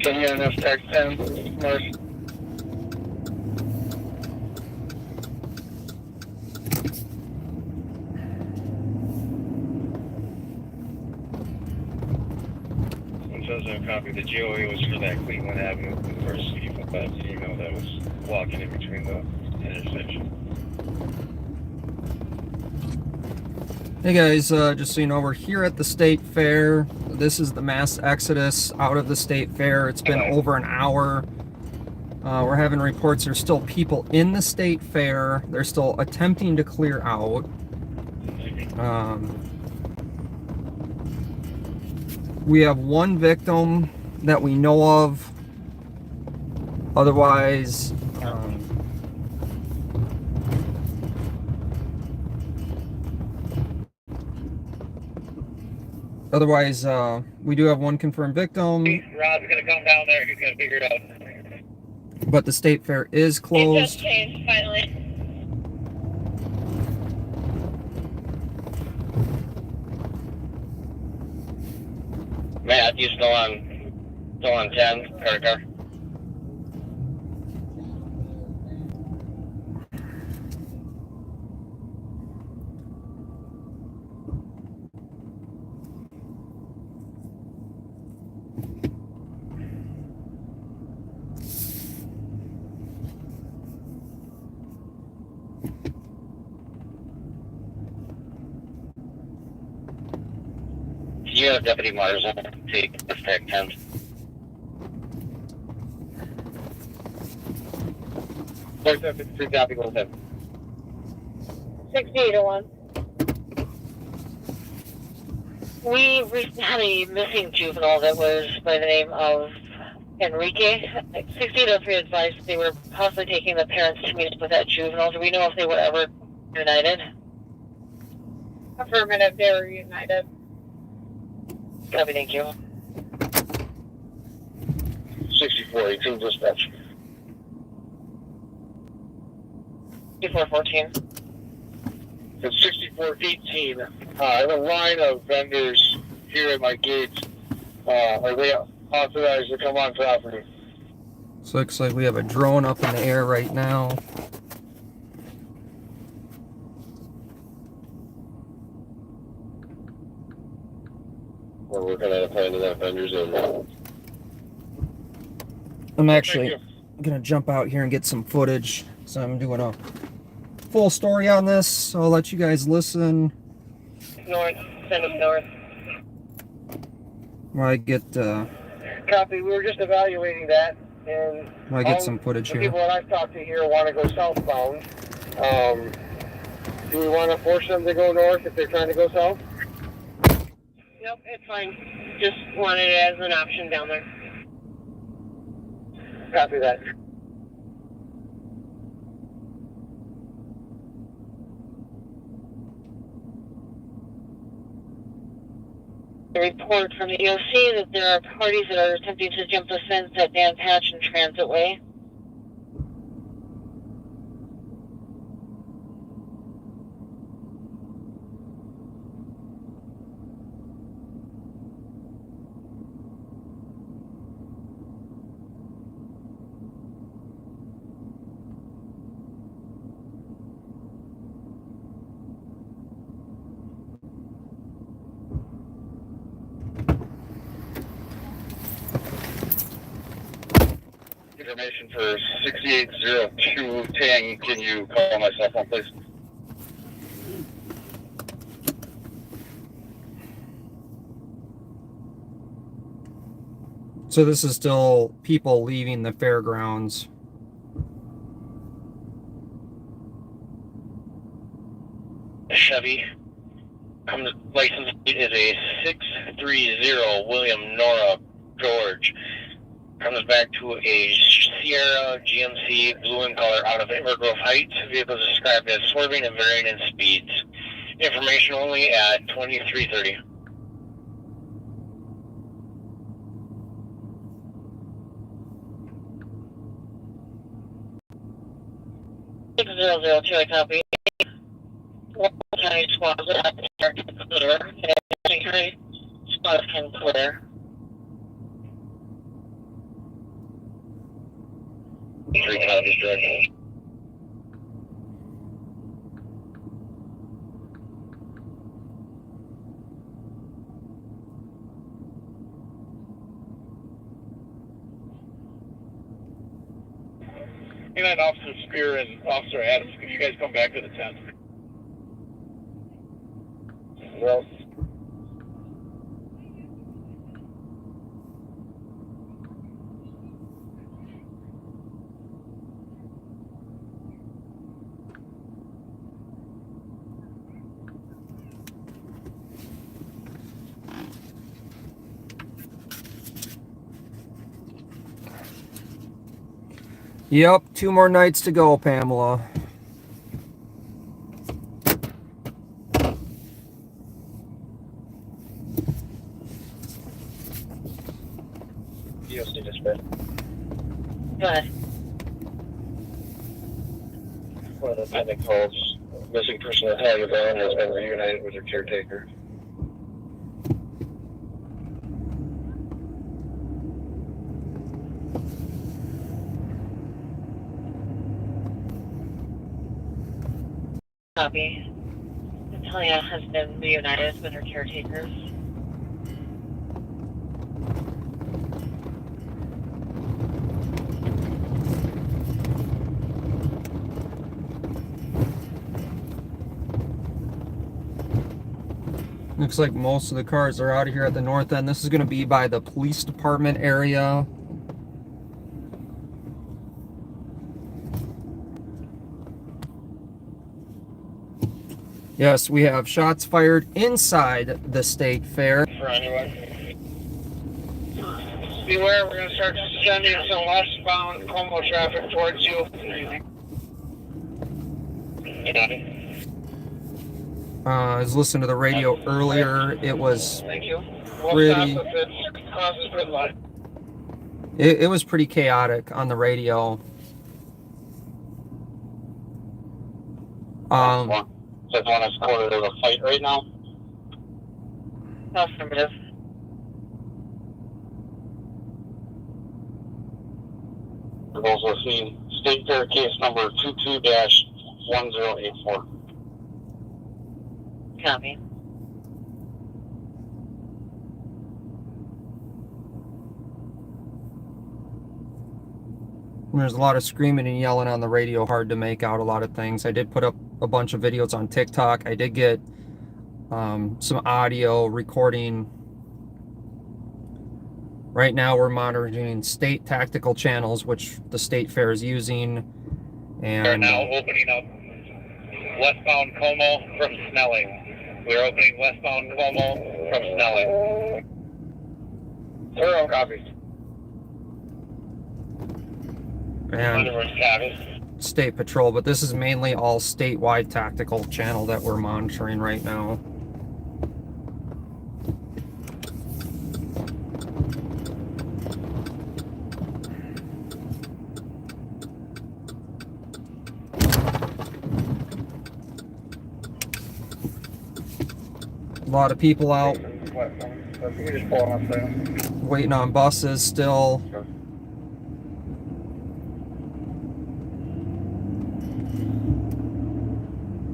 Can you enough text 10, North? It says no copy. The GOE was for that Cleveland Avenue University, but that female that was walking in between the intersection. Hey guys, just so you know, we're here at the State Fair. This is the mass exodus out of the State Fair. It's been over an hour. We're having reports there's still people in the State Fair. They're still attempting to clear out. We have one victim that we know of. Otherwise, we do have one confirmed victim. Rod's gonna come down there. He's gonna figure it out. But the State Fair is closed. It just changed finally. Matt, you still on 10, car. You have Deputy Marsden take the tag 10. There's a 53 copy, go ahead. 6801. We recently had a missing juvenile that was by the name of Enrique. 6803 advised they were possibly taking the parents to meet up with that juvenile. Do we know if they were ever united? Affirmative, they were united. Copy, thank you. 64, 18 dispatch. 6414. It's 6418. I have a line of vendors here at my gates. Are they authorized to come on property? So it looks like we have a drone up in the air right now. We're working on a plan to let vendors in. I'm actually gonna jump out here and get some footage. So I'm doing a full story on this, so I'll let you guys listen. North, send them north. While I get Copy, we were just evaluating that, and some footage the here. people that I've talked to here want to go southbound. Do we want to force them to go north if they're trying to go south? Nope, it's fine. Just wanted it as an option down there. Copy that. A report from the EOC that there are parties that are attempting to jump the fence at Dan Patch and Transit Way. Information for 6802 Tang. Can you call my cell phone, please? So this is still people leaving the fairgrounds. Chevy. License plate is a 630 William Nora George. Comes back to a Sierra GMC blue in color out of Evergrove Heights. Vehicle is described as swerving and varying in speeds. Information only at 2330. 6002, I copy. County squads are at the clear. County squads can clear. 3 copies, direct. And Officer Spear and Officer Adams, can you guys come back to the tent? Well, Yep, 2 more nights to go, Pamela. DOC dispatch. Go ahead. One of the pending calls, missing person at Hagerbaum has been reunited with her caretaker. Copy. Natalia has been reunited with her caretakers. Looks like most of the cars are out of here at the north end. This is going to be by the police department area. Yes, we have shots fired inside the state fair. For anyone? Beware, we're going to start sending some westbound Como traffic towards you. Copy. I was listening to the radio earlier. It was Thank you. pretty. We'll stop if it causes red light. It was pretty chaotic on the radio. So it's on us quarter, there's a fight right now. Affirmative. We've also seen State Fair case number 22-1084. Copy. There's a lot of screaming and yelling on the radio, hard to make out a lot of things. I did put up a bunch of videos on TikTok. I did get some audio recording. Right now we're monitoring state tactical channels, which the state fair is using. We're And now opening up westbound Como from Snelling. We're opening westbound Como from Snelling. Thorough copy. and Copy. state patrol, but this is mainly all statewide tactical channel that we're monitoring right now. A lot of people out waiting on buses still.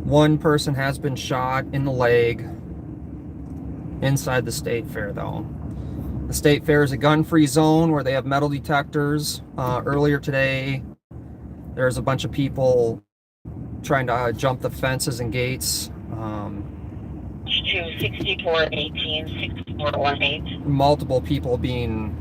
One person has been shot in the leg inside the state fair, though. The state fair is a gun-free zone where they have metal detectors. Earlier today, there's a bunch of people trying to jump the fences and gates. 6418, 6418. Multiple people being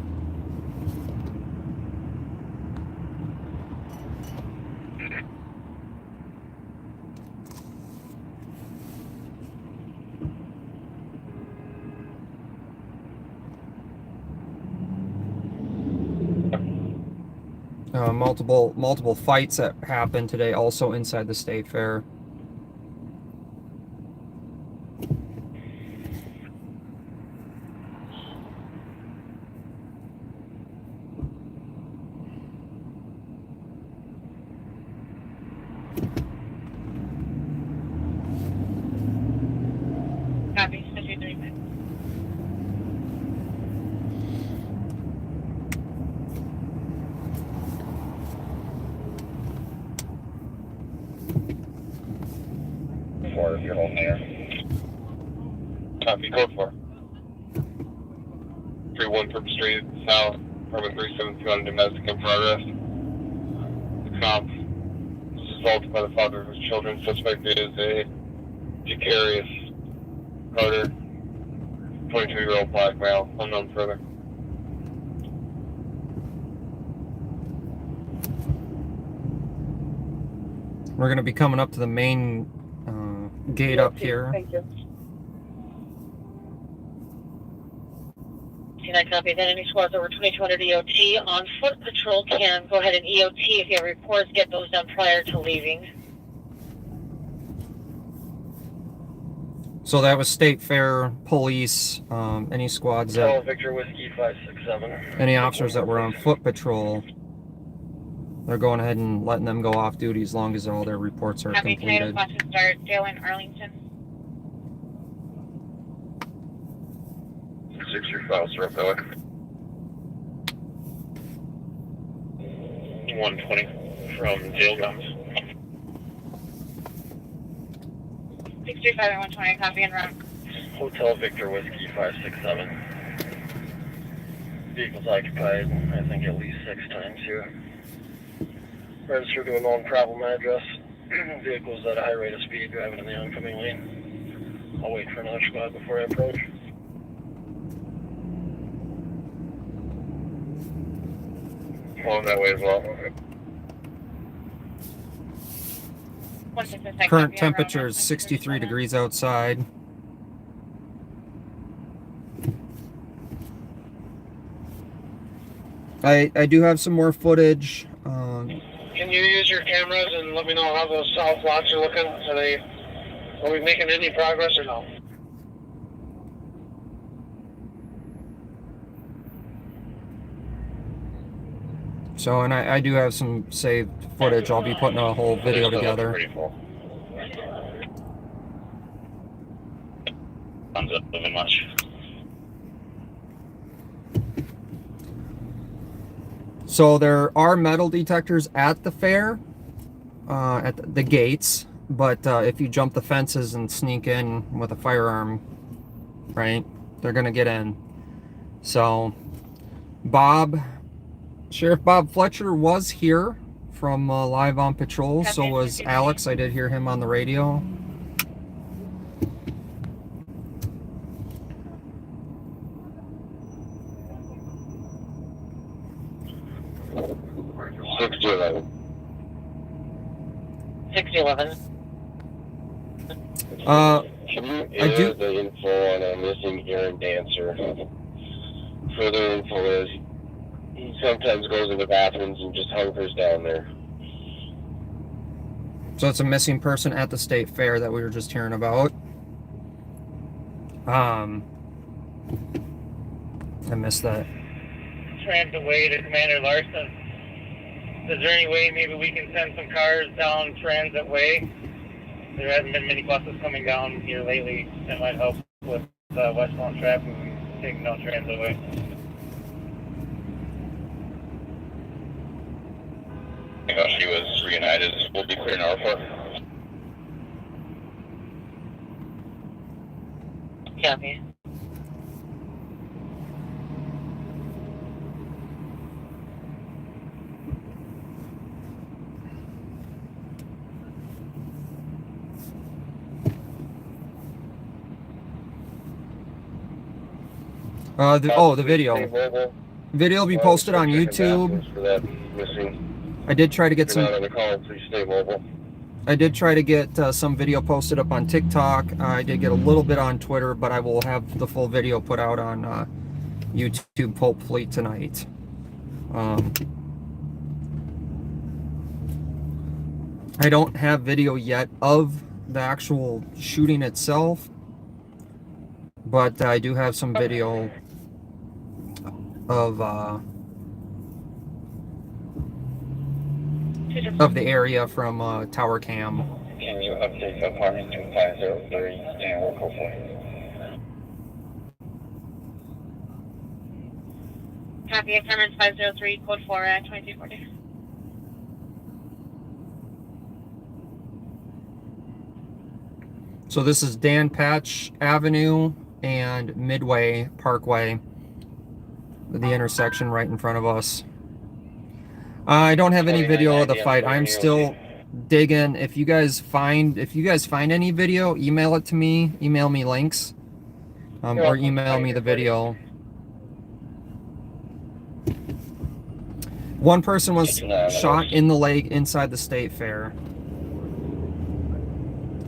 multiple fights that happened today also inside the state fair. Copy. 53. if you're holding there. Copy, code 4. 3-1 Purpose Street, South, Apartment 372 on domestic in progress. The cop was assaulted by the father of his children. Suspect is a Jacarius Carter, 22-year-old black male, unknown further. We're going to be coming up to the main gate up here. Thank you. I copy that. Any squads over 2200 EOT on foot patrol can go ahead and EOT if you have reports. Get those done prior to leaving. So that was State Fair, police, any squads that, Victor Whiskey 567. any officers that were on foot patrol, they're going ahead and letting them go off duty as long as all their reports are Copy. completed. Tomato Boston Start, Dale in Arlington. 6 your files are up that way. 120 from jail guns. 635 and 120, copy and run. Hotel Victor Whiskey 567. Vehicle's occupied, I think at least 6 times here. Registered to a known problem address. Vehicle's at a high rate of speed driving in the oncoming lane. I'll wait for another squad before I approach. Going that way as well. 166, Current copy and temperature run. is 63 degrees outside. I do have some more footage. Can you use your cameras and let me know how those south lots are looking? Are we making any progress or no? So, and I do have some saved footage. I'll be putting a whole video together. Pretty full. Thumbs up, living much. So there are metal detectors at the fair, at the gates, but if you jump the fences and sneak in with a firearm, right, they're gonna get in. So Sheriff Bob Fletcher was here from Live on Patrol, so was Alex. I did hear him on the radio. $6011. 6011. Can you I do- air the info on a missing Aaron Dancer? Further info is he sometimes goes in the bathrooms and just hunkers down there. So it's a missing person at the state fair that we were just hearing about. I missed that. Transit Way to Commander Larson. Is there any way maybe we can send some cars down Transit Way? There hasn't been many buses coming down here lately that might help with westbound traffic and taking down Transit Way. She was reunited. We'll be clear Norfolk. Copy. The video. Video will be posted on YouTube. For that missing. I did try to get If you're not some. on the call, please stay mobile. I did try to get some video posted up on TikTok. I did get a little bit on Twitter, but I will have the full video put out on YouTube hopefully tonight. I don't have video yet of the actual shooting itself, but I do have some video of the area from Tower Cam. Can you update the apartment 2503 and local for? Copy, Apartment 503, code 4 at 2240. So this is Dan Patch Avenue and Midway Parkway, the intersection right in front of us. I don't have any video of the fight. I'm still digging. If you guys find any video, email it to me. Email me links, or email me the video. One person was shot in the leg inside the state fair.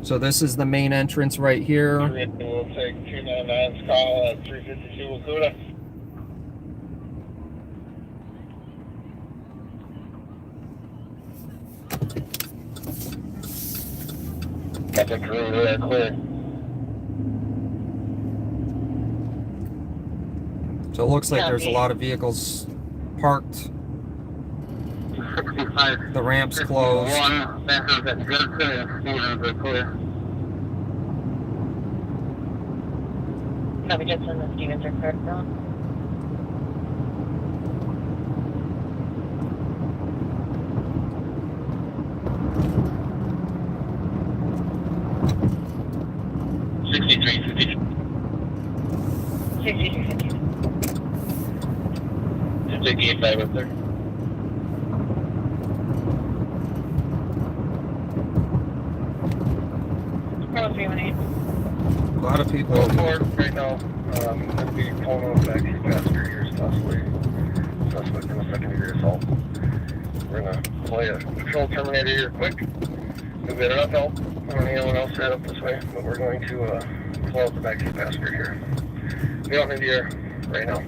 So this is the main entrance right here. We'll take 299's call at 352 Wakuda. Got the crew there clear. So it looks like there's a lot of vehicles parked. 65. The ramp's closed. One, that was at Judson and Stevens are clear. Copy, Judson and Stevens are clear now. Take the 85 up there. Carl 318. A lot of people. Go forward right now. It'll be pulling on back to passenger here, possibly suspect in a second-degree assault. We're gonna play a patrol terminator here quick. We'll get enough help. I don't need anyone else to head up this way, but we're going to pull out the back to passenger here. We don't need the air right now.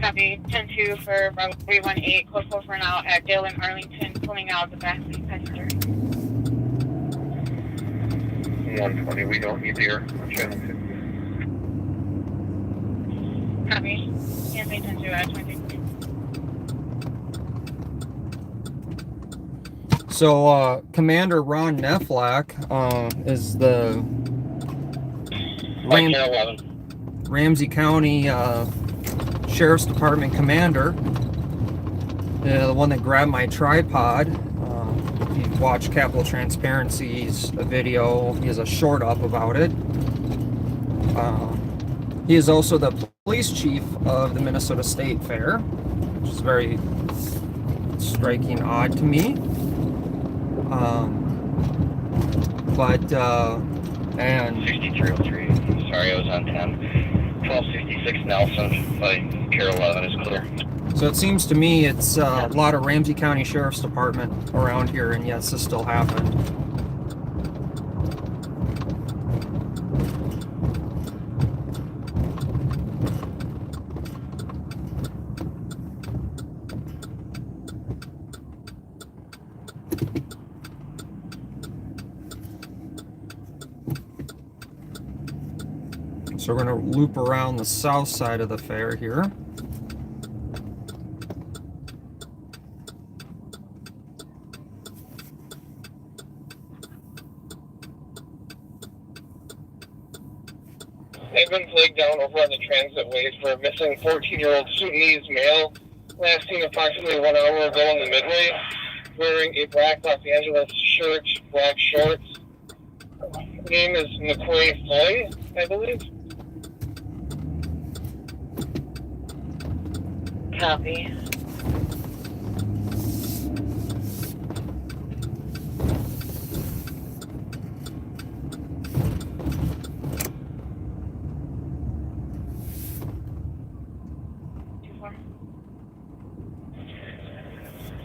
Copy. 10-2 for Bravo 318. Code 4 for now at Dale and Arlington, pulling out the back seat passenger. 120, we don't need the air. Channel 2. Copy. Cancel 10-2 at 20. So Commander Ron Neflak is the Ramsey County Sheriff's Department commander, the one that grabbed my tripod. If you watch Capital Transparency's video, he has a short up about it. He is also the police chief of the Minnesota State Fair, which is very striking, odd to me. And 6303. Sorry, I was on 10. 1266 Nelson by Carol 11 is clear. so it seems to me it's a lot of Ramsey County Sheriff's Department around here, and yes, this still happened. So we're going to loop around the south side of the fair here. They've been flagged down over on the transit way for a missing 14-year-old Sudanese male. Last seen approximately 1 hour ago on the Midway, wearing a black Los Angeles shirt, black shorts. His name is McQuay Floyd, I believe. Copy.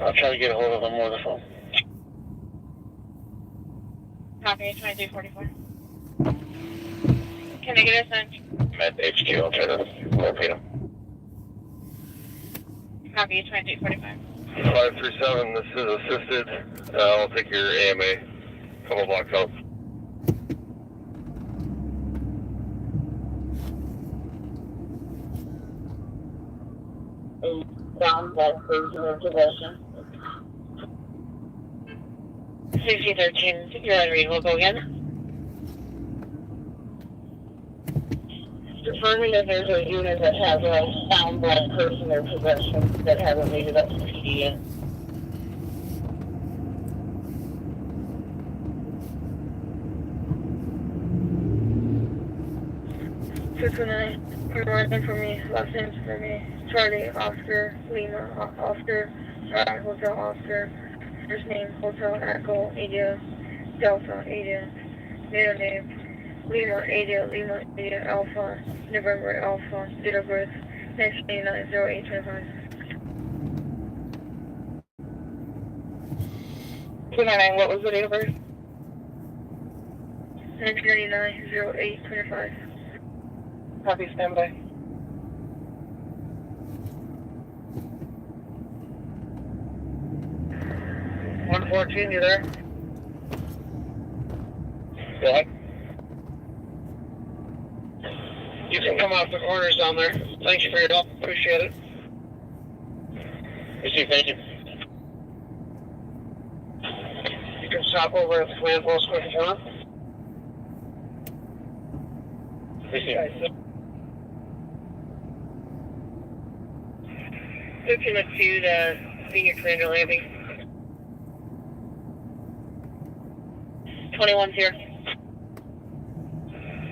I'll try to get a hold of him over the phone. Copy. 2244. Can I get a sense? I'm at HQ, I'll try to locate him. Copy. 2245. 537, this is assisted. I'll take your AMA a couple blocks out. Down that prisoner possession. 6013, you're on read. We'll go again. Confirming that there's a unit that has a found black person in possession that hasn't made it up to PD yet. 229. Last name for me. Last names for me. Charlie, Oscar, Lima, Oscar, Hotel Oscar. First name, Hotel Echo, India, Delta, India. Middle name, Lima, India, Alpha, November, Alpha. Date of birth, 1989, 0825. 299, what was the date of birth? 1999, 0825. Copy, standby. 114, you there? Go ahead. You can come off the corners down there. Thank you for your help. Appreciate it. Receive, thank you. You can stop over at the command post quick if you want. Receive. 15 to Senior Commander Landing. 21's here.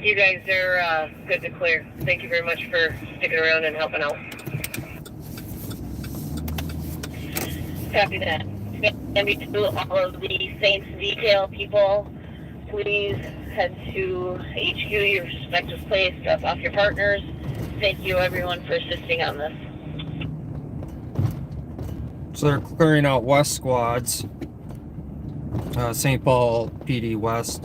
You guys are good to clear. Thank you very much for sticking around and helping out. Copy that. And to all of the Saints detail people, please head to HQ, your respective place, drop off your partners. Thank you everyone for assisting on this. So they're clearing out West squads. St. Paul PD West.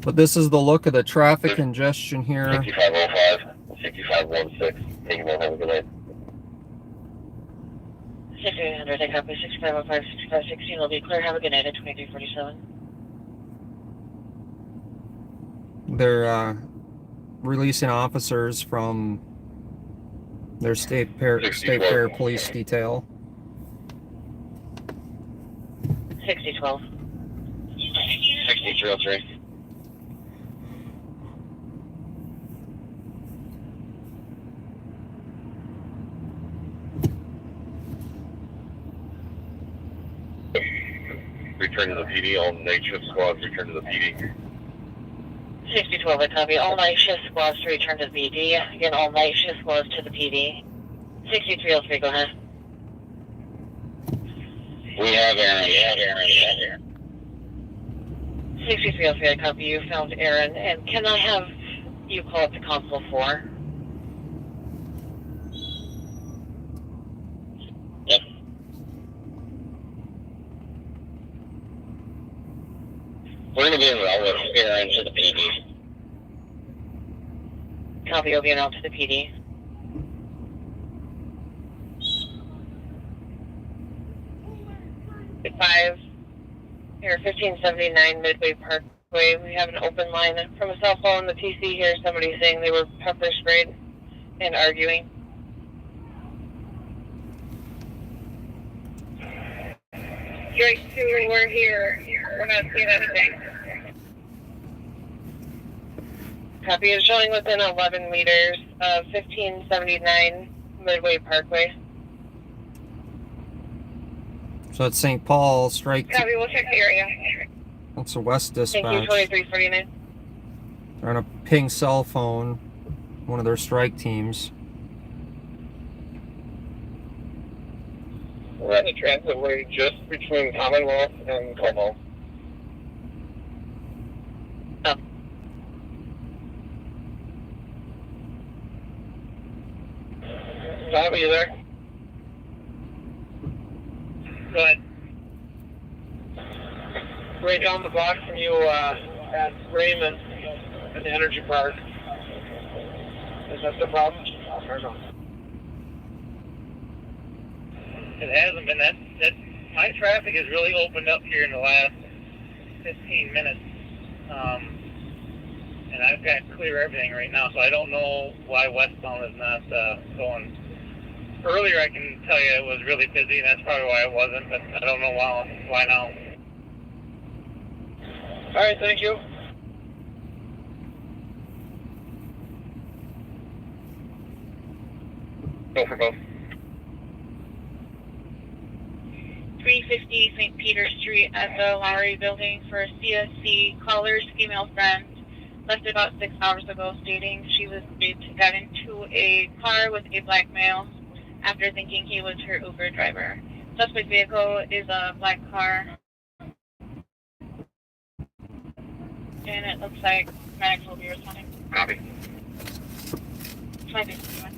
But this is the look of the traffic congestion here. 6505, 6516. Thank you, man. Have a good night. 6800, I copy. 6505, 6516 will be clear. Have a good night at 2347. They're releasing officers from their state fair police detail. 6012. 6303. Return to the PD. All night shift squads return to the PD. 6012, I copy. All night shift squads to return to the PD. Again, all night shift squads to the PD. 6303, go ahead. We have Aaron. 6303, I copy. You found Aaron. And can I have you call up to Console 4? Yep. We're going to be in route with Aaron to the PD. Copy, you'll be out to the PD. Five, here, 1579 Midway Parkway. We have an open line from a cell phone. The TC here, somebody saying they were pepper sprayed and arguing. Drake 2, we're here. We're not seeing anything. Copy is showing within 11 meters of 1579 Midway Parkway. So it's St. Paul strike. Copy, we'll check the area. That's a West dispatch. Thank you, 2349. They're on a ping cell phone, one of their strike teams. We're at the transit way just between Commonwealth and Como. Oh. Bob, are you there? Go ahead. Right down the block from you at Raymond at the Energy Park. Is that the problem? Or no? It hasn't been that my traffic has really opened up here in the last 15 minutes. And I've got clear everything right now, so I don't know why westbound is not going. Earlier I can tell you it was really busy, and that's probably why it wasn't, but I don't know why now. All right, thank you. Go for both. 350 St. Peter Street at the Lowry Building for CSC caller's female friend. Left about 6 hours ago, stating she was got into a car with a black male after thinking he was her Uber driver. Suspect vehicle is a black car, and it looks like medics will be responding. Copy. 2051.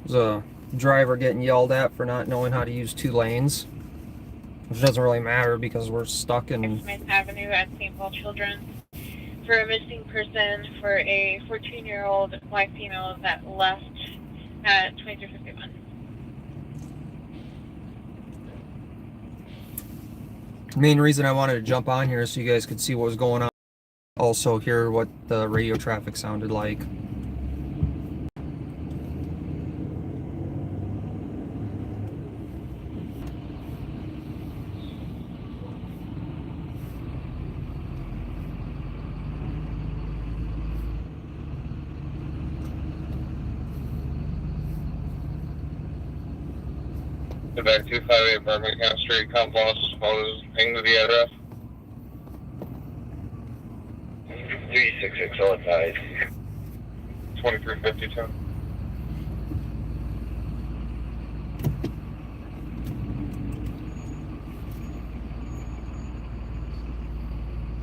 There's a driver getting yelled at for not knowing how to use 2 lanes, which doesn't really matter because we're stuck in Smith Avenue at St. Paul Children's for a missing person for a 14-year-old black female that left at 2351. main reason I wanted to jump on here is so you guys could see what was going on. Also hear what the radio traffic sounded like. Quebec 258 Birmingham Street, Compton, supposed ping to the address. 366 advised. 2352.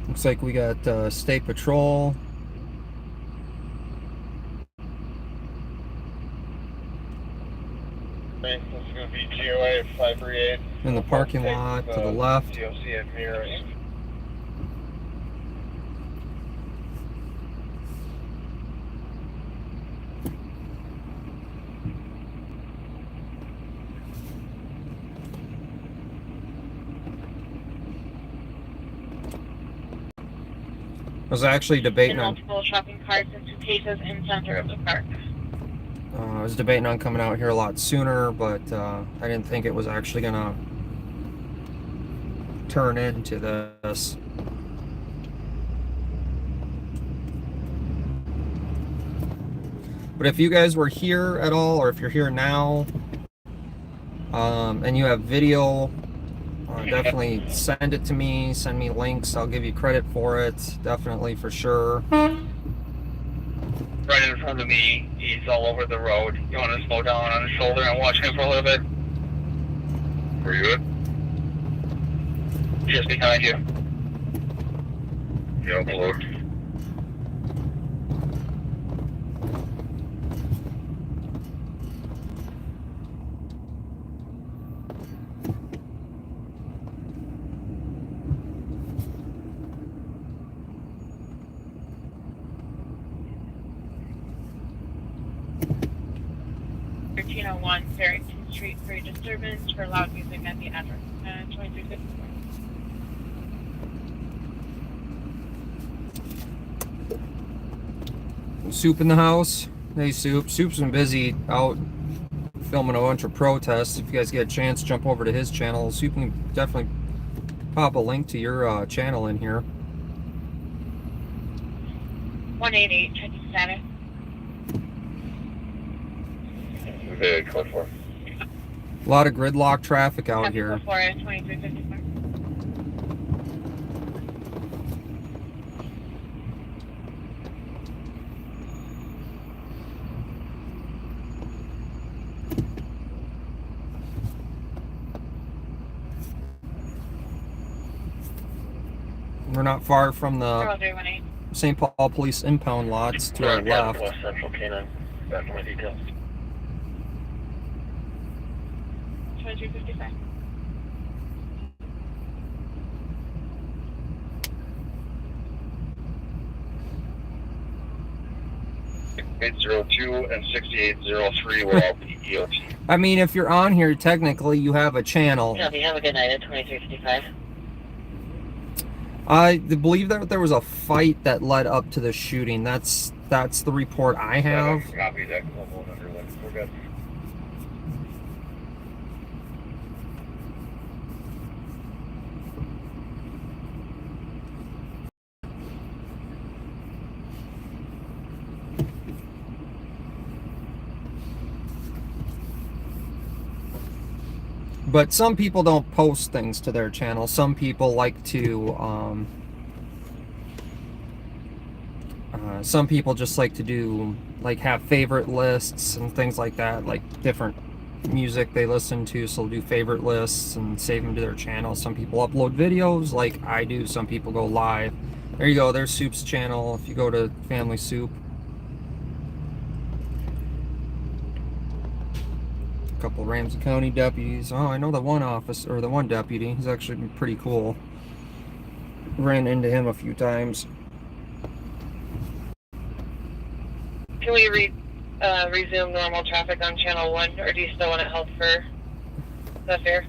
Looks like we got State Patrol. This is going to be GOA 538. In the parking lot to the left. DOC at Mirrors. I was actually debating on multiple shopping carts and suitcases in center of the park. I was debating on coming out here a lot sooner, but I didn't think it was actually gonna turn into this. But if you guys were here at all, or if you're here now, and you have video, definitely send it to me. Send me links. I'll give you credit for it. Definitely, for sure. Right in front of me, he's all over the road. You want to slow down on his shoulder and watch him for a little bit? Where you at? Just behind you. Yeah, below. One Farrington Street for a disturbance for loud music at the address. 2354. Soup in the house. Hey, Soup. Soup's been busy out filming a bunch of protests. If you guys get a chance, jump over to his channel. Soup can definitely pop a link to your channel in here. 188, checking status. Okay, code 4. A lot of gridlock traffic out here. 2354. We're not far from the 0318. St. Paul Police impound lots to our left. West Central Canine. Back to my details. 2355. .802 and 6803 will all be EOT. I mean, if you're on here, technically you have a channel. Copy. Have a good night at 2355. I believe that there was a fight that led up to the shooting. That's the report I have. Copy that. We're good. But some people don't post things to their channel. Some people like to, some people just like to do, like, have favorite lists and things like that, like different music they listen to, so they'll do favorite lists and save them to their channel. Some people upload videos like I do. Some people go live. There you go, there's Soup's channel if you go to Family Soup. A couple Ramsey County deputies. Oh, I know the one officer, or the one deputy. He's actually pretty cool. Ran into him a few times. Can we resume normal traffic on channel 1, or do you still want it held for the fair?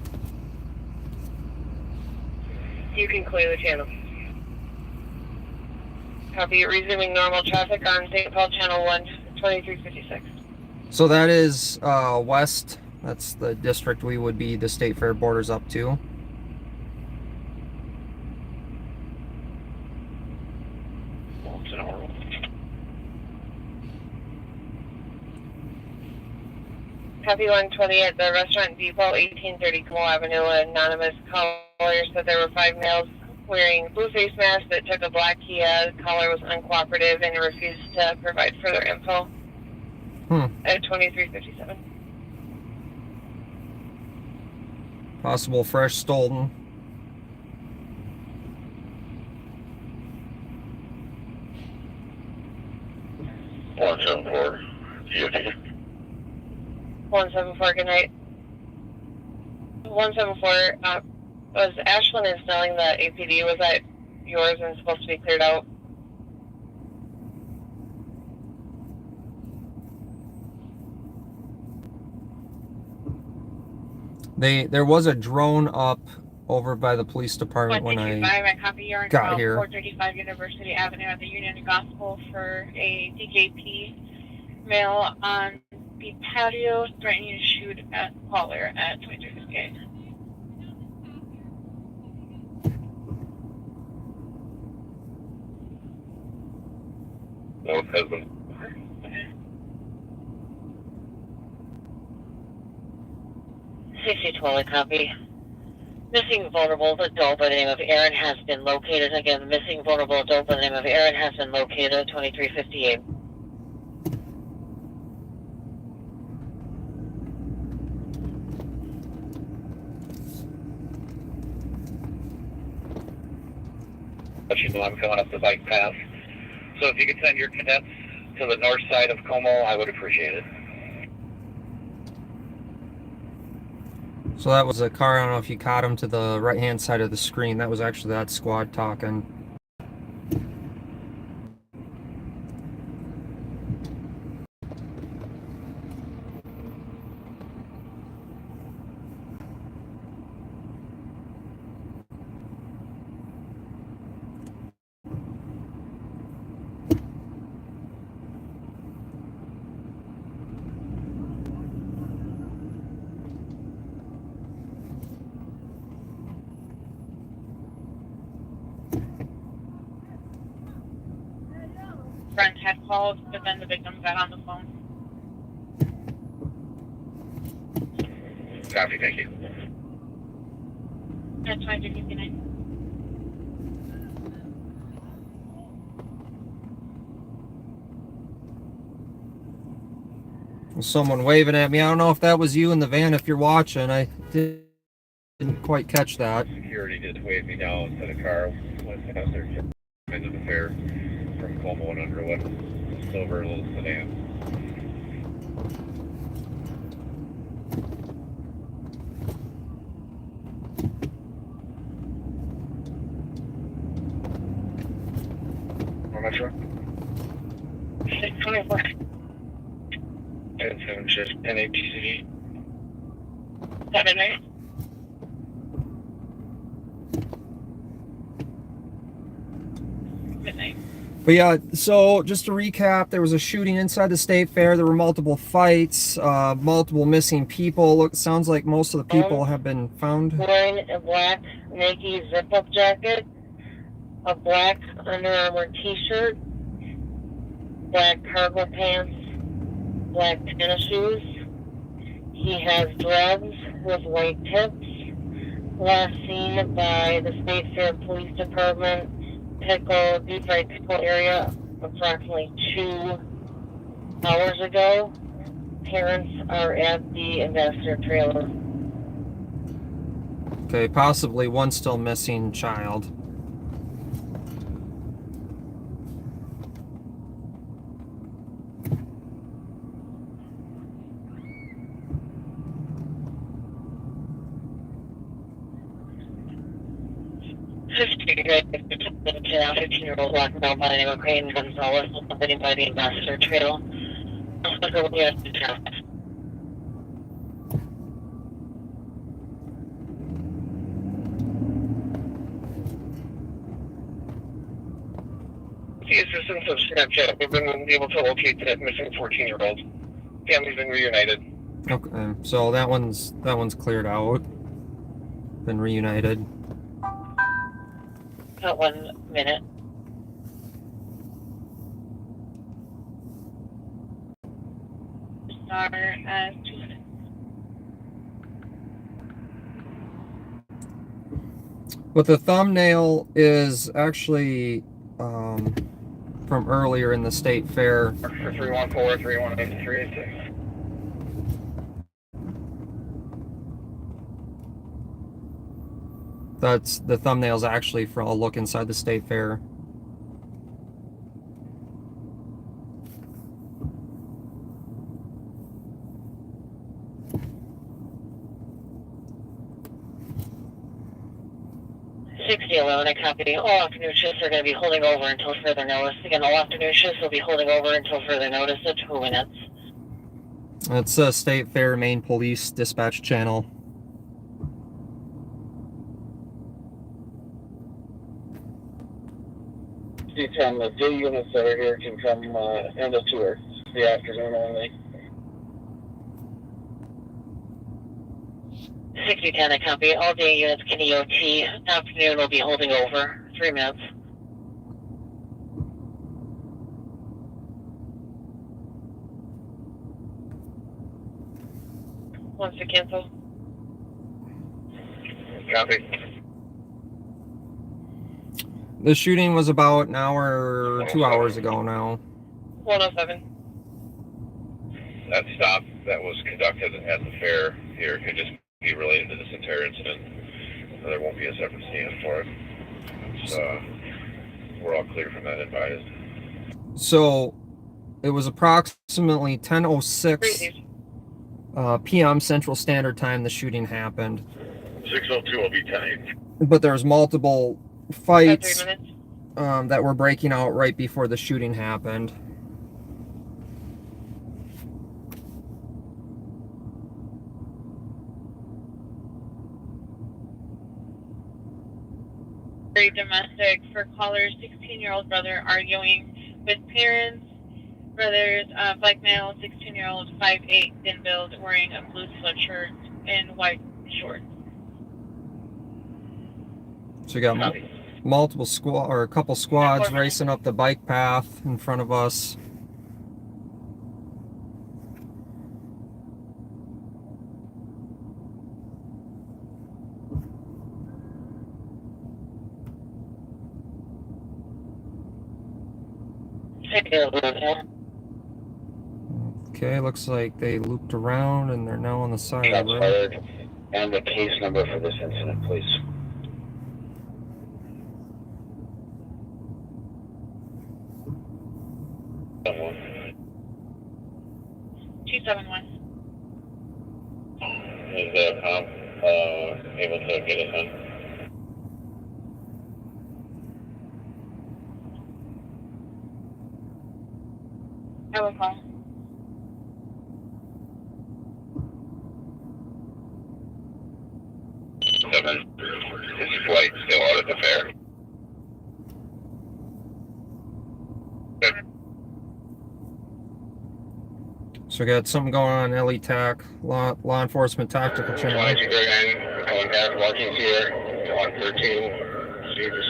You can clear the channel. Copy. Resuming normal traffic on St. Paul channel 1, 2356. So that is west. That's the district we would be the state fair borders up to. Copy 120 at the restaurant Depot, 1830 Como Avenue. An anonymous caller said there were 5 males wearing blue face masks that took a black Kia. The caller was uncooperative and refused to provide further info. At 2357. Possible fresh stolen. One 74. DOT. 174, good night. 174, was Ashland installing the APD? Was that yours and supposed to be cleared out? There was a drone up over by the police department when I copy your got here. 435 University Avenue at the Union Gospel for a DJP male on the patio threatening to shoot at caller at 2358. North Husband. 6020, copy. Missing vulnerable adult by the name of Aaron has been located. Again, the missing vulnerable adult by the name of Aaron has been located, 2358. Let you know I'm coming up the bike path. So if you could send your cadets to the north side of Como, I would appreciate it. So that was a car. I don't know if you caught him to the right-hand side of the screen. That was actually that squad talking. Friend had called, but then the victim got on the phone. Copy, thank you. At 2359. Someone waving at me. I don't know if that was you in the van. If you're watching, I didn't quite catch that. Security just waved me down. Said a car went past their into the fair from Como and Underwood. Silver little sedan. Where am I from? 624. 1076 NAPCD. 78. Midnight. But yeah, so just to recap, there was a shooting inside the state fair. There were multiple fights, multiple missing people. Look, sounds like most of the people have been found. Wearing a black Nike zip-up jacket, a black Under Armour t-shirt, black cargo pants, black tennis shoes. He has dreads, with white tips. Last seen by the State Fair Police Department, Deep Fried Pickle area, approximately 2 hours ago. Parents are at the Ambassador trailer. Okay, possibly one still missing child. A 15-year-old walking down by the name of Crane Gonzalez, living by the Ambassador Trail. The assistance of Snapchat, we've been able to locate that missing 14-year-old. Family's been reunited. Okay, so that one's cleared out. Been reunited. About 1 minute. Star 2 minutes. But the thumbnail is actually from earlier in the state fair. For 314, 318, 386. That's the thumbnail's actually from a look inside the state fair. A copy. All afternoon shifts are going to be holding over until further notice. Again, all afternoon shifts will be holding over until further notice at 2 minutes. It's a State Fair Maine Police Dispatch Channel. D10, the day units that are here can come end of tour. The afternoon only. 6010, a copy. All day units can EOT. Afternoon will be holding over. 3 minutes. Wants to cancel. Copy. The shooting was about an hour, 2 hours ago now. 107. That stop that was conducted at the fair here could just be related to this entire incident. There won't be a separate stand for it. So we're all clear from that advised. So it was approximately 10:06 p.m. Central Standard Time the shooting happened. 602 will be 10-8. But there's multiple fights 3 minutes. that were breaking out right before the shooting happened. Very domestic for caller's 16-year-old brother arguing with parents. Brother's black male, 16-year-old, 5'8", thin build, wearing a blue sweatshirt and white shorts. So we got multiple a couple squads racing up the bike path in front of us. Okay, looks like they looped around and they're now on the side of the road. Fired. And the case number for this incident, please. Someone. 271. Is the cop able to get us in? I will call. Seven. Is flight still out at the fair? So we got something going on in LE TAC, law enforcement tactical channel. 22 Greg, calling back, markings here, 113,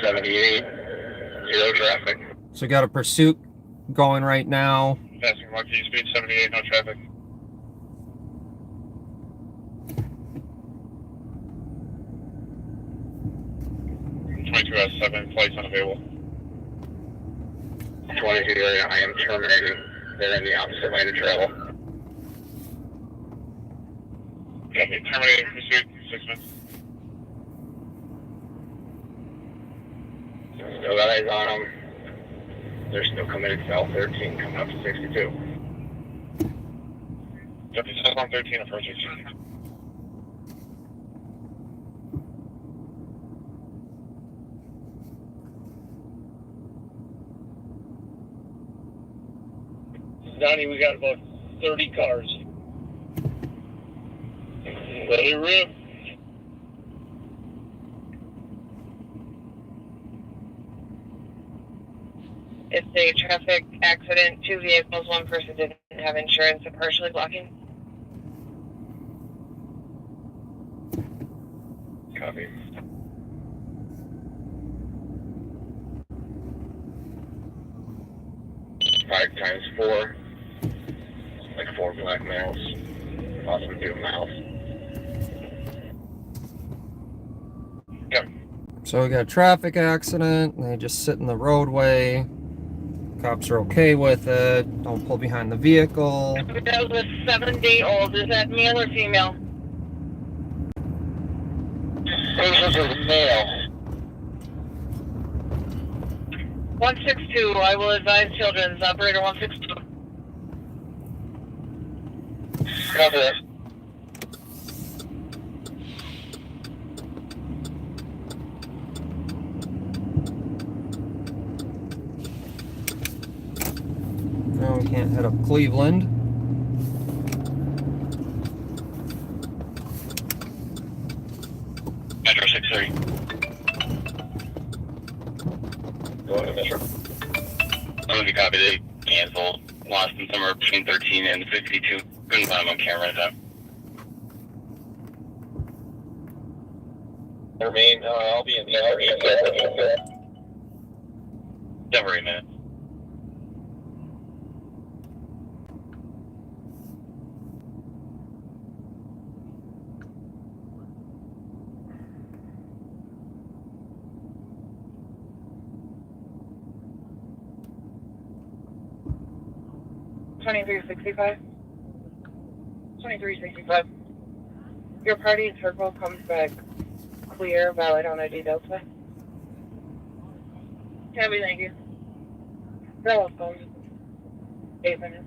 78, 0 traffic. So we got a pursuit going right now. Passing marking speed 78, no traffic. 22 has 7 flights unavailable. 22 area, I am terminating. They're in the opposite lane of travel. Copy, terminating pursuit, 6 minutes. Still got eyes on them. They're still coming in south 13, coming up to 62. Deputy south on 13, approach 16. Donnie, we got about 30 cars. Let it rip. It's a traffic accident, 2 vehicles, 1 person didn't have insurance and partially blocking. Copy. Five times 4. Like 4 black males. Awesome juveniles. Yep. So we got a traffic accident, and they just sit in the roadway. Cops are okay with it. Don't pull behind the vehicle. That was a 7-day-old. Is that male or female? Patients is male. 162, I will advise children's. Operator 162. Copy that. No, we can't head up Cleveland. Metro 630. Go ahead, Metro. I'm going to be copied. They canceled. Lost them somewhere between 13 and 62. Couldn't find them on camera at that. Remain, I'll be in the area. Never a minute. $23.65. $23.65. Your party circle comes back clear, valid on ID Delta. Copy, thank you. You're welcome. 8 minutes.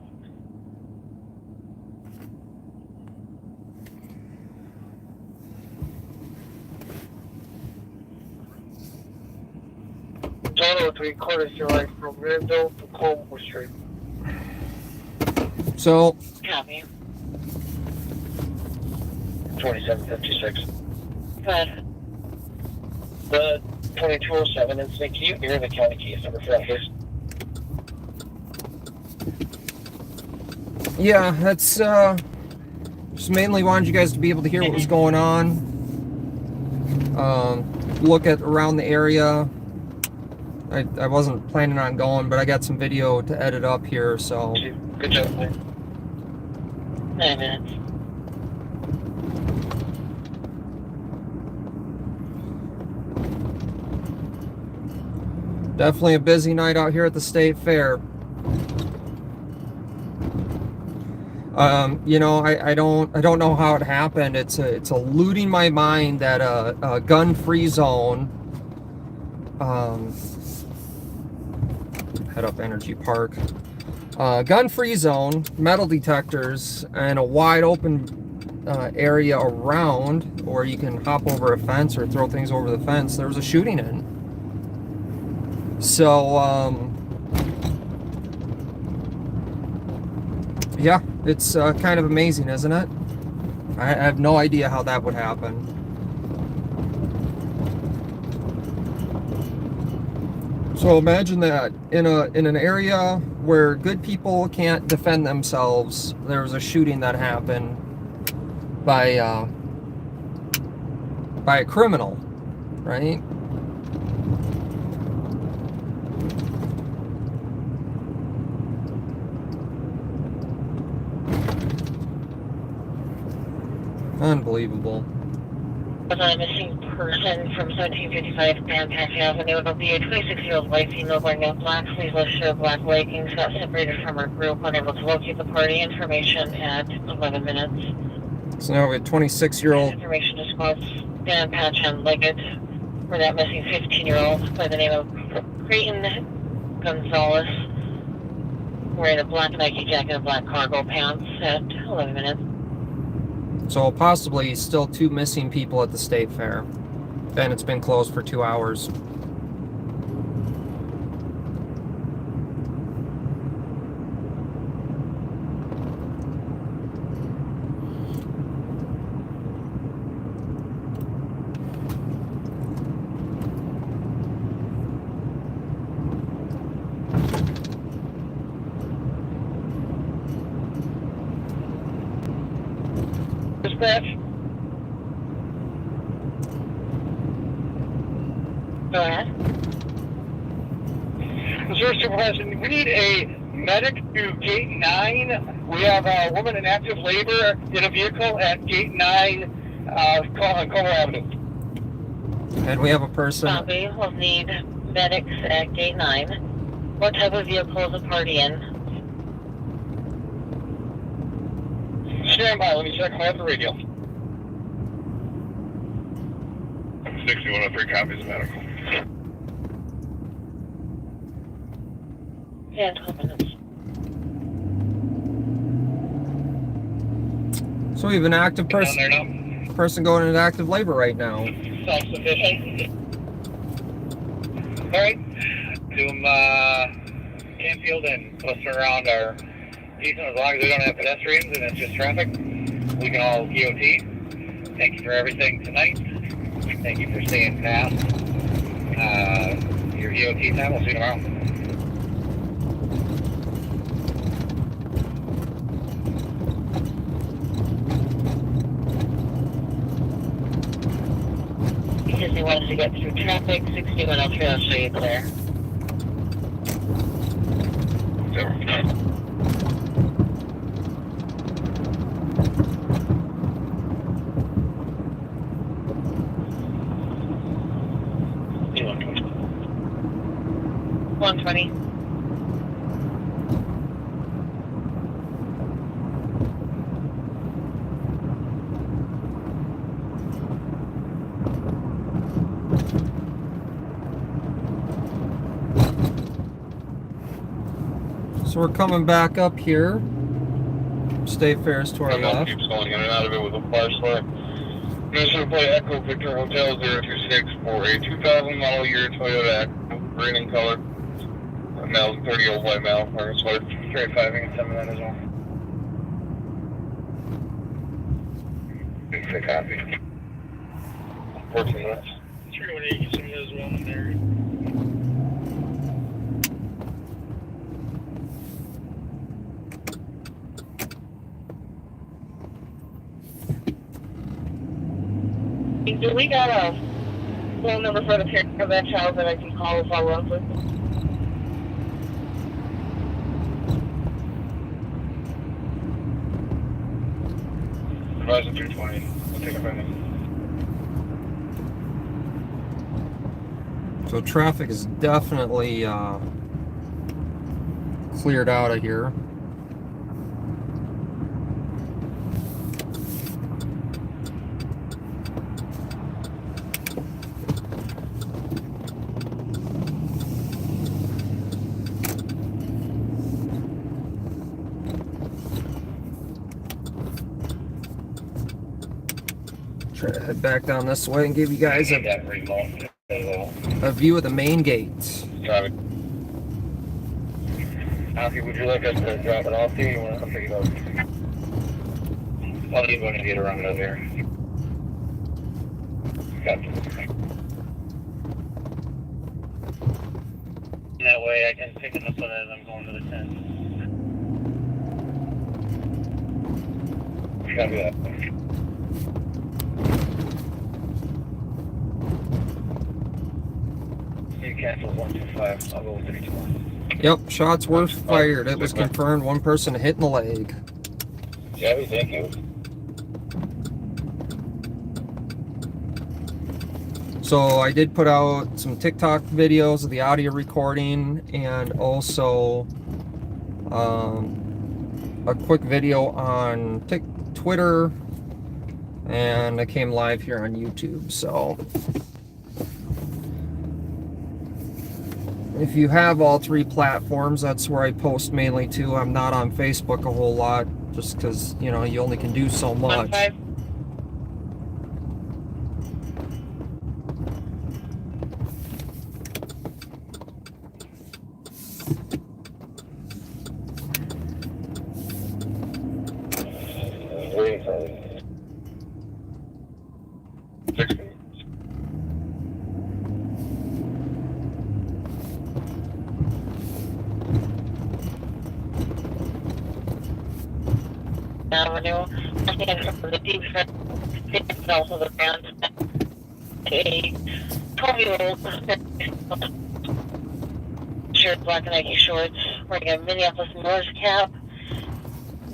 Total 3/4 to right from Randall to Colmore Street. So, Copy. 2756. Good. The 2207 incident, can you hear the county case number for that, please? yeah, that's just mainly wanted you guys to be able to hear what was going on. Look at around the area. I wasn't planning on going, but I got some video to edit up here, so. Good job, man. 9 minutes. Definitely a busy night out here at the State Fair. You know, I don't know how it happened. It's eluding my mind that a gun-free zone. Head up Energy Park. Gun-free zone, metal detectors, and a wide open area around where you can hop over a fence or throw things over the fence. There was a shooting in. So, yeah, it's kind of amazing, isn't it? I have no idea how that would happen. So imagine that in an area where good people can't defend themselves, there was a shooting that happened by a criminal, right? Unbelievable. was on a missing person from 1755 Grand Patch Avenue. It'll be a 26-year-old white female wearing a black sleeveless shirt, black leggings, got separated from her group, unable to locate the party. Information at 11 minutes. So now we have 26-year-old. Information describes Dan Patch and Leggett for that missing 15-year-old by the name of Creighton Gonzalez, wearing a black Nike jacket and black cargo pants at 11 minutes. So possibly still 2 missing people at the state fair. And it's been closed for 2 hours. Dispatch. Go ahead. Sir, Supervisor, we need a medic to Gate 9. We have a woman in active labor in a vehicle at Gate 9, Culver Avenue. And we have a person. Copy. We'll need medics at Gate 9. What type of vehicle is the party in? Stand by, let me check. I have the radio. 6103 copies of medical. Yeah, 12 minutes. So we have an active Down person. there now. Person going into active labor right now. Self-sufficient. Alright. Assume Canfield and cluster around are decent as long as we don't have pedestrians and it's just traffic. We can all EOT. Thank you for everything tonight. Thank you for staying past your EOT time. We'll see you tomorrow. Because he wants to get through traffic, 6103 will show you clear. Zero. 120. So we're coming back up here. State Fair is to our left. Keeps going in and out of it with a flashlight. Minnesota Play Echo Victor Hotel 026 for a 2000 model year Toyota Echo, green in color. A male, 30-year-old white male, wearing a sweater. Straight 5 and 7 that as well. Good for copy. 14 minutes. Sure, what do you some of those well in there? Do we got a phone number for the parent of that child that I can call and follow up with? Advisor 320. We'll take a minute. So traffic is definitely cleared out of here. Try to head back down this way and give you guys That remote. a view of the main gate. Traffic. Alfie, would you like us to drop it off to you? You want to come pick it up? I'll leave one to get around over here. Gotcha. That way I can pick it up as I'm going to the tent. Copy that. You cancel 125. I'll go with 321. Yep, shots were fired. It was confirmed one person hit in the leg. Chevy, thank you. So I did put out some TikTok videos of the audio recording, and also a quick video on Twitter, and I came live here on YouTube. So if you have all three platforms, that's where I post mainly to. I'm not on Facebook a whole lot, just because, you know, you only can do so much. 1-5. Waiting for 6 minutes. Avenue. I think it's from the deep front. It's also the brand. A 12-year-old shirt, black and Nike shorts, wearing a Minneapolis North cap.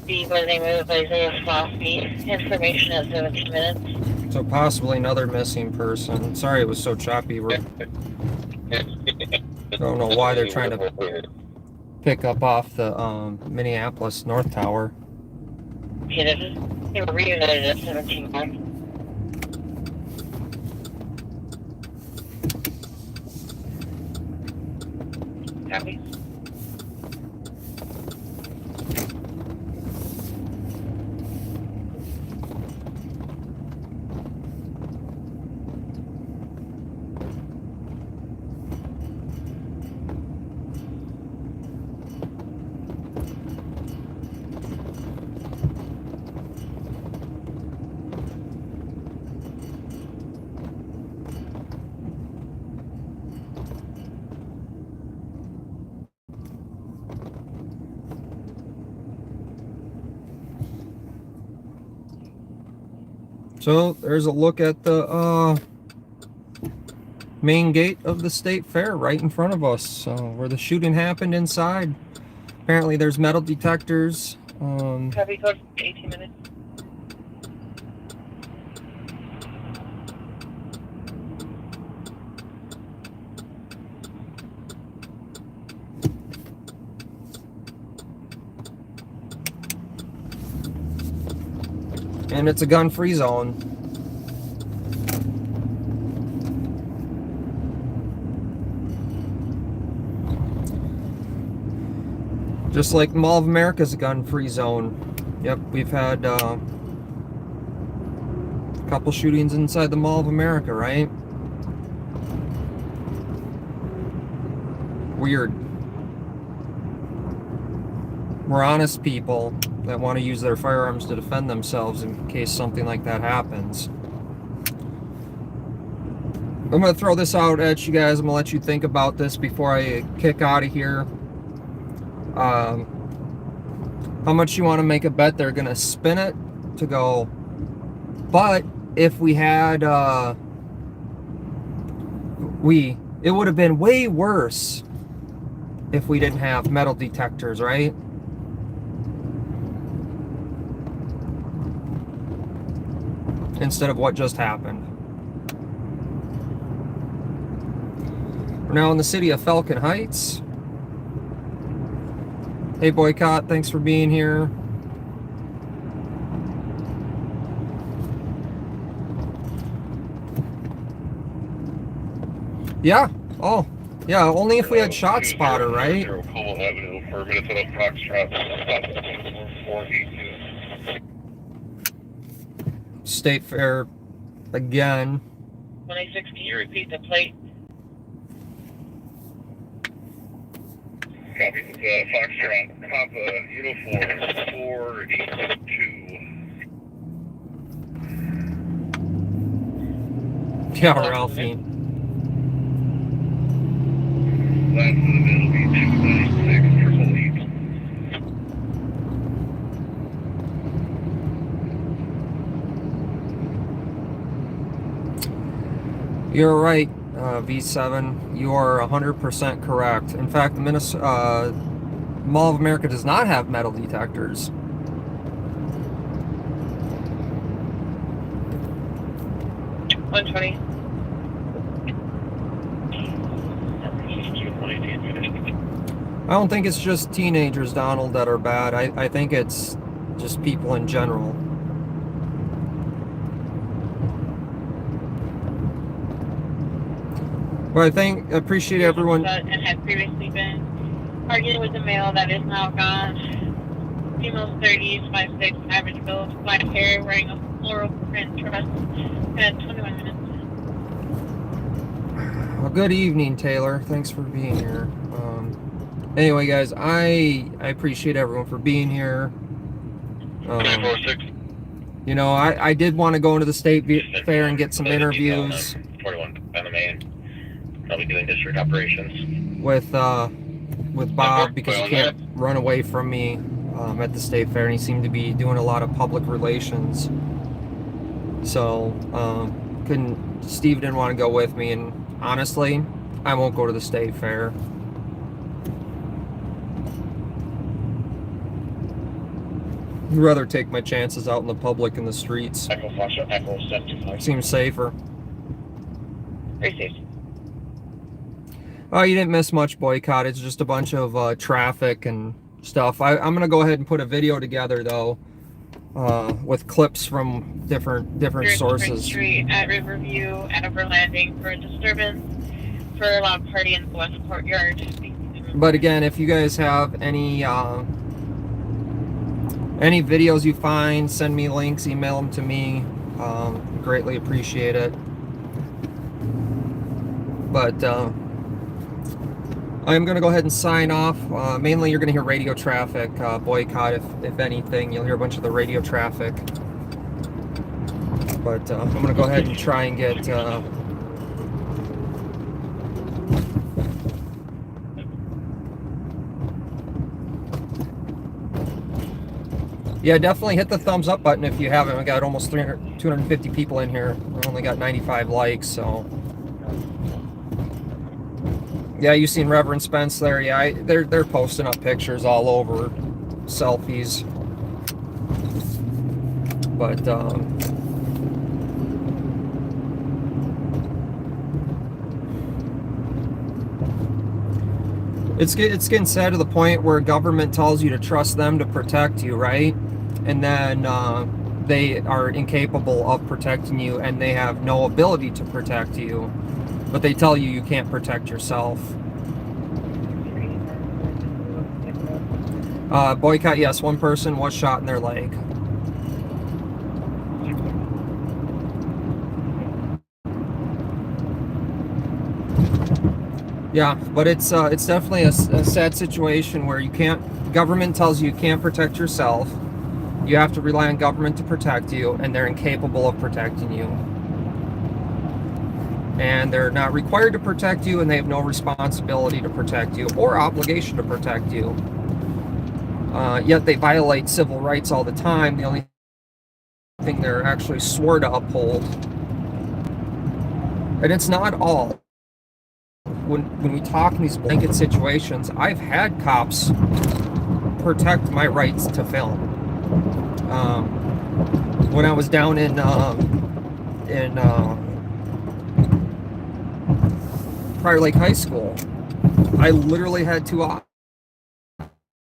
Be by the name of Isaiah Flosky. Information at 17 minutes. So possibly another missing person. Sorry it was so choppy. I don't know why they're trying to pick up off the Minneapolis North Tower. Okay, they were reunited at 17 months. Copy. So there's a look at the main gate of the state fair right in front of us, where the shooting happened inside. Apparently there's metal detectors. Copy code 18 minutes. And it's a gun-free zone. Just like Mall of America is a gun-free zone. Yep, we've had a couple shootings inside the Mall of America, right? Weird. We're honest people that want to use their firearms to defend themselves in case something like that happens. I'm going to throw this out at you guys. I'm going to let you think about this before I kick out of here. How much you want to make a bet they're going to spin it to go, but if we had, it would have been way worse if we didn't have metal detectors, right? Instead of what just happened. We're now in the city of Falcon Heights. Hey Boycott, thanks for being here. Yeah, oh, yeah, only if we had Shot Spotter, right? Cobalt Avenue for Minnesota Foxtrot. State Fair again. 26, can you repeat the plate? Copy. It's Foxtrot Papa Uniform 482. Yeah, Ralphie. Last of the middle be 296 triple eight. You're right, V7. You are 100% correct. In fact, the Mall of America does not have metal detectors. I don't think it's just teenagers, Donald, that are bad. I think it's just people in general. But I appreciate everyone. And had previously been arguing with a male that is now gone. Female 30s, 5'6", average build, black hair, wearing a floral print dress. Had 21 minutes. Well, good evening, Taylor. Thanks for being here. Anyway, guys, I appreciate everyone for being here. 346. You know, I did want to go into the state fair and get some interviews 41 on the main. I'll be doing district operations. with Bob because he can't run away from me at the state fair, and he seemed to be doing a lot of public relations. So Steve didn't want to go with me, and honestly, I won't go to the state fair. I'd rather take my chances out in the public in the streets. Echo 725. Seems safer. Very safe. Oh, you didn't miss much, Boycott. It's just a bunch of traffic and stuff. I'm gonna go ahead and put a video together though, with clips from different sources. Street at Riverview at Upper Landing for a disturbance for a loud party in the West Courtyard. But again, if you guys have any videos you find, send me links, email them to me. Greatly appreciate it. But I'm going to go ahead and sign off. Mainly you're going to hear radio traffic, Boycott, if anything. You'll hear a bunch of the radio traffic. But I'm going to go ahead and try and get... Yeah, definitely hit the thumbs up button if you haven't. We got almost 250 people in here. We only got 95 likes, so... Yeah, you seen Reverend Spence there? Yeah, they're posting up pictures all over, selfies. But it's getting sad to the point where government tells you to trust them to protect you, right? And then they are incapable of protecting you, and they have no ability to protect you. But they tell you you can't protect yourself. Boycott, yes, one person was shot in their leg. Yeah, but it's definitely a sad situation where government tells you can't protect yourself. You have to rely on government to protect you, and they're incapable of protecting you. And they're not required to protect you, and they have no responsibility to protect you or obligation to protect you. Yet they violate civil rights all the time. The only thing they're actually swore to uphold. And it's not all. When we talk in these blanket situations, I've had cops protect my rights to film. When I was down in Prior Lake High School, I literally had two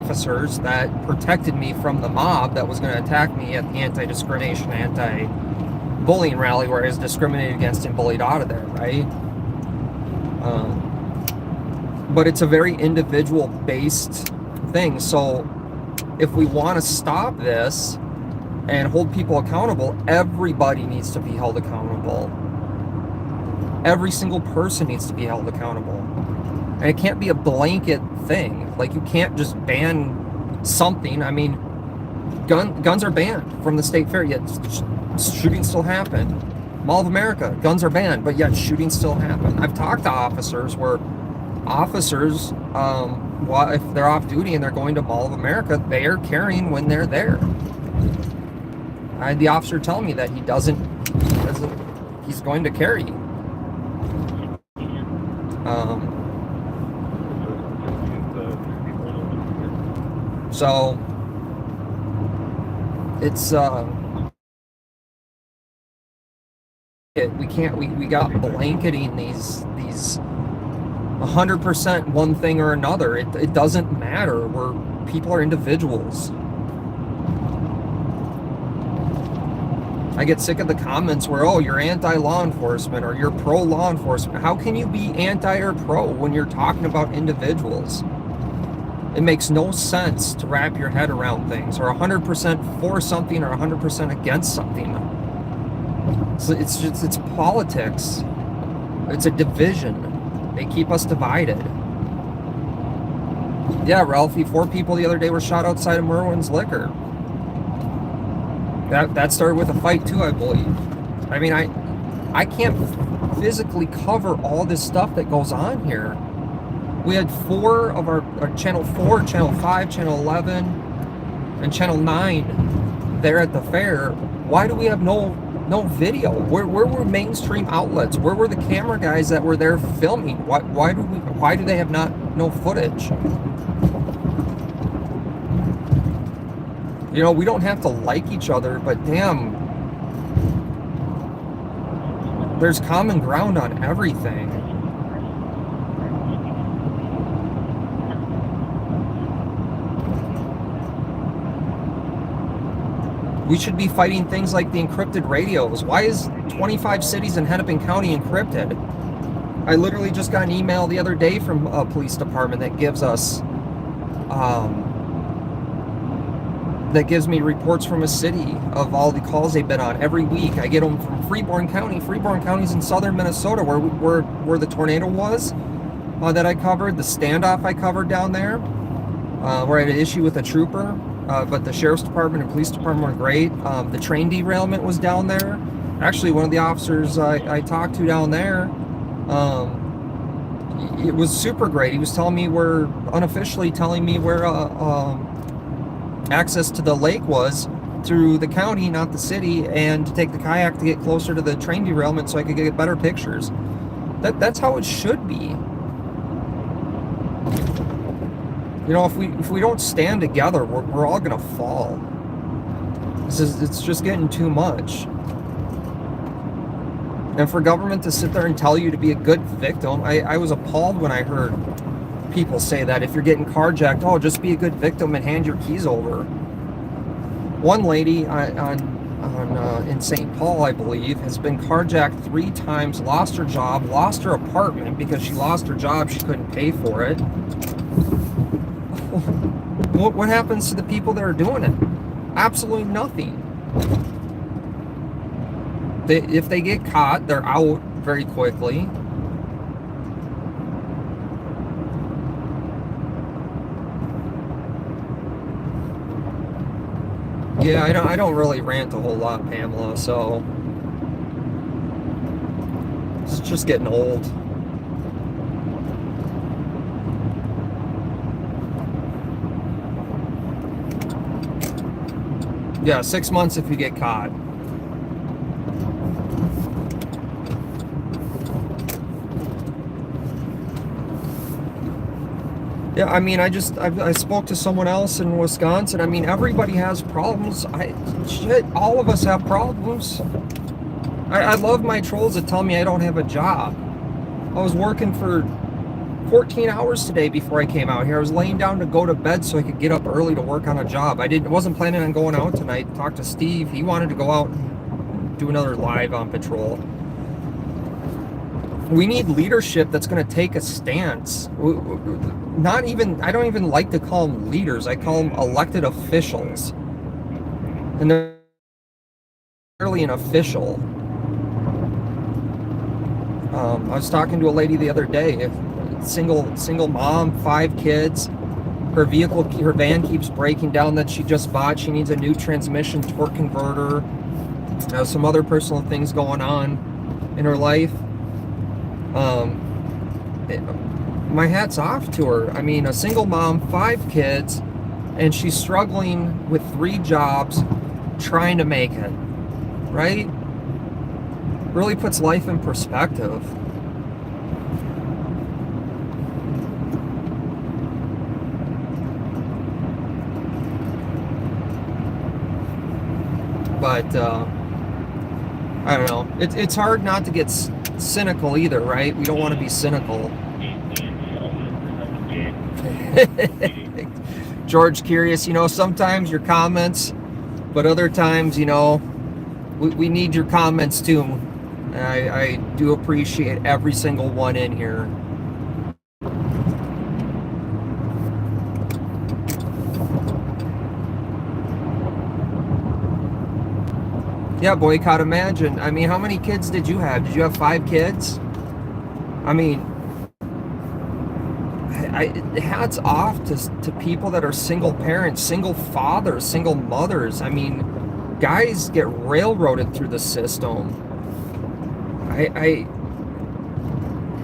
officers that protected me from the mob that was going to attack me at the anti-discrimination, anti-bullying rally where I was discriminated against and bullied out of there, right? But it's a very individual-based thing. So if we want to stop this and hold people accountable, everybody needs to be held accountable. Every single person needs to be held accountable. And it can't be a blanket thing. Like, you can't just ban something. I mean, guns are banned from the state fair, yet shootings still happen. Mall of America, guns are banned, but yet shootings still happen. I've talked to officers where officers, if they're off duty and they're going to Mall of America, they are carrying when they're there. I had the officer tell me that he's going to carry. So it's we got blanketing these 100% one thing or another. It doesn't matter. People are individuals. I get sick of the comments where, oh, you're anti-law enforcement or you're pro-law enforcement. How can you be anti or pro when you're talking about individuals? It makes no sense to wrap your head around things, or 100% for something or 100% against something. So it's politics. It's a division. They keep us divided. Yeah, Ralphie, 4 people the other day were shot outside of Merwin's Liquor. That started with a fight too, I believe. I mean, I can't physically cover all this stuff that goes on here. We had 4 of our Channel 4, Channel 5, Channel 11, and Channel 9 there at the fair. Why do we have no video? Where were mainstream outlets? Where were the camera guys that were there filming? Why do they have no footage? You know, we don't have to like each other, but damn, there's common ground on everything. We should be fighting things like the encrypted radios. Why is 25 cities in Hennepin County encrypted? I literally just got an email the other day from a police department that gives us that gives me reports from a city of all the calls they've been on every week. I get them from Freeborn County. Freeborn County's in southern Minnesota, where the tornado was that I covered, the standoff I covered down there, where I had an issue with a trooper, but the sheriff's department and police department were great. The train derailment was down there. Actually, one of the officers I talked to down there, it was super great. He was telling me unofficially telling me where access to the lake was through the county, not the city, and to take the kayak to get closer to the train derailment so I could get better pictures. That's how it should be. You know, if we don't stand together, we're all gonna fall. It's just getting too much. And for government to sit there and tell you to be a good victim, I was appalled when I heard people say that if you're getting carjacked, oh, just be a good victim and hand your keys over. One lady in St. Paul, I believe, has been carjacked 3 times, lost her job, lost her apartment because she lost her job, she couldn't pay for it. What happens to the people that are doing it? Absolutely nothing. If they get caught, they're out very quickly. Yeah, I don't really rant a whole lot, Pamela, so it's just getting old. Yeah, 6 months if you get caught. Yeah, I mean, I spoke to someone else in Wisconsin. I mean, everybody has problems. All of us have problems. I love my trolls that tell me I don't have a job. I was working for 14 hours today before I came out here. I was laying down to go to bed so I could get up early to work on a job. Wasn't planning on going out tonight. Talked to Steve. He wanted to go out and do another live on patrol. We need leadership that's going to take a stance. I don't even like to call them leaders. I call them elected officials. And they're barely an official. I was talking to a lady the other day, single mom, 5 kids. Her van keeps breaking down that she just bought. She needs a new transmission, torque converter, some other personal things going on in her life. My hat's off to her. I mean, a single mom, 5 kids, and she's struggling with 3 jobs, trying to make it, right? Really puts life in perspective. But I don't know. It's hard not to get cynical either, right? We don't want to be cynical. George Curious, you know, sometimes your comments, but other times, you know, we need your comments too. I do appreciate every single one in here. Yeah, Boycott, imagine. I mean, how many kids did you have? Did you have 5 kids? I mean, hats off to people that are single parents, single fathers, single mothers. I mean, guys get railroaded through the system.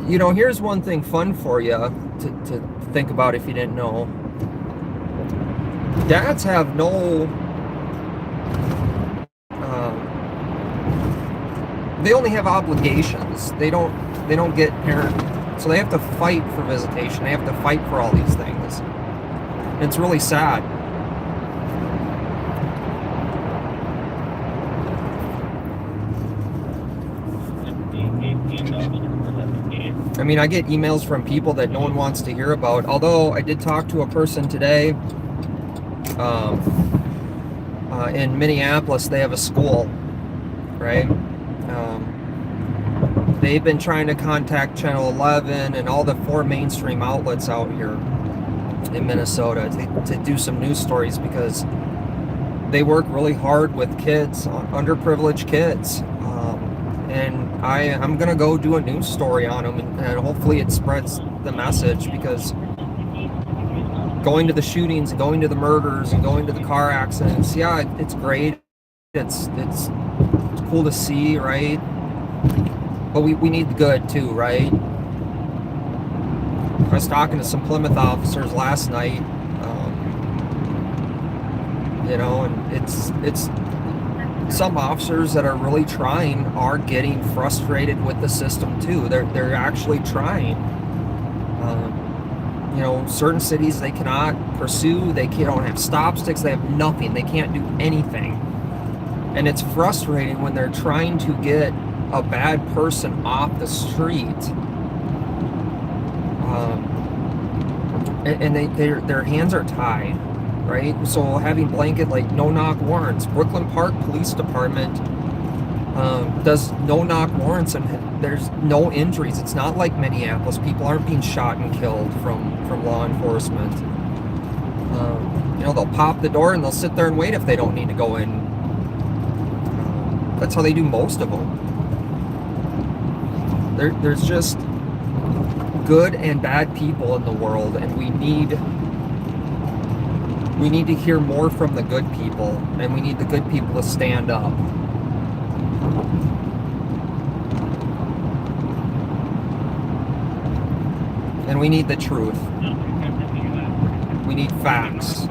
You know, here's one thing fun for you to think about if you didn't know. Dads have no... they only have obligations. They don't get parent, so they have to fight for visitation. They have to fight for all these things. It's really sad. I mean, I get emails from people that no one wants to hear about. Although I did talk to a person today in Minneapolis. They have a school, right? They've been trying to contact Channel 11 and all the 4 mainstream outlets out here in Minnesota to do some news stories, because they work really hard with kids, underprivileged kids. And I'm going to go do a news story on them, and hopefully it spreads the message, because going to the shootings, going to the murders, and going to the car accidents, yeah, it's great. It's cool to see, right? But we need the good too, right? I was talking to some Plymouth officers last night, you know, and it's some officers that are really trying are getting frustrated with the system too. They're actually trying. You know, certain cities they cannot pursue. They don't have stop sticks. They have nothing. They can't do anything. And it's frustrating when they're trying to get a bad person off the street, and their hands are tied, right? So having blanket, like, no-knock warrants. Brooklyn Park Police Department does no-knock warrants, and there's no injuries. It's not like Minneapolis. People aren't being shot and killed from law enforcement. You know, they'll pop the door and they'll sit there and wait if they don't need to go in. That's how they do most of them. There's just good and bad people in the world, and we need to hear more from the good people, and we need the good people to stand up. And we need the truth. We need facts.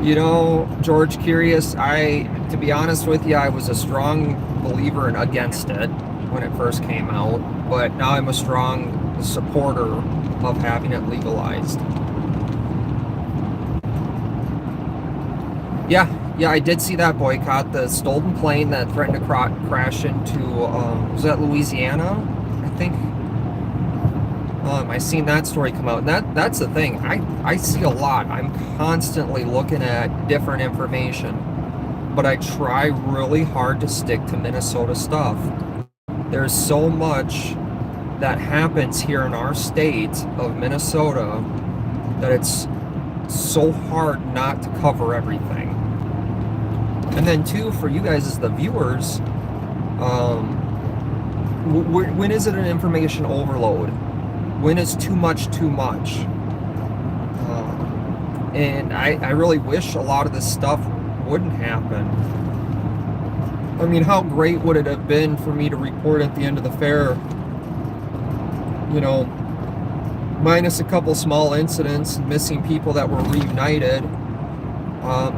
You know, George Curious, to be honest with you, I was a strong believer against it when it first came out, but now I'm a strong supporter of having it legalized. Yeah, I did see that, Boycott, the stolen plane that threatened to crash into, was that Louisiana, I think? I seen that story come out, and that's the thing. I see a lot. I'm constantly looking at different information, but I try really hard to stick to Minnesota stuff. There's so much that happens here in our state of Minnesota that it's so hard not to cover everything. And then too, for you guys as the viewers, when is it an information overload? When is too much too much? And I really wish a lot of this stuff wouldn't happen. I mean, how great would it have been for me to report at the end of the fair, you know, minus a couple small incidents, missing people that were reunited,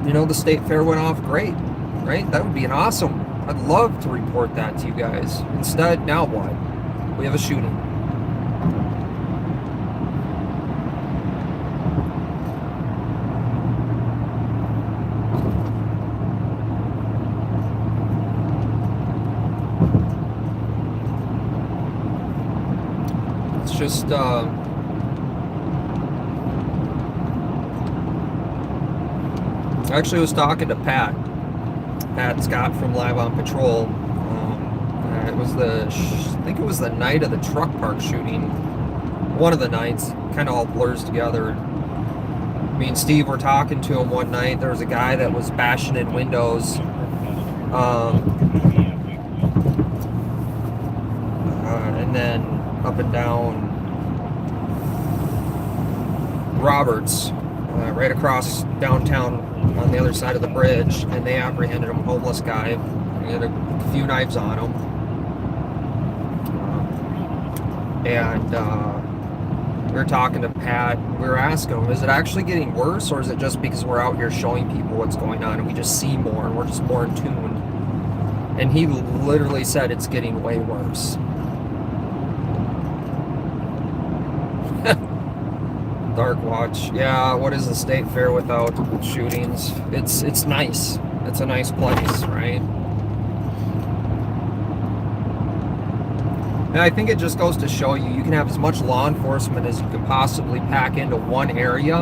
you know, the state fair went off great, right? That would be an awesome. I'd love to report that to you guys. Instead, now what? We have a shooting. just actually was talking to Pat Scott from Live on Patrol. It was I think it was the night of the truck park shooting. One of the nights, kind of all blurs together. Me and Steve were talking to him one night. There was a guy that was bashing in windows. And then up and down Roberts, right across downtown on the other side of the bridge, and they apprehended him, homeless guy. He had a few knives on him. We were talking to Pat. We were asking him, is it actually getting worse, or is it just because we're out here showing people what's going on and we just see more and we're just more in tune? And he literally said it's getting way worse. Dark Watch. Yeah, what is the state fair without shootings? It's nice. It's a nice place, right? And I think it just goes to show you, you can have as much law enforcement as you could possibly pack into one area,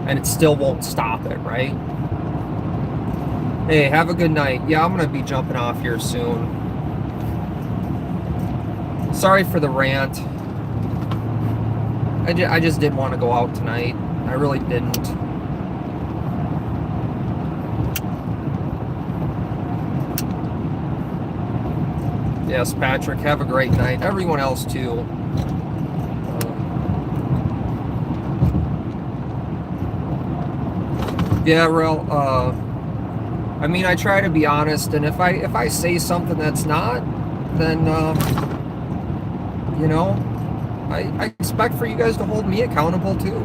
and it still won't stop it, right? Hey, have a good night. Yeah, I'm going to be jumping off here soon. Sorry for the rant. I just didn't want to go out tonight. I really didn't. Yes, Patrick, have a great night. Everyone else, too. Yeah, Rel, I mean, I try to be honest, and if I say something that's not, then, you know, I expect for you guys to hold me accountable, too.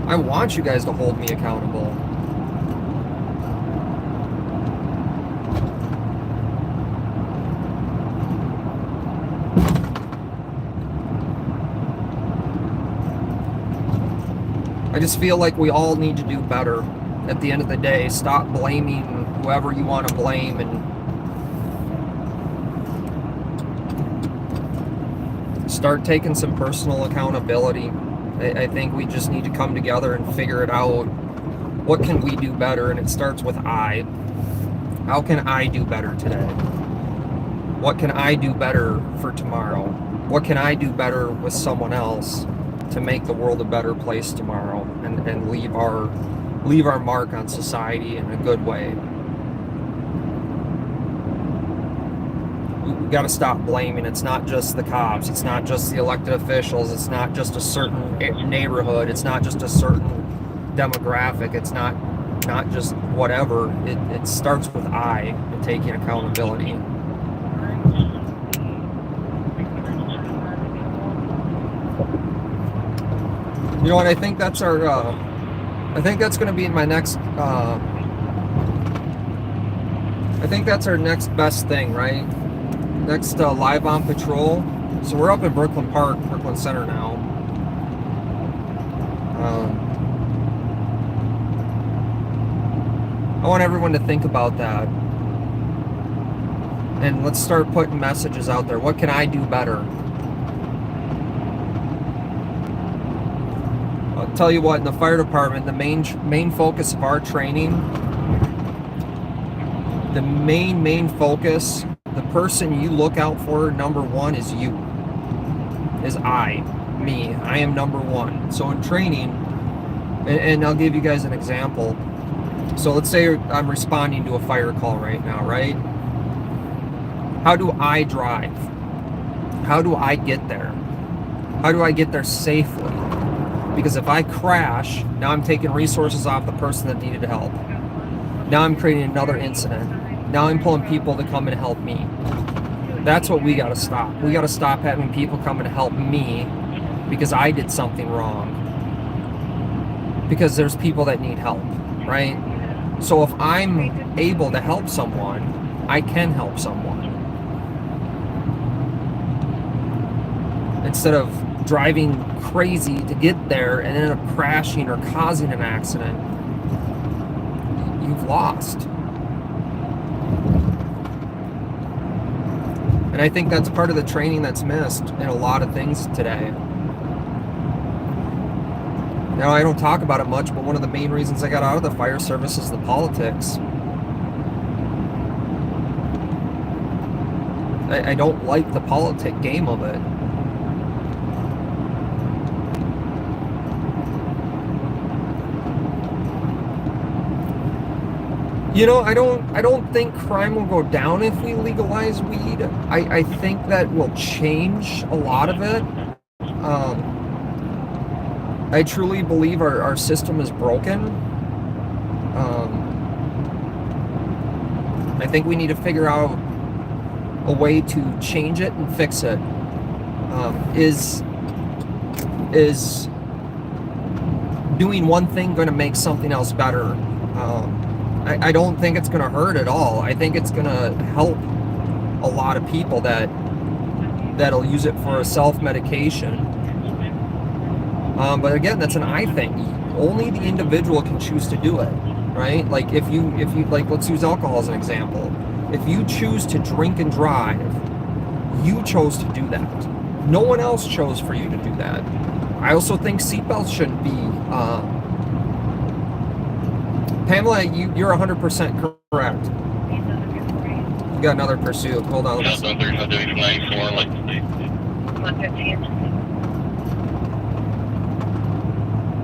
I want you guys to hold me accountable. I just feel like we all need to do better at the end of the day. Stop blaming whoever you want to blame and start taking some personal accountability. I think we just need to come together and figure it out. What can we do better? And it starts with I. How can I do better today? What can I do better for tomorrow? What can I do better with someone else to make the world a better place tomorrow and leave our mark on society in a good way? We got to stop blaming. It's not just the cops. It's not just the elected officials. It's not just a certain neighborhood. It's not just a certain demographic. It's not just whatever. It starts with I and taking accountability. You know what? I think that's our. I think that's going to be my next. I think that's our next best thing, right? Next Live on Patrol. So we're up in Brooklyn Park, Brooklyn Center now. I want everyone to think about that. And let's start putting messages out there. What can I do better? I'll tell you what, in the fire department, the main focus of our training, the main focus, the person you look out for, number one, is you. Is me. I am number one. So in training, and I'll give you guys an example. So let's say I'm responding to a fire call right now, right? How do I drive? How do I get there? How do I get there safely? Because if I crash, now I'm taking resources off the person that needed help. Now I'm creating another incident. Now I'm pulling people to come and help me. That's what we got to stop. We got to stop having people coming to help me because I did something wrong. Because there's people that need help, right? So if I'm able to help someone, I can help someone. Instead of driving crazy to get there and end up crashing or causing an accident, you've lost. And I think that's part of the training that's missed in a lot of things today. know, I don't talk about it much, but one of the main reasons I got out of the fire service is the politics. I don't like the politic game of it. You know, I don't think crime will go down if we legalize weed. I think that will change a lot of it. I truly believe our system is broken. I think we need to figure out a way to change it and fix it. Is doing one thing going to make something else better? I don't think it's going to hurt at all. I think it's going to help a lot of people that'll use it for a self-medication. But again, that's an I thing. Only the individual can choose to do it, right? Like if you like, let's use alcohol as an example. If you choose to drink and drive, you chose to do that. No one else chose for you to do that. I also think seatbelts shouldn't be. Pamela, you're 100% correct. You got another pursuit. Hold on. Southbound 35 from 94, like 115.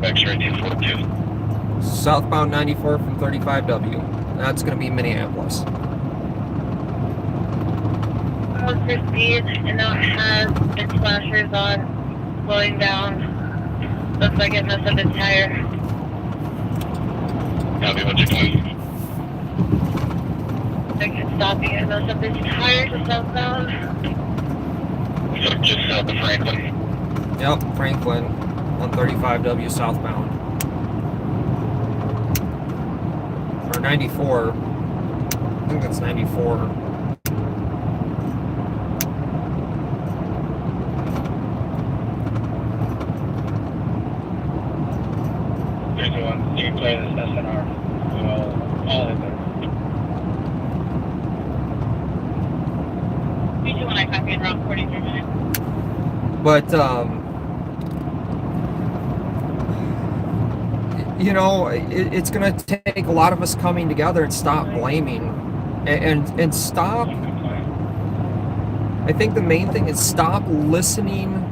back straight 242. Southbound 94 from 35W. That's going to be Minneapolis. 115, and now it has its flashers on, slowing down. Looks like it messed up its tire. Copy, what's your plan? I can stop it. It messed up its tire to southbound. So just south of Franklin. Yep, Franklin, 135W southbound. Or 94. I think that's 94. There's the one. You can play this SNR. All in there. Me too, when I copy in around 43 minutes. But, you know, it's going to take a lot of us coming together and stop blaming and stop. I think the main thing is stop listening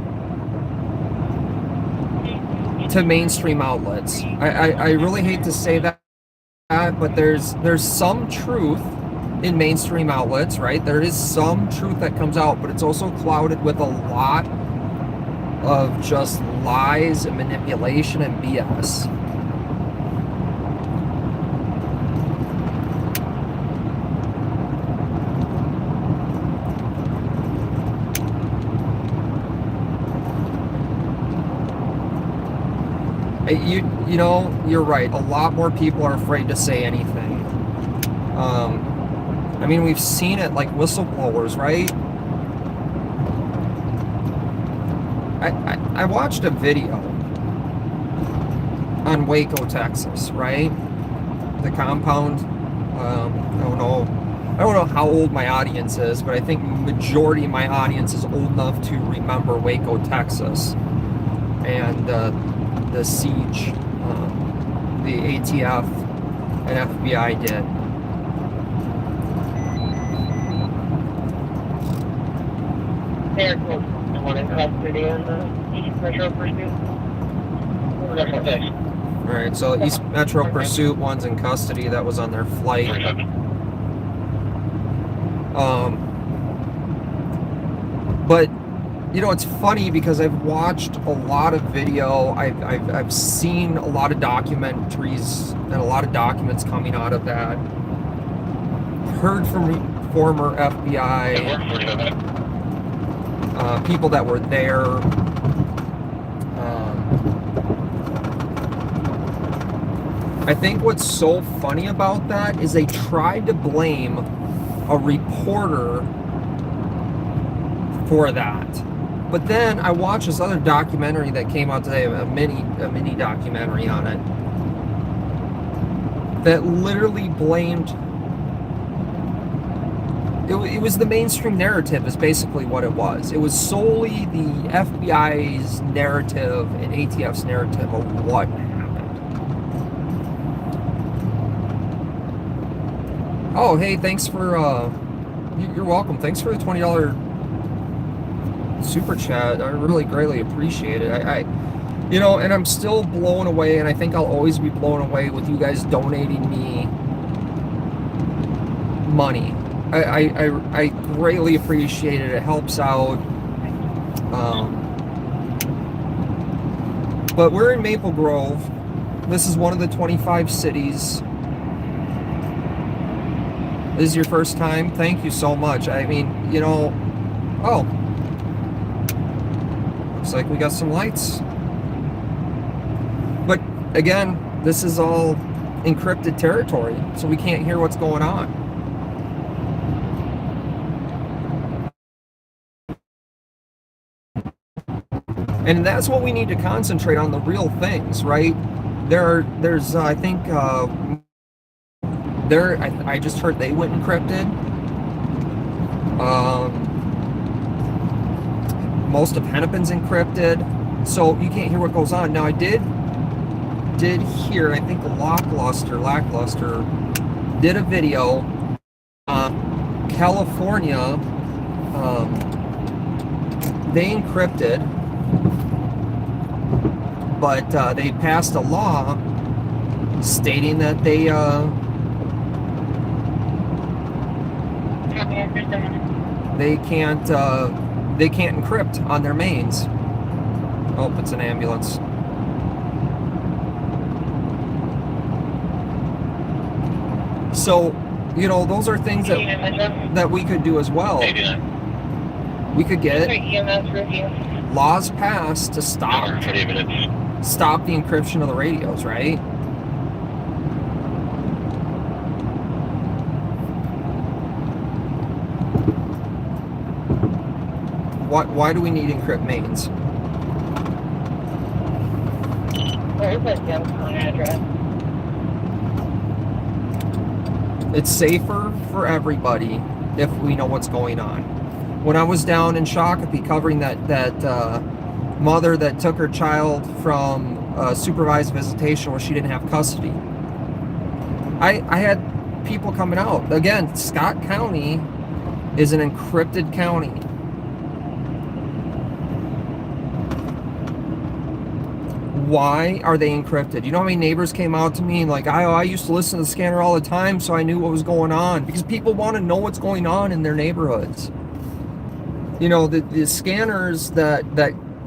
to mainstream outlets. I really hate to say that, but there's some truth in mainstream outlets, right? There is some truth that comes out, but it's also clouded with a lot of just lies and manipulation and BS. You know, you're right. A lot more people are afraid to say anything. I mean, we've seen it like whistleblowers, right? I watched a video on Waco, Texas, right? The compound. I don't know how old my audience is, but I think majority of my audience is old enough to remember Waco, Texas, and the siege the ATF and FBI did. They're close. The one in custody and the East Metro Pursuit. All right, so East Metro Pursuit, one's in custody. That was on their flight. But you know, it's funny because I've watched a lot of video. I've seen a lot of documentaries and a lot of documents coming out of that. Heard from former FBI people that were there. I think what's so funny about that is they tried to blame a reporter for that. But then I watched this other documentary that came out today, a mini documentary on it, that literally blamed it was the mainstream narrative is basically what it was. It was solely the FBI's narrative and ATF's narrative of what happened. Oh, hey, thanks for, you're welcome. Thanks for the $20 super chat. I really greatly appreciate it. You know, and I'm still blown away, and I think I'll always be blown away with you guys donating me money. I greatly appreciate it. It helps out. But we're in Maple Grove. This is one of the 25 cities. This is your first time? Thank you so much. I mean, you know, oh. Looks like we got some lights. But again, this is all encrypted territory, so we can't hear what's going on. And that's what we need to concentrate on, the real things, right? There's I think I just heard they went encrypted. Most of Hennepin's encrypted, so you can't hear what goes on. Now I did hear, I think Lackluster did a video. California, they encrypted. But they passed a law stating that they can't encrypt on their mains. Oh, it's an ambulance. So, you know, those are things that we could do as well. We could get laws passed to stop the encryption of the radios, right? Why do we need encrypt mains? It's safer for everybody if we know what's going on. When I was down in Shakopee covering that mother that took her child from supervised visitation where she didn't have custody, I had people coming out. Again, Scott County is an encrypted county. Why are they encrypted? You know how many neighbors came out to me and like, I used to listen to the scanner all the time, so I knew what was going on. Because people want to know what's going on in their neighborhoods. You know, the scanners that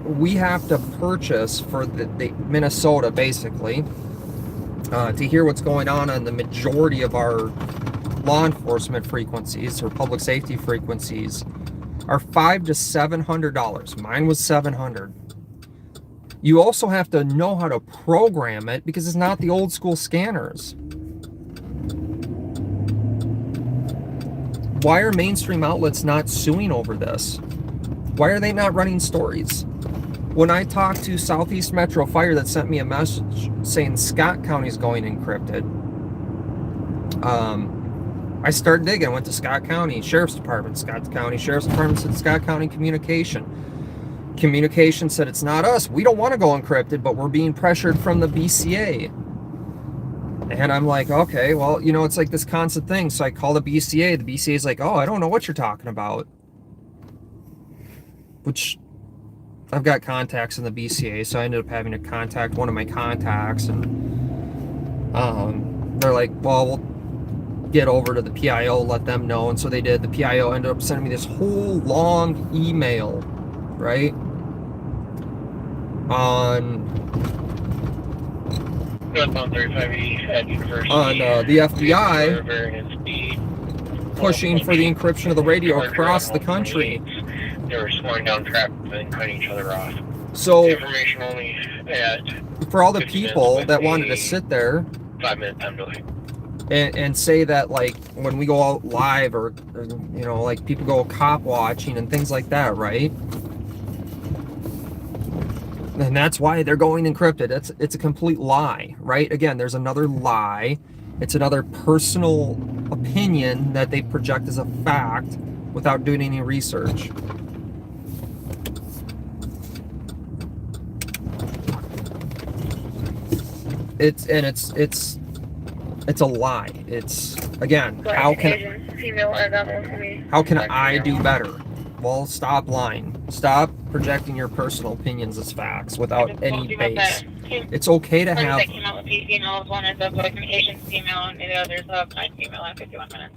we have to purchase for the Minnesota, basically, to hear what's going on the majority of our law enforcement frequencies or public safety frequencies, are $500 to $700. Mine was $700. You also have to know how to program it because it's not the old school scanners. Why are mainstream outlets not suing over this? Why are they not running stories? When I talked to Southeast Metro Fire that sent me a message saying Scott County is going encrypted, I started digging. I went to Scott County Sheriff's Department. Scott County Sheriff's Department said Scott County Communication said it's not us. We don't want to go encrypted, but we're being pressured from the BCA. And I'm like, okay, well, you know, it's like this constant thing. So I call the BCA. The BCA is like, oh, I don't know what you're talking about. Which I've got contacts in the BCA, so I ended up having to contact one of my contacts, and they're like, well, we'll get over to the PIO, let them know. And so they did. The PIO ended up sending me this whole long email, right? On the FBI pushing for the encryption of the radio across the country. They were slowing down traffic and cutting each other off. So, information only at for all the people that wanted to sit there 5-minute time delay and say that, like, when we go out live or you know, like people go cop watching and things like that, right? And that's why they're going encrypted. It's a complete lie, right? Again, there's another lie. It's another personal opinion that they project as a fact without doing any research. It's a lie. It's, again, how can I do better? Well, stop lying. Stop projecting your personal opinions as facts without any base. It's okay to have. That came out with two females. One is of like an Asian female, and the other is a black female in 51 minutes.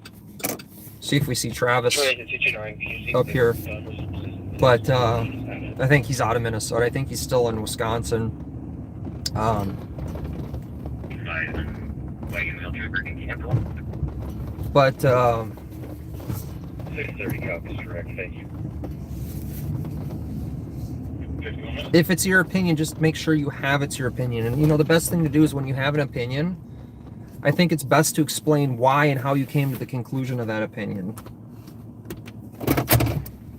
See if we see Travis up here. But I think he's out of Minnesota. I think he's still in Wisconsin. But 6:30 copies, correct, thank you. if it's your opinion, just make sure you have it's your opinion. And you know, the best thing to do is when you have an opinion, I think it's best to explain why and how you came to the conclusion of that opinion.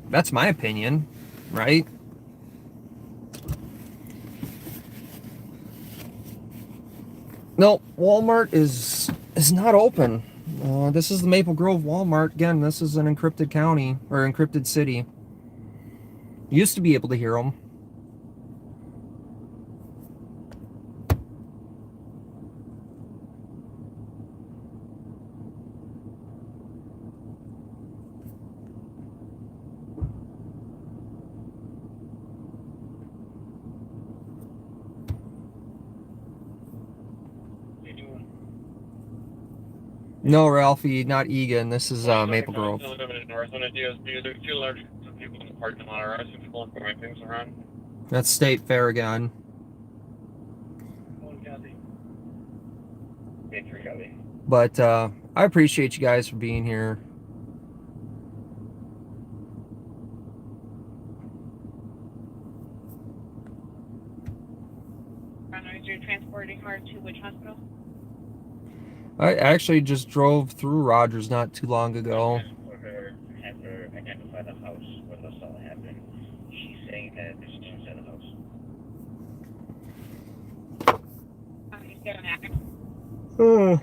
That's my opinion, right? No, Walmart is not open. This is the Maple Grove Walmart. Again, this is an encrypted county or encrypted city. Used to be able to hear them. No, Ralphie, not Egan. This is Maple Grove. There's two large people in the parking lot. Are some people moving things around? That's State Fair again. But I appreciate you guys for being here. You're transporting her to which hospital? I actually just drove through Rogers not too long ago. Have her identify the house where the assault happened. She's saying that there's two inside the house.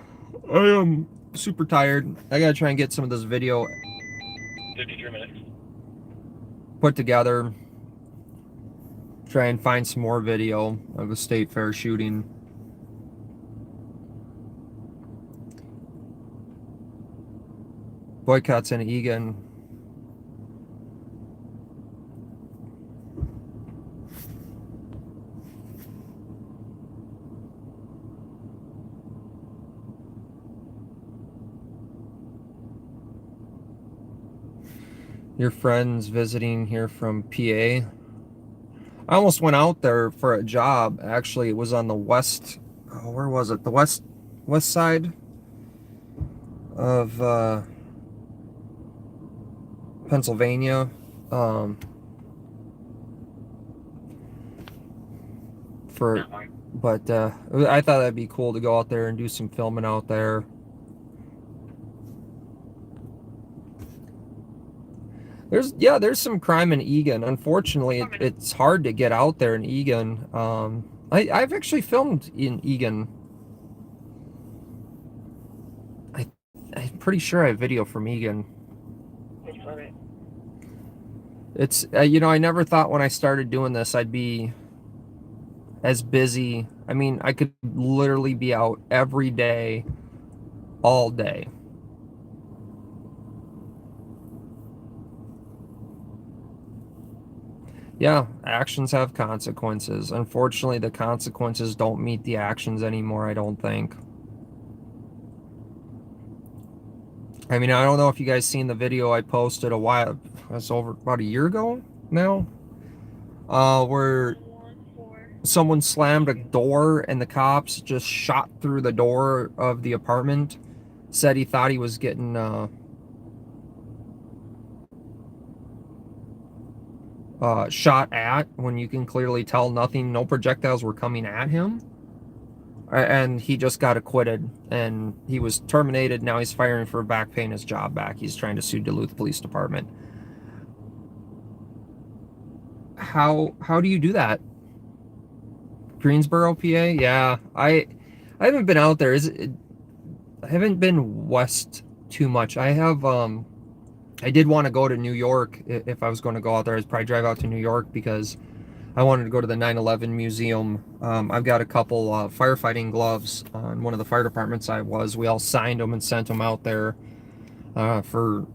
I am super tired. I gotta try and get some of this video 53 minutes. put together. Try and find some more video of a State Fair shooting. Boycotts in Egan. Your friends visiting here from PA. I almost went out there for a job. Actually, it was on the west. Oh, where was it? The west side of Pennsylvania. But I thought that'd be cool to go out there and do some filming out there. There's some crime in Egan. Unfortunately, it's hard to get out there in Egan. I've actually filmed in Egan. I'm pretty sure I have video from Egan. It's I never thought when I started doing this I'd be as busy. I mean, I could literally be out every day, all day. Yeah, actions have consequences. Unfortunately, the consequences don't meet the actions anymore, I don't think. I mean, I don't know if you guys seen the video I posted that's over about a year ago now, where someone slammed a door and the cops just shot through the door of the apartment. Said he thought he was getting shot at, when you can clearly tell no projectiles were coming at him. And he just got acquitted, and he was terminated. Now he's firing for back paying his job back. He's trying to sue Duluth Police Department. How do you do that? Greensboro, PA? Yeah, I haven't been out there. I haven't been west too much. I have I did want to go to New York. If I was going to go out there, I'd probably drive out to New York because I wanted to go to the 9/11 museum. I've got a couple firefighting gloves on one of the fire departments I was. We all signed them and sent them out there for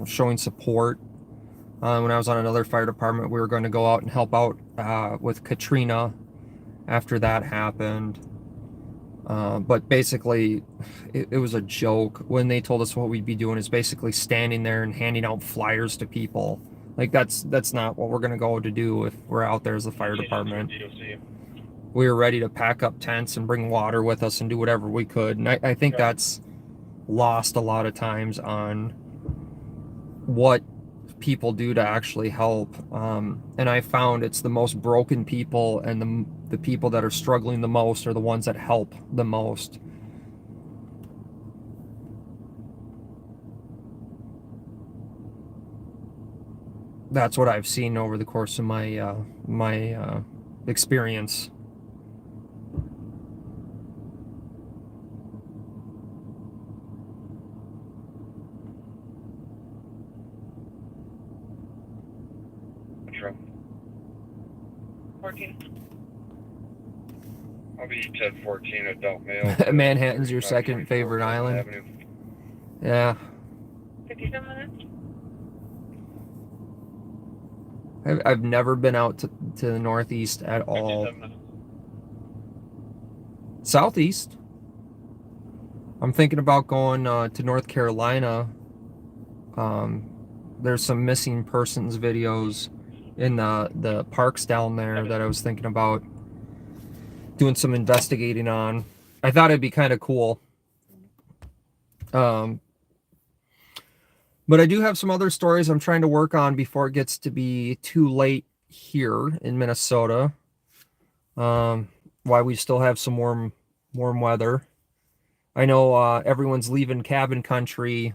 showing support. When I was on another fire department, we were going to go out and help out with Katrina after that happened. But basically, it was a joke. When they told us what we'd be doing is basically standing there and handing out flyers to people. Like, that's not what we're going to go to do if we're out there as the fire department. We were ready to pack up tents and bring water with us and do whatever we could. And I think that's lost a lot of times on what people do to actually help. And I found it's the most broken people and the people that are struggling the most are the ones that help the most. That's what I've seen over the course of my experience. Metro. 14. I'll be 1014 adult male. Manhattan's your second favorite island. Avenue. Yeah. 57 minutes. I've never been out to the Northeast at all. 57 minutes. Southeast. I'm thinking about going to North Carolina. There's some missing persons videos in the parks down there that I was thinking about doing some investigating on. I thought it'd be kind of cool. But I do have some other stories I'm trying to work on before it gets to be too late here in Minnesota. Why we still have some warm weather. I know everyone's leaving cabin country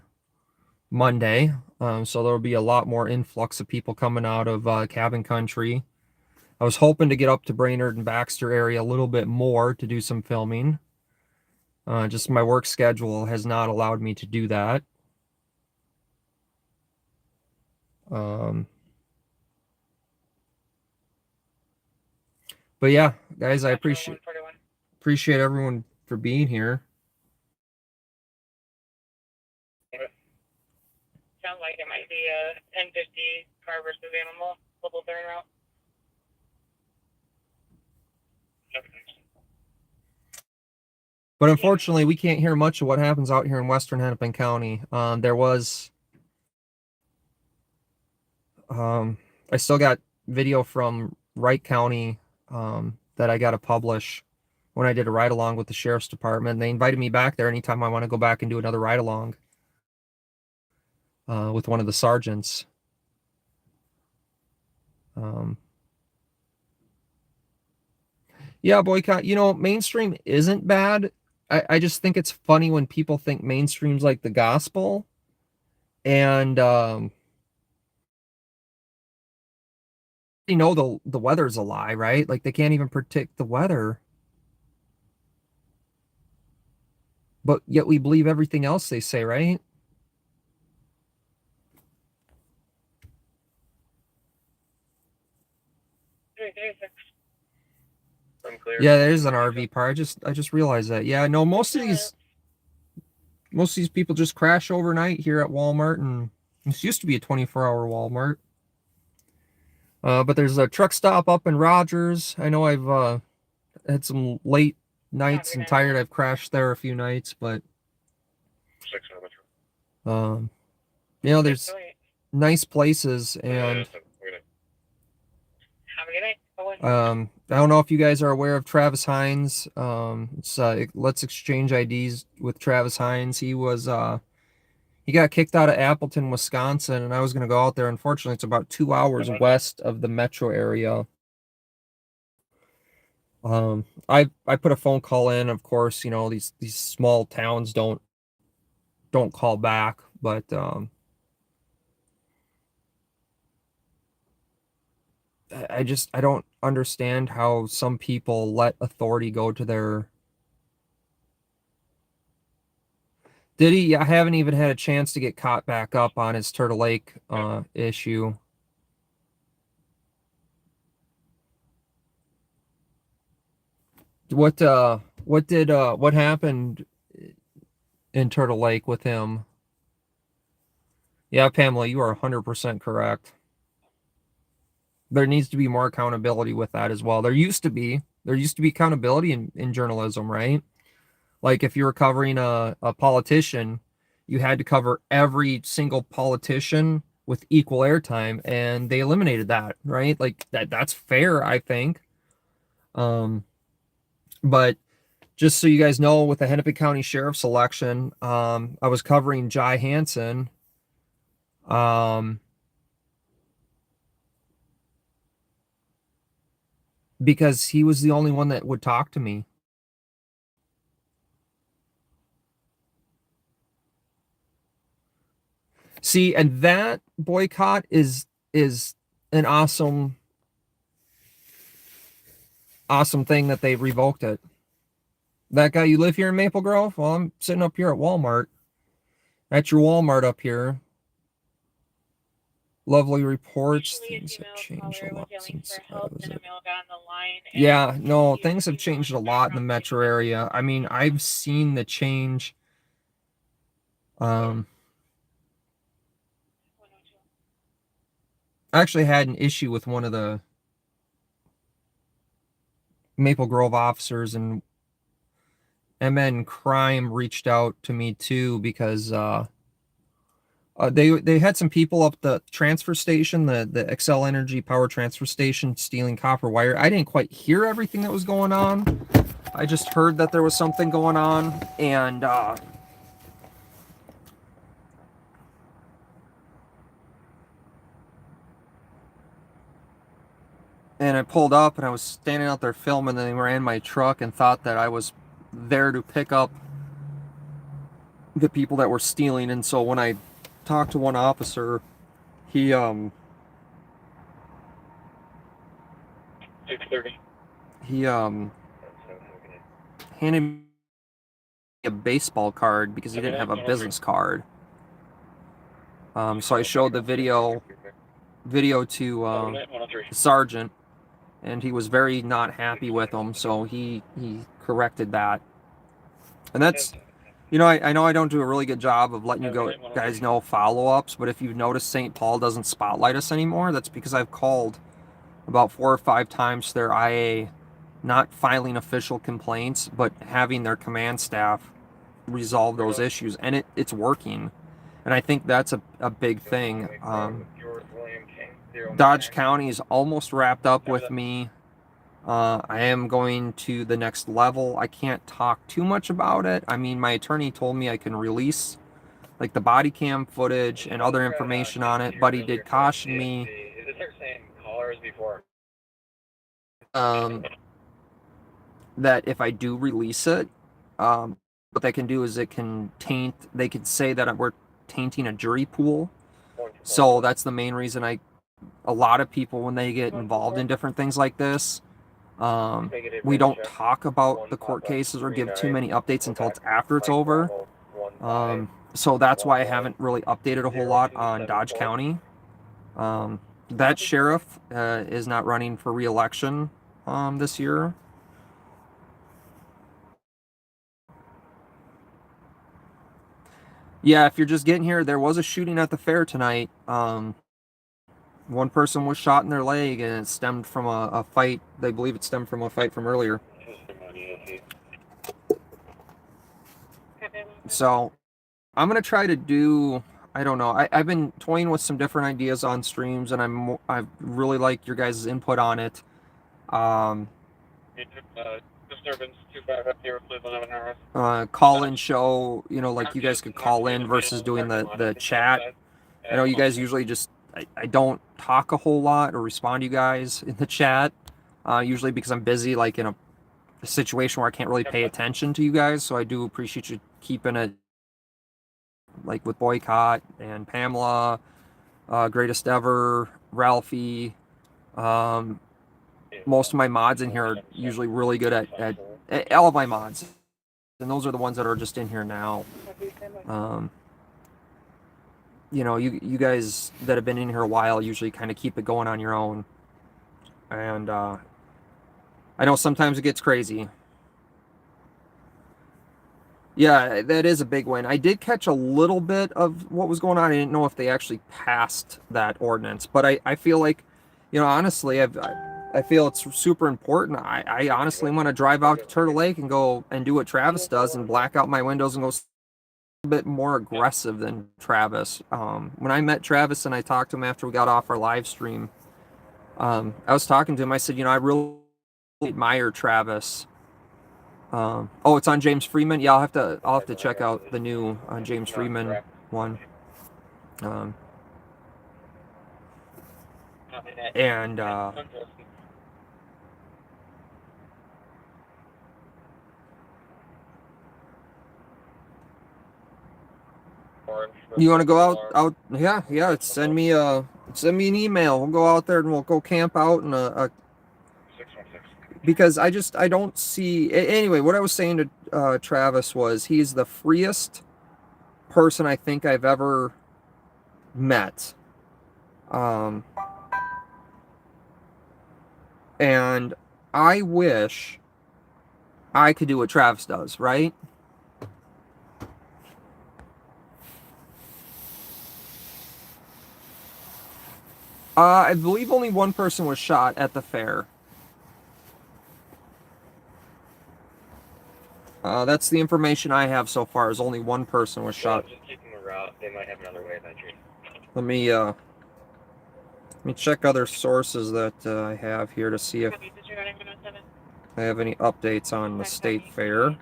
Monday, so there'll be a lot more influx of people coming out of cabin country. I was hoping to get up to Brainerd and Baxter area a little bit more to do some filming. Just my work schedule has not allowed me to do that. But yeah, guys, I appreciate everyone for being here. Sounds like it might be a 1050 car versus animal global burn route. But unfortunately, we can't hear much of what happens out here in Western Hennepin County. There was, I still got video from Wright County that I got to publish when I did a ride along with the sheriff's department. They invited me back there anytime I want to go back and do another ride along with one of the sergeants. Yeah, boycott. You know, mainstream isn't bad. I just think it's funny when people think mainstream's like the gospel. And you know the weather's a lie, right? Like they can't even predict the weather. But yet we believe everything else they say, right? Unclear. Yeah, there's an RV park. I just realized that. Yeah, no, most of these people just crash overnight here at Walmart, and this used to be a 24-hour Walmart. But there's a truck stop up in Rogers. I know I've had some late nights and tired. I've crashed there a few nights, but you know, there's nice places, and Have a good night. I don't know if you guys are aware of Travis Hines. It's Let's Exchange IDs with Travis Hines. He was he got kicked out of Appleton, Wisconsin, and I was going to go out there. Unfortunately, it's about 2 hours west of the metro area. I put a phone call in. Of course, you know, these small towns don't call back, but I don't understand how some people let authority go to Did he? I haven't even had a chance to get caught back up on his Turtle Lake issue. What happened in Turtle Lake with him? Yeah, Pamela, you are 100% correct. There needs to be more accountability with that as well. There used to be accountability in journalism, right? Like if you were covering a politician, you had to cover every single politician with equal airtime, and they eliminated that, right? Like that's fair, I think. But just so you guys know, with the Hennepin County Sheriff's election, I was covering Jai Hansen. Because he was the only one that would talk to me. See, and that boycott is an awesome thing that they revoked it. That guy, you live here in Maple Grove? Well, I'm sitting up here at Walmart. That's your Walmart up here. Lovely reports. Things have changed a lot since I was at... Yeah, no, things have changed a lot in the metro area. I mean, I've seen the change. I actually had an issue with one of the Maple Grove officers, and MN Crime reached out to me too because they had some people up the transfer station, the Xcel Energy power transfer station, stealing copper wire. I didn't quite hear everything that was going on. I just heard that there was something going on, and I pulled up and I was standing out there filming, and they ran my truck and thought that I was there to pick up the people that were stealing. And so when I talked to one officer, he 6:30. He handed me a baseball card because he didn't have a business card. So I showed the video to the sergeant, and he was very not happy with him, so he corrected that. And that's, you know, I know I don't do a really good job of letting you guys know follow-ups, but if you've noticed St. Paul doesn't spotlight us anymore, that's because I've called about 4 or 5 times to their IA, not filing official complaints, but having their command staff resolve those issues, and it's working. And I think that's a big thing. Dodge County is almost wrapped up with me. I am going to the next level. I can't talk too much about it. I mean, my attorney told me I can release like the body cam footage and other information on it, but he did caution me that if I do release it, what they can do is they can say that we're tainting a jury pool. So that's the main reason a lot of people, when they get involved in different things like this, we don't talk about the court cases or give too many updates until it's after it's over. So that's why I haven't really updated a whole lot on Dodge County. That sheriff is not running for re-election this year. Yeah, if you're just getting here, there was a shooting at the fair tonight. One person was shot in their leg, and it stemmed from a fight. They believe it stemmed from a fight from earlier. So I'm going to try to do, I don't know, I've been toying with some different ideas on streams, and I really like your guys' input on it. Disturbance 25 here, Cleveland call-in show, you know, like you guys could call in versus doing the chat. I know you guys usually just, I don't talk a whole lot or respond to you guys in the chat, usually because I'm busy, like in a situation where I can't really pay attention to you guys. So I do appreciate you keeping it, like with Boycott and Pamela, Greatest Ever, Ralphie. Most of my mods in here are usually really good at all of my mods. and those are the ones that are just in here now. You know, you guys that have been in here a while usually kind of keep it going on your own. And I know sometimes it gets crazy. Yeah, that is a big win. I did catch a little bit of what was going on. I didn't know if they actually passed that ordinance, but I feel like, you know, honestly, I feel it's super important. I honestly want to drive out to Turtle Lake and go and do what Travis does and black out my windows and go a bit more aggressive than Travis. When I met Travis and I talked to him after we got off our live stream, I was talking to him. I said, you know, I really admire Travis. Oh, it's on James Freeman. Yeah, I'll have to check out the new James Freeman one. And you want to go out? Yeah. Send me an email. We'll go out there and we'll go camp out in a because I don't see anyway. What I was saying to Travis was he's the freest person I think I've ever met, and I wish I could do what Travis does, right? I believe only one person was shot at the fair. That's the information I have so far. Is only one person was shot. Just keep them a route. They might have another way of entry. Let me check other sources that I have here to see if I have any updates on the state fair.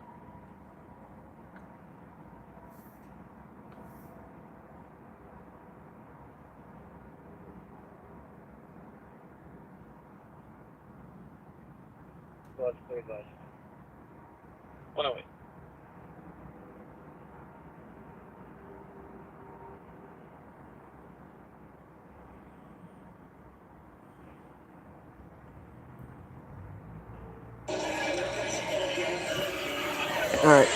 Let's clear that. 108. All right.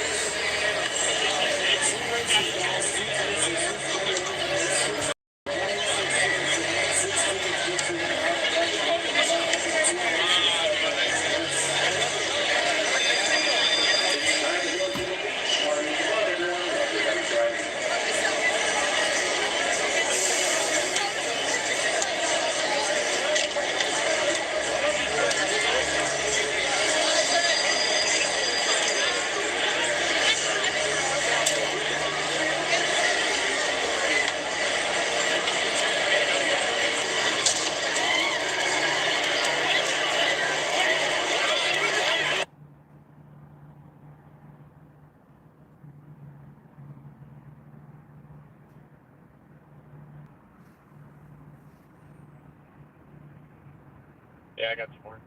Yeah, I got some more.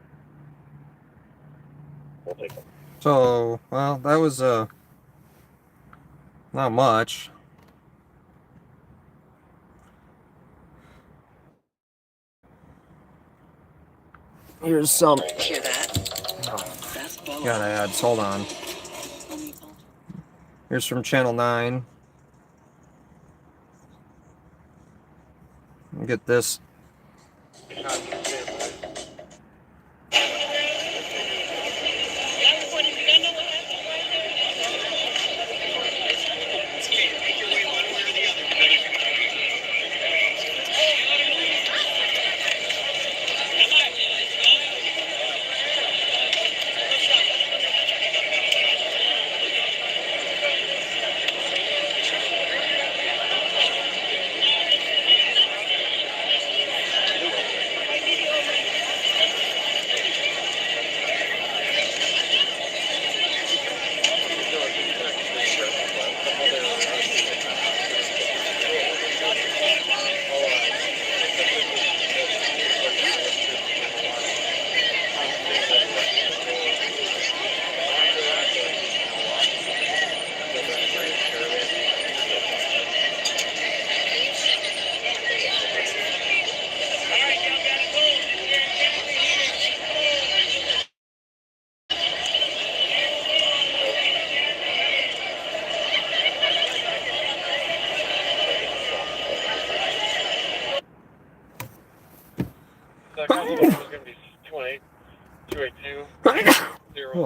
We'll take them. So, well, that was not much. Here's some. Hear that? Oh, That's both. got ads. Hold on. Here's from Channel 9. Get this.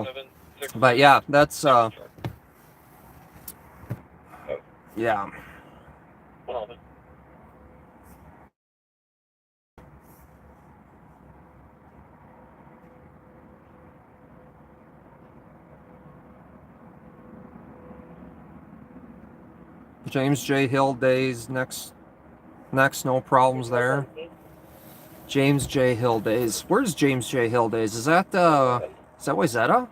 So, but yeah, that's yeah. James J. Hill Days next, no problems there. James J. Hill Days. Where's James J. Hill Days? Is that Wayzata?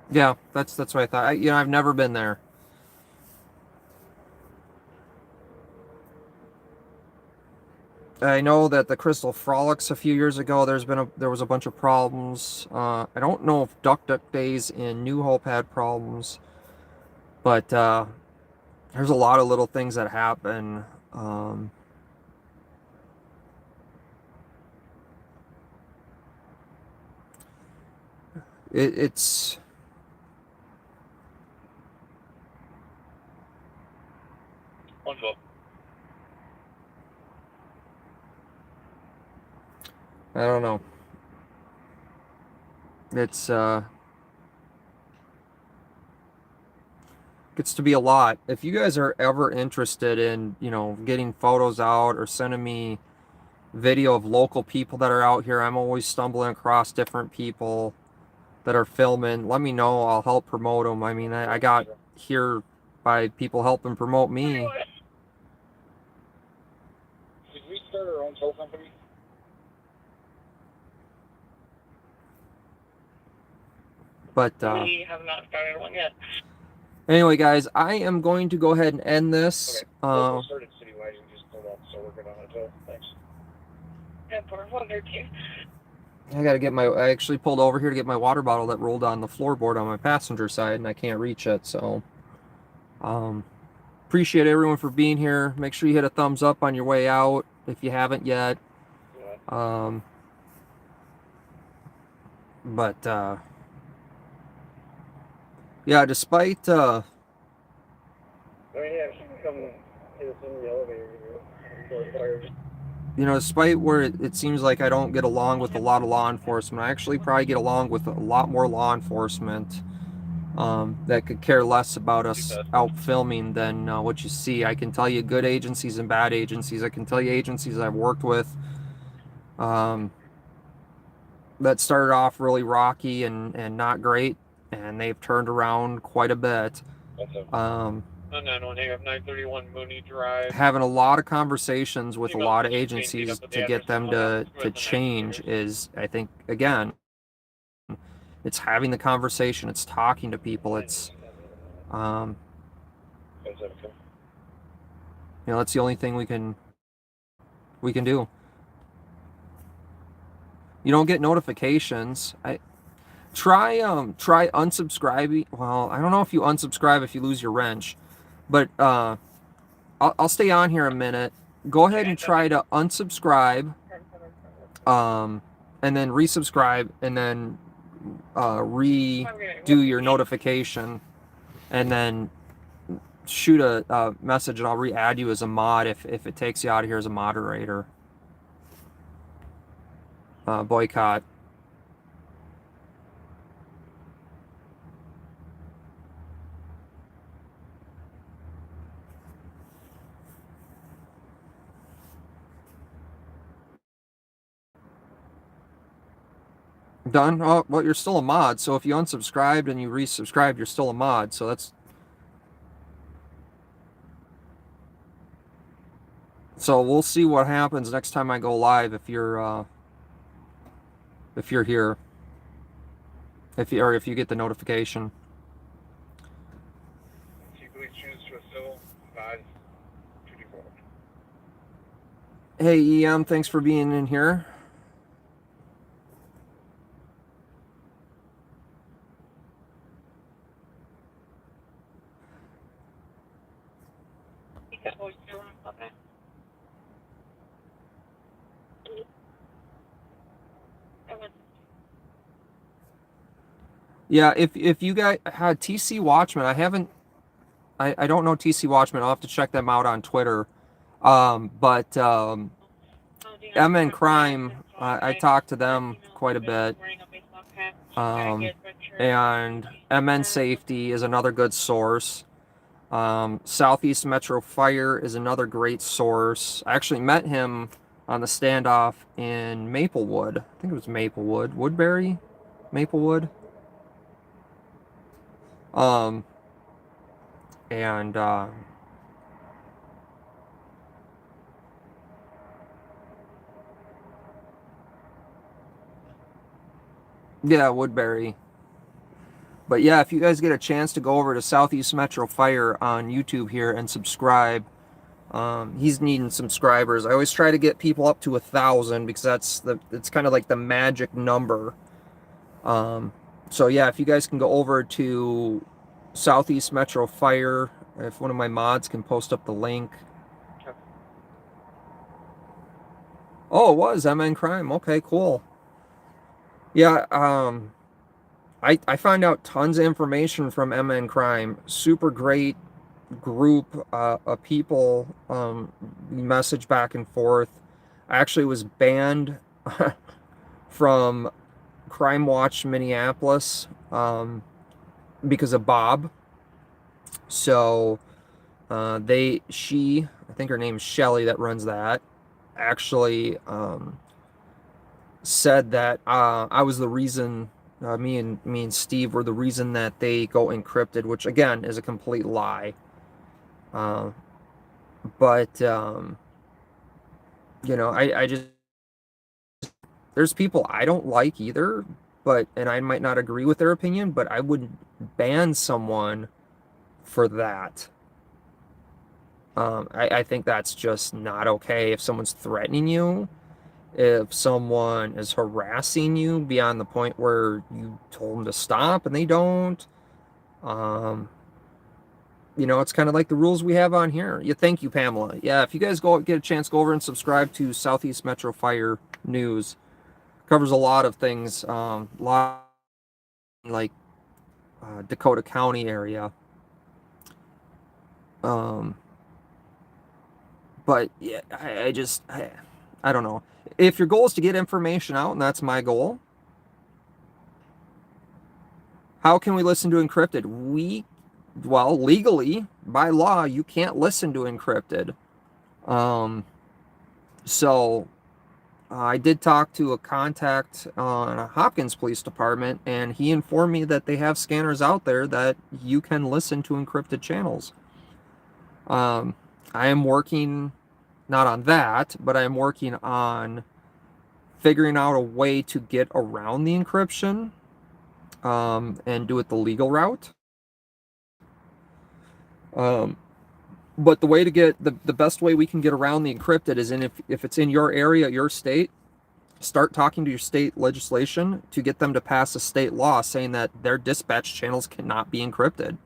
Yeah, that's what I thought. I've never been there. I know that the Crystal Frolics a few years ago, there was a bunch of problems. I don't know if Duck Days in New Hope had problems, but there's a lot of little things that happen. It's I don't know. It's gets to be a lot. If you guys are ever interested in, getting photos out or sending me video of local people that are out here, I'm always stumbling across different people that are filming. Let me know. I'll help promote them. I mean, I got here by people helping promote me. Did we start our own tow company? But we have not started one yet. Anyway, guys, I am going to go ahead and end this. Okay. We started citywide and just pulled up, so we're good on it, too. Thanks. Yeah, for 113. I actually pulled over here to get my water bottle that rolled on the floorboard on my passenger side, and I can't reach it, so appreciate everyone for being here. Make sure you hit a thumbs up on your way out if you haven't yet. Yeah. Yeah, despite yeah, she can come hit us in the elevator. despite where it seems like I don't get along with a lot of law enforcement, I actually probably get along with a lot more law enforcement that could care less about us out filming than what you see. I can tell you good agencies and bad agencies. I can tell you agencies I've worked with that started off really rocky and not great, and they've turned around quite a bit. Having a lot of conversations with a lot of agencies to get them to change is, I think, again, it's having the conversation, it's talking to people, it's that's the only thing we can do. You don't get notifications. Try unsubscribing. Well, I don't know if you unsubscribe if you lose your wrench, but I'll stay on here a minute. Go ahead and try to unsubscribe, and then resubscribe, and then redo your notification, and then shoot a message, and I'll re-add you as a mod if it takes you out of here as a moderator. Boycott. Done? Oh, well, you're still a mod, so if you unsubscribed and you resubscribed, you're still a mod, so that's... So we'll see what happens next time I go live if you're here. If you get the notification. Hey, EM, thanks for being in here. Yeah, if you guys had TC Watchman, I haven't I don't know TC Watchman. I'll have to check them out on Twitter. But MN Crime, I talked to them quite a bit. And MN Safety is another good source. Southeast Metro Fire is another great source. I actually met him on the standoff in Maplewood. I think it was Maplewood. Woodbury? Maplewood? And yeah, Woodbury. But yeah, if you guys get a chance to go over to Southeast Metro Fire on YouTube here and subscribe, he's needing subscribers. I always try to get people up to 1,000 because it's kind of like the magic number. So yeah, if you guys can go over to Southeast Metro Fire, if one of my mods can post up the link. Oh, it was MN Crime. Okay, cool. Yeah, I find out tons of information from MN Crime. Super great group of people. Message back and forth. I actually was banned from Crime Watch Minneapolis because of Bob. So I think her name's Shelly that runs that, actually said that I was the reason. Me and Steve were the reason that they go encrypted, which again is a complete lie. But you know, I just, there's people I don't like either, and I might not agree with their opinion, but I wouldn't ban someone for that. I think that's just not okay. If someone's threatening you, if someone is harassing you beyond the point where you told them to stop and they don't, you know, it's kind of like the rules we have on here. Yeah, thank you, Pamela. Yeah, if you guys get a chance, go over and subscribe to Southeast Metro Fire News. Covers a lot of things, like Dakota County area. But yeah, I don't know. If your goal is to get information out, and that's my goal, how can we listen to encrypted? Well, legally, by law, you can't listen to encrypted. So I did talk to a contact on a Hopkins Police Department, and he informed me that they have scanners out there that you can listen to encrypted channels. I am working not on that, but I'm working on figuring out a way to get around the encryption and do it the legal route. But the way to get the best way we can get around the encrypted is if it's in your area, your state, start talking to your state legislation to get them to pass a state law saying that their dispatch channels cannot be encrypted.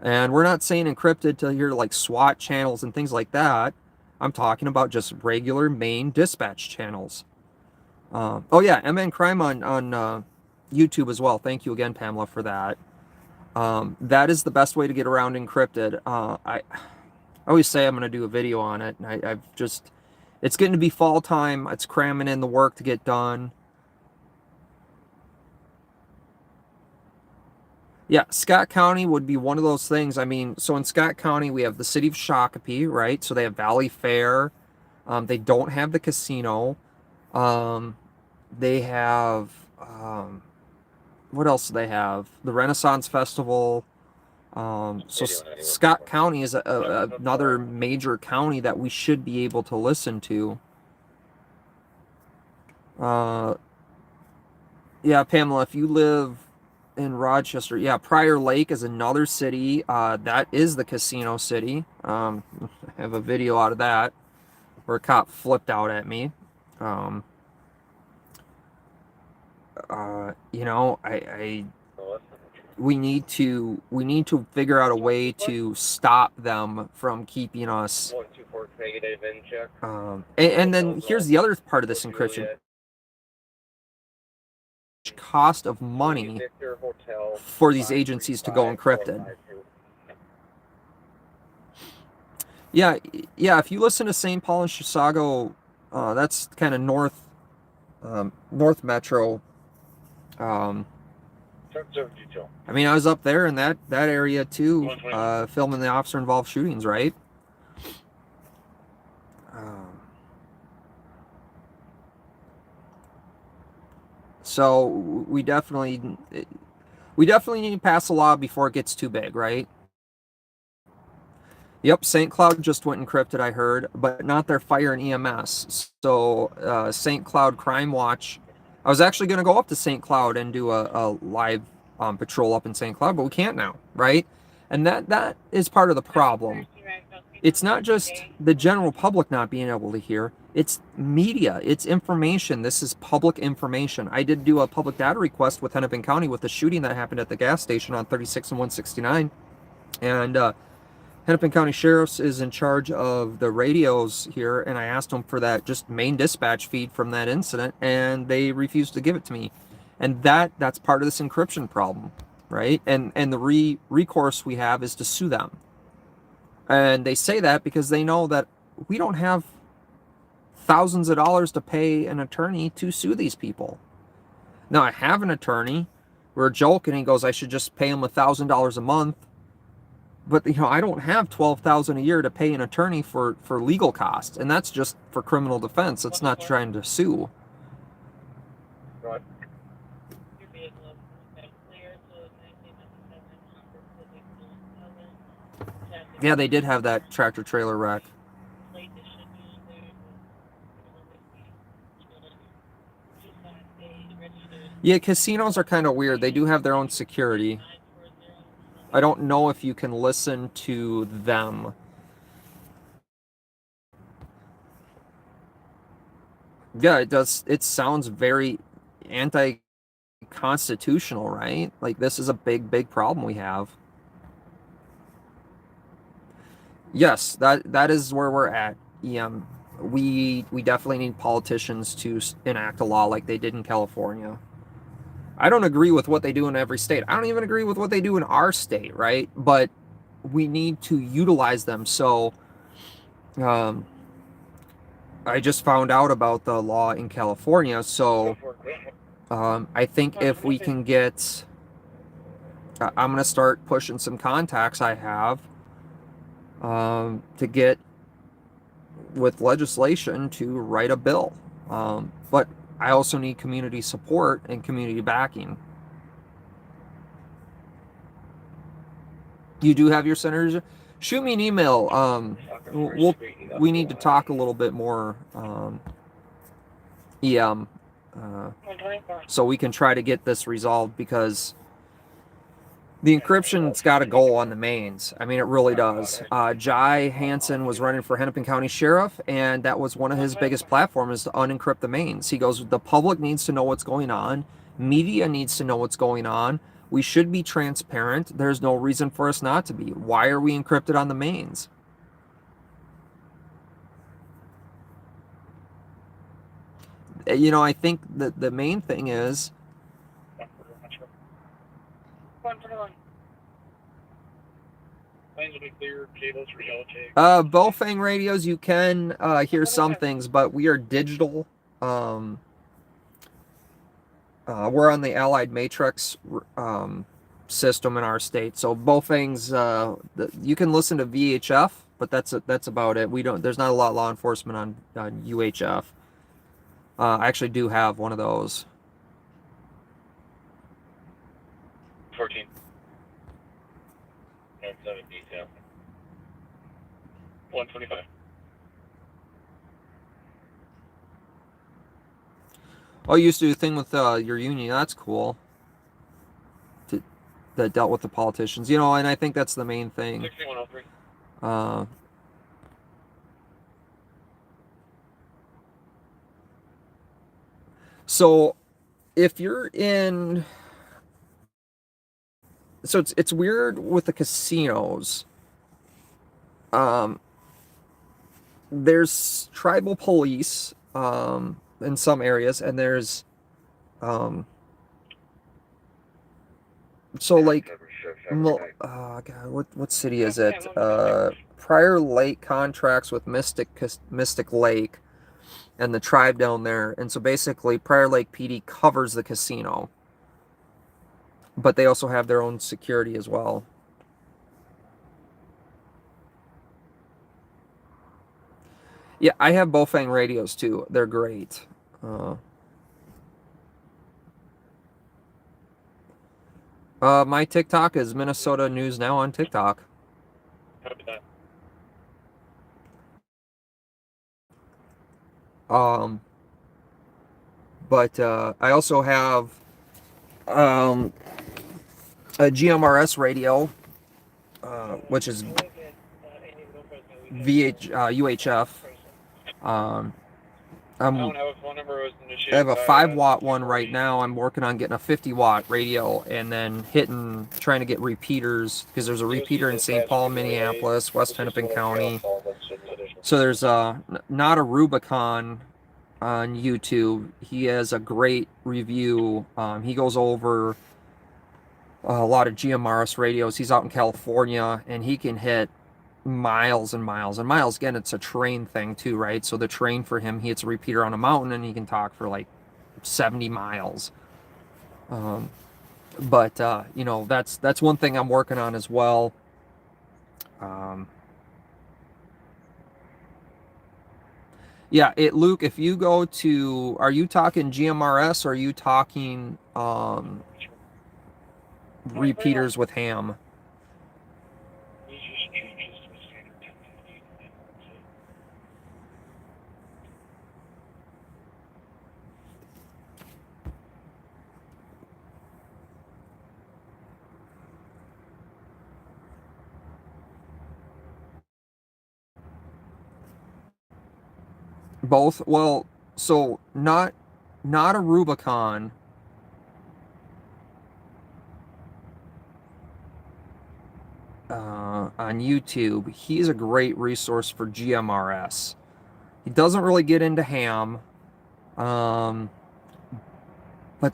And we're not saying encrypted to hear like SWAT channels and things like that. I'm talking about just regular main dispatch channels. Oh yeah, MN Crime on YouTube as well. Thank you again, Pamela, for that. That is the best way to get around encrypted. I always say I'm going to do a video on it, and it's getting to be fall time. It's cramming in the work to get done. Yeah, Scott County would be one of those things. I mean, so in Scott County, we have the city of Shakopee, right? So they have Valley Fair. They don't have the casino. They have, what else do they have? The Renaissance Festival. So Scott County is another major county that we should be able to listen to. Yeah, Pamela, if you live in Rochester, yeah, Prior Lake is another city. That is the casino city. I have a video out of that where a cop flipped out at me. You know, we need to figure out a way to stop them from keeping us. 124 negative in check. And then here's the other part of this encryption. Cost of money for these agencies to go encrypted. Yeah, yeah. If you listen to St. Paul and Chisago, that's kind of north metro. Um, detail. I mean, I was up there in that area too, 129. filming the officer involved shootings, right? So we definitely need to pass a law before it gets too big, right? Yep, St. Cloud just went encrypted, I heard, but not their fire and EMS. So St. Cloud Crime Watch. I was actually going to go up to St. Cloud and do a live patrol up in St. Cloud, but we can't now, right? And that is part of the problem. It's not just the general public not being able to hear. It's media. It's information. This is public information. I did do a public data request with Hennepin County with the shooting that happened at the gas station on 36 and 169. And Hennepin County Sheriff's is in charge of the radios here, and I asked them for that just main dispatch feed from that incident, and they refused to give it to me. And that's part of this encryption problem, right? And the recourse we have is to sue them. And they say that because they know that we don't have thousands of dollars to pay an attorney to sue these people. Now, I have an attorney. We're joking. He goes, I should just pay him $1,000 a month. But, I don't have $12,000 a year to pay an attorney for legal costs. And that's just for criminal defense. It's not trying to sue. Right. Yeah, they did have that tractor trailer wreck. Yeah, casinos are kind of weird. They do have their own security. I don't know if you can listen to them. Yeah, it does. It sounds very anti-constitutional, right? Like, this is a big problem we have. Yes, that is where we're at. We definitely need politicians to enact a law like they did in California. I don't agree with what they do in every state. I don't even agree with what they do in our state, right? But we need to utilize them. So I just found out about the law in California. So I think if we can get, I'm going to start pushing some contacts I have to get with legislation to write a bill. But I also need community support and community backing. You do have your senators? Shoot me an email. We need to talk a little bit more EM so we can try to get this resolved, because the encryption's got to go on the mains. I mean, it really does. Jai Hansen was running for Hennepin County Sheriff, and that was one of his biggest platforms, is to unencrypt the mains. He goes, the public needs to know what's going on. Media needs to know what's going on. We should be transparent. There's no reason for us not to be. Why are we encrypted on the mains? I think that the main thing is, Planes will be clear, cables for yellow tape. Bofang radios, you can hear some things, but we are digital. We're on the Allied Matrix system in our state. So Bofang's, you can listen to VHF, but that's about it. There's not a lot of law enforcement on UHF. I actually do have one of those. 14. 7 detail. 125. Oh, you used to do a thing with your union. That's cool. That dealt with the politicians, and I think that's the main thing. 6103. So if you're in, so it's weird with the casinos. There's tribal police in some areas, and there's so like God, what city is it? Prior Lake contracts with Mystic Lake and the tribe down there, and so basically Prior Lake PD covers the casino, but they also have their own security as well. Yeah, I have Bofang radios too. They're great. My TikTok is Minnesota News Now on TikTok. But I also have a GMRS radio, which is UHF. I have a 5-watt one right now. I'm working on getting a 50-watt radio and then trying to get repeaters, because there's a repeater in St. Paul, Minneapolis, West Hennepin County. So there's not a Rubicon on YouTube. He has a great review. He goes over a lot of GMRS radios. He's out in California, and he can hit miles and miles and miles. Again, it's a terrain thing too, right? So the terrain for him, he hits a repeater on a mountain and he can talk for like 70 miles. But you know, that's one thing I'm working on as well. Yeah, Luke, if you go to, are you talking GMRS or are you talking repeaters with ham? Both? Well, so not a Rubicon. On YouTube, he's a great resource for GMRS. He doesn't really get into ham, but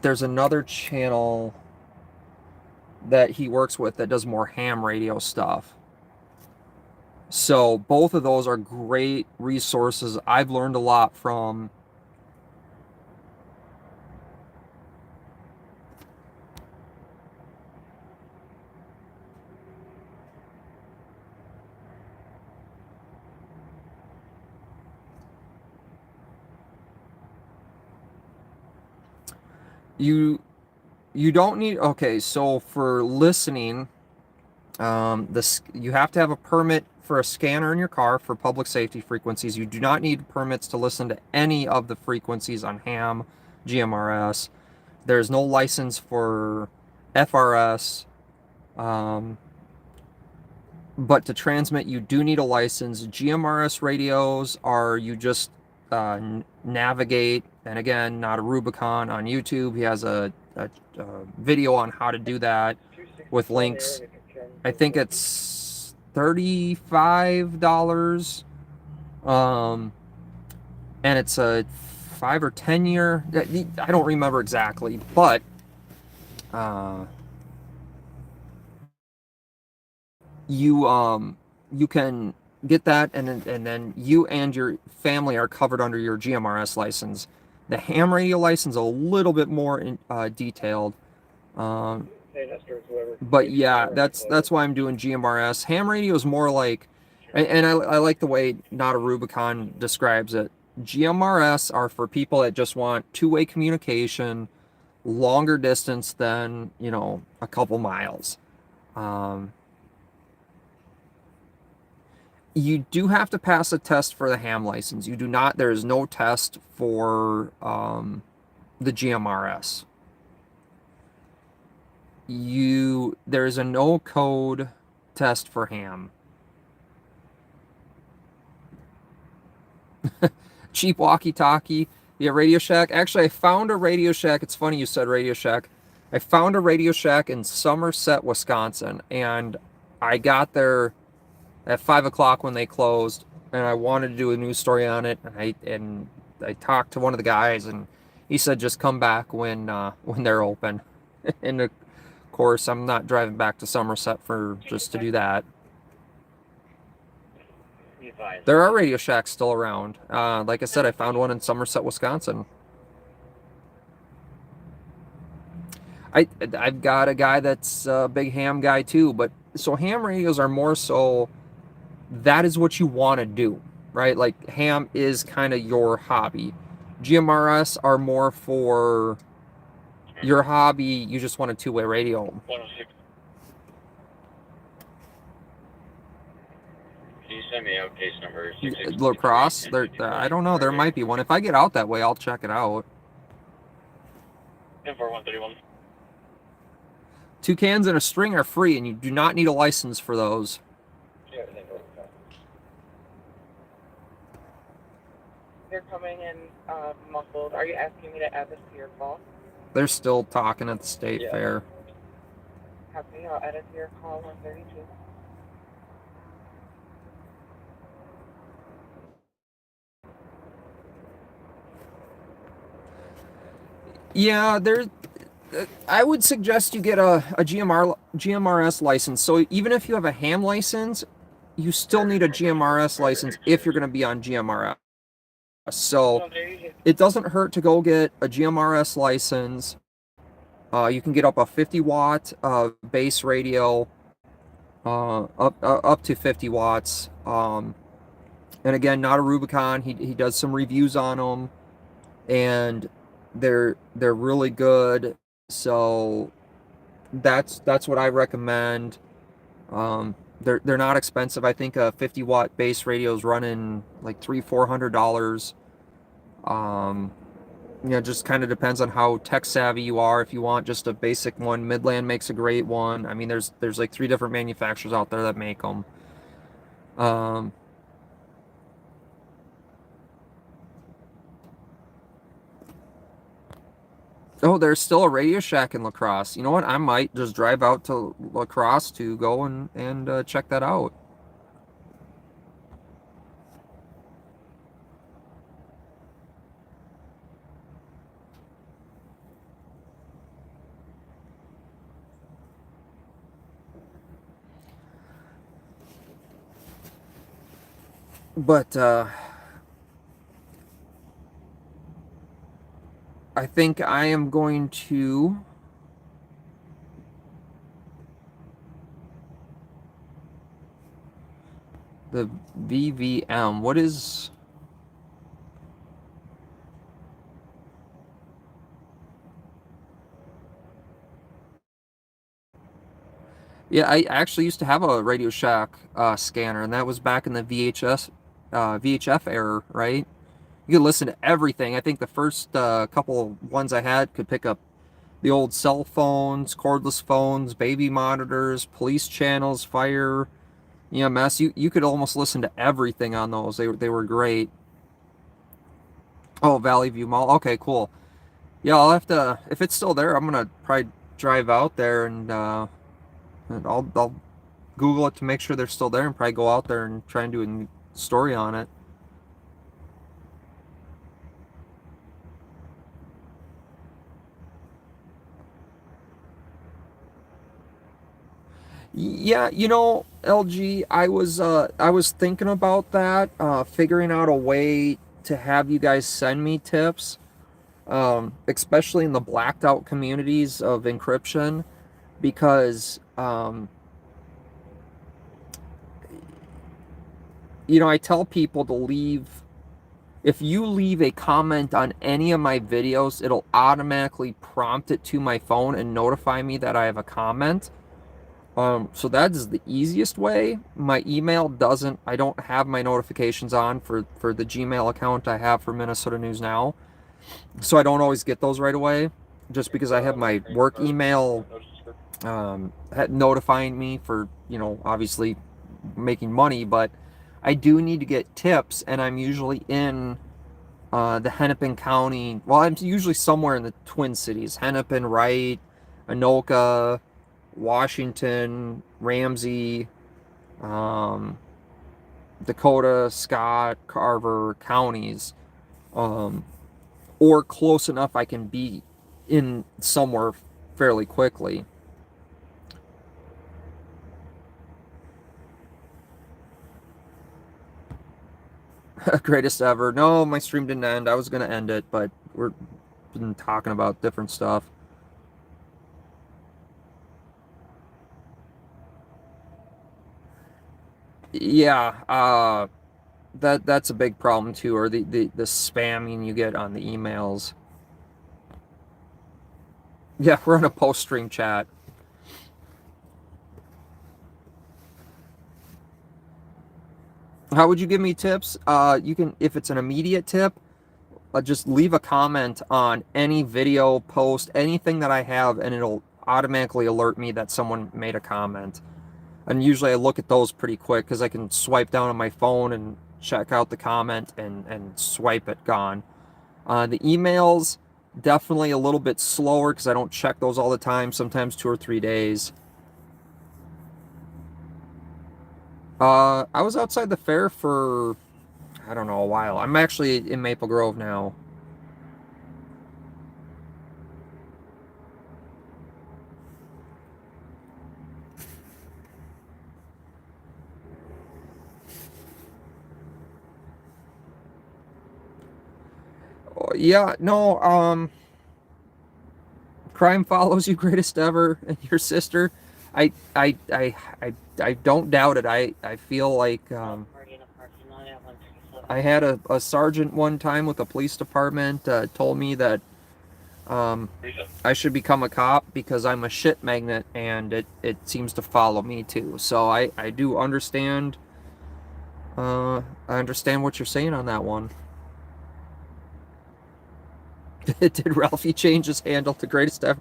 there's another channel that he works with that does more ham radio stuff. So both of those are great resources. I've learned a lot from. You don't need, okay, so for listening, you have to have a permit for a scanner in your car for public safety frequencies. You do not need permits to listen to any of the frequencies on ham, GMRS. There's no license for FRS. But to transmit, you do need a license. GMRS radios are, you just navigate, and again, not a Rubicon on YouTube. He has a video on how to do that with links. I think it's $35, and it's a 5 or 10 year. I don't remember exactly, but you can get that, and then you and your family are covered under your GMRS license. The ham radio license is a little bit more detailed. But yeah, that's why I'm doing GMRS. Ham radio is more like, and I like the way Not a Rubicon describes it. GMRS are for people that just want two-way communication, longer distance than, you know, a couple miles. You do have to pass a test for the ham license. You do not. There is no test for the GMRS. There's a no code test for ham. Cheap walkie-talkie. Yeah, Radio Shack. Actually, I found a Radio Shack. It's funny you said Radio Shack. I found a Radio Shack in Somerset, Wisconsin, and I got there at 5 o'clock when they closed, and I wanted to do a news story on it. And I talked to one of the guys, and he said just come back when they're open. And of course, I'm not driving back to Somerset for just to do that. There are Radio Shacks still around. Like I said, I found one in Somerset, Wisconsin. I've got a guy that's a big ham guy too, but so ham radios are more so that is what you want to do, right? Like ham is kind of your hobby. GMRS are more for your hobby. You just want a two-way radio. 106. Can you send me out case number 66? La Crosse, I don't know. There might be one. If I get out that way, I'll check it out. 14131. 2 cans and a string are free, and you do not need a license for those. You're coming in muffled. Are you asking me to add this to your call? They're still talking at the state fair. Copy. I'll add it to your call 132. Yeah, I would suggest you get a GMRS license. So even if you have a ham license, you still need a GMRS license if you're going to be on GMRS. So it doesn't hurt to go get a GMRS license. You can get up a 50-watt base radio, up to 50 watts. And again, not a Rubicon. He does some reviews on them, and they're really good. So that's what I recommend. They're not expensive. I think a 50-watt base radio is running like $300-400. Just kind of depends on how tech savvy you are. If you want just a basic one, Midland makes a great one. I mean, there's like 3 different manufacturers out there that make them. Oh, there's still a Radio Shack in La Crosse. You know what? I might just drive out to La Crosse to go and check that out. But I think I am going to the VVM. What is Yeah, I actually used to have a Radio Shack scanner, and that was back in the VHF era, right? You could listen to everything. I think the first couple ones I had could pick up the old cell phones, cordless phones, baby monitors, police channels, fire, EMS. You could almost listen to everything on those. They were great. Oh, Valley View Mall. Okay, cool. Yeah, I'll have to, if it's still there, I'm gonna probably drive out there and I'll Google it to make sure they're still there and probably go out there and try and do a story on it. Yeah, LG, I was thinking about that, figuring out a way to have you guys send me tips, especially in the blacked out communities of encryption, because I tell people to leave. If you leave a comment on any of my videos, it'll automatically prompt it to my phone and notify me that I have a comment. So that is the easiest way. My email doesn't, I don't have my notifications on for the Gmail account I have for Minnesota News Now. So I don't always get those right away, just because I have my work email notifying me for, obviously making money, but I do need to get tips, and I'm usually in the Hennepin County. Well, I'm usually somewhere in the Twin Cities: Hennepin, Wright, Anoka, Washington, Ramsey, Dakota, Scott, Carver counties, or close enough I can be in somewhere fairly quickly. Greatest ever. No, my stream didn't end. I was gonna end it, but we're been talking about different stuff. Yeah, that's a big problem too, or the spamming you get on the emails. Yeah, we're in a post-stream chat. How would you give me tips? You can, if it's an immediate tip, just leave a comment on any video, post, anything that I have, and it'll automatically alert me that someone made a comment. And usually I look at those pretty quick because I can swipe down on my phone and check out the comment and swipe it, gone. The emails, definitely a little bit slower because I don't check those all the time, sometimes 2 or 3 days. I was outside the fair for, I don't know, a while. I'm actually in Maple Grove now. Yeah, no, crime follows you, greatest ever, and your sister. I don't doubt it. I feel like I had a sergeant one time with the police department told me that I should become a cop because I'm a shit magnet, and it seems to follow me too. So I do understand. I understand what you're saying on that one. Did Ralphie change his handle to greatest ever?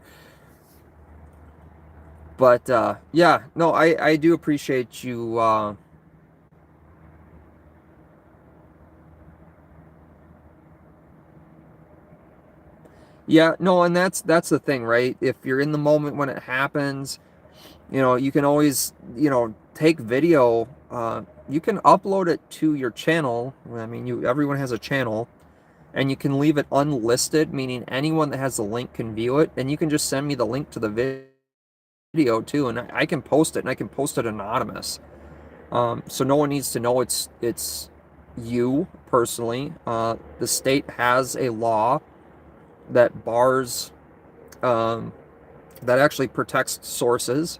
But yeah, no, I do appreciate you. Yeah, no, and that's the thing, right? If you're in the moment when it happens, you can always, take video. You can upload it to your channel. I mean, everyone has a channel, and you can leave it unlisted, meaning anyone that has the link can view it, and you can just send me the link to the video too, and I can post it, and I can post it anonymous. So no one needs to know it's you personally. The state has a law that bars, that actually protects sources.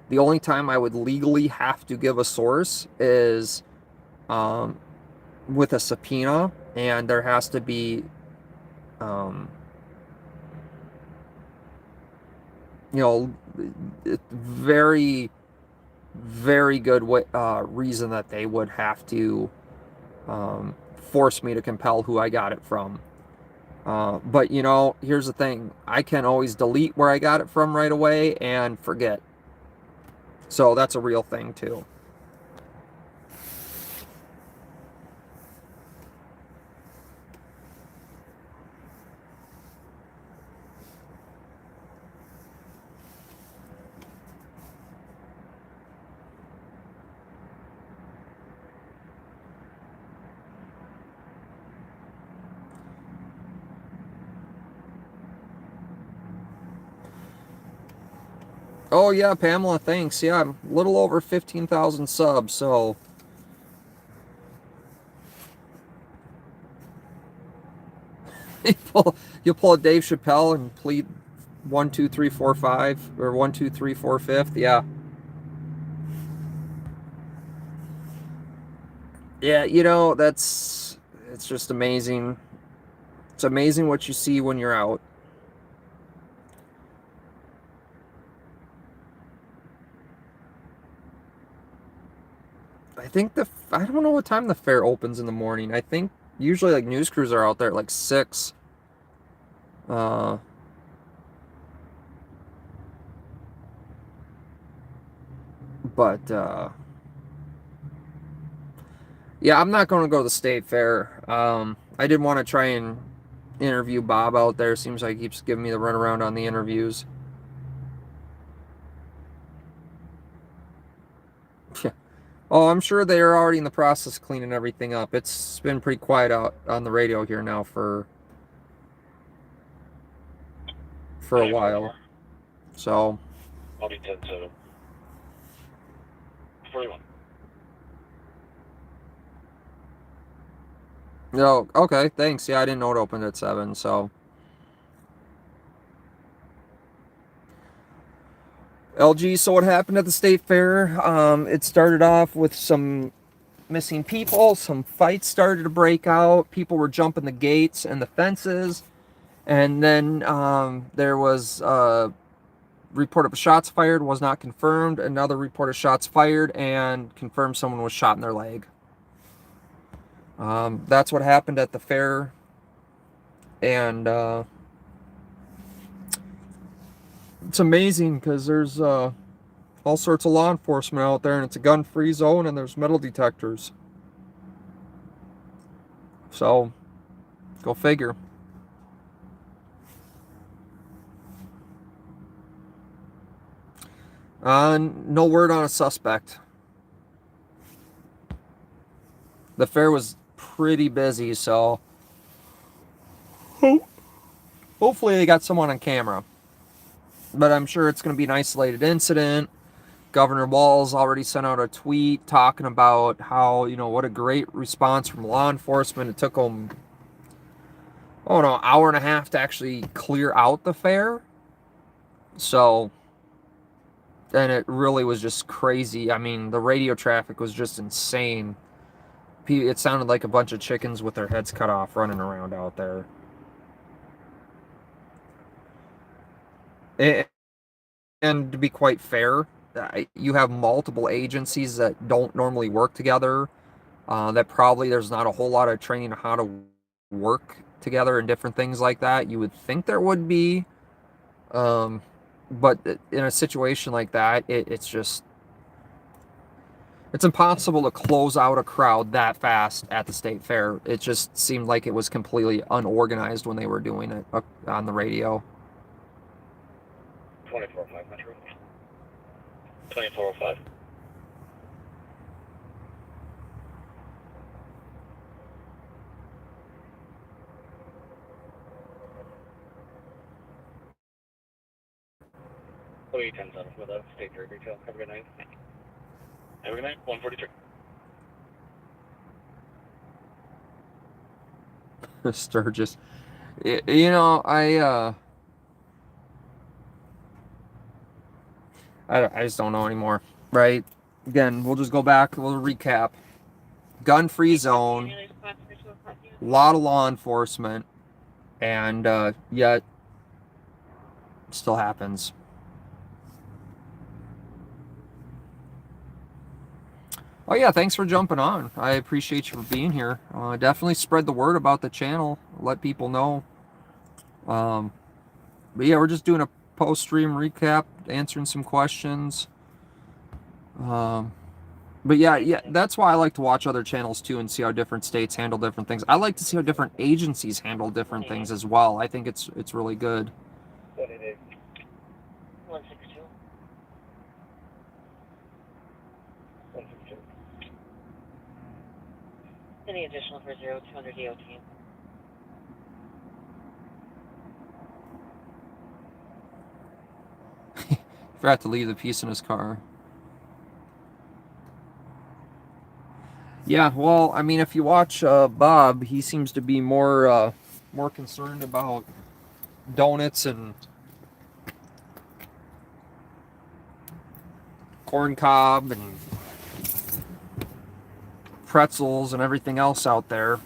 The only time I would legally have to give a source is with a subpoena, and there has to be, very, very good reason that they would have to force me to compel who I got it from. But here's the thing. I can always delete where I got it from right away and forget. So that's a real thing too. Oh yeah, Pamela, thanks. Yeah, I'm a little over 15,000 subs, so you'll pull a Dave Chappelle and plead 1, 2, 3, 4, 5, or 1, 2, 3, 4, 5th. Yeah. Yeah, it's just amazing. It's amazing what you see when you're out. I don't know what time the fair opens in the morning. I think usually like news crews are out there at like 6. But yeah, I'm not going to go to the state fair. I did want to try and interview Bob out there. Seems like he keeps giving me the runaround on the interviews. Oh, I'm sure they are already in the process of cleaning everything up. It's been pretty quiet out on the radio here now for a while. So. 41. No, okay, thanks. Yeah, I didn't know it opened at 7, so. LG, so what happened at the state fair? It started off with some missing people, some fights started to break out, people were jumping the gates and the fences, and then there was a report of shots fired, was not confirmed. Another report of shots fired and confirmed someone was shot in their leg. That's what happened at the fair, and it's amazing because there's all sorts of law enforcement out there, and it's a gun-free zone, and there's metal detectors. So, go figure. No word on a suspect. The fair was pretty busy, so hopefully they got someone on camera. But I'm sure it's going to be an isolated incident. Governor Walz already sent out a tweet talking about how, what a great response from law enforcement. It took them, an hour and a half to actually clear out the fair. So, and it really was just crazy. I mean, the radio traffic was just insane. It sounded like a bunch of chickens with their heads cut off running around out there. And to be quite fair, you have multiple agencies that don't normally work together. That probably there's not a whole lot of training on how to work together and different things like that. You would think there would be. But in a situation like that, it's impossible to close out a crowd that fast at the state fair. It just seemed like it was completely unorganized when they were doing it on the radio. 2405 Metro. 2405. Oh, 810 with a state fair retail. Have a good night. Have a good night. 143. Sturgis. I just don't know anymore, right? Again, we'll just go back, we'll recap. Gun-free zone, a lot of law enforcement, and yet it still happens. Oh yeah, thanks for jumping on. I appreciate you for being here. Definitely spread the word about the channel. Let people know. But yeah, we're just doing a post-stream recap, answering some questions. But yeah, that's why I like to watch other channels too and see how different states handle different things. I like to see how different agencies handle different things as well. I think it's really good. 162. 162. Any additional for 0200 DOT? Forgot to leave the piece in his car. Yeah, well, I mean, if you watch Bob, he seems to be more concerned about donuts and corn cob and pretzels and everything else out there.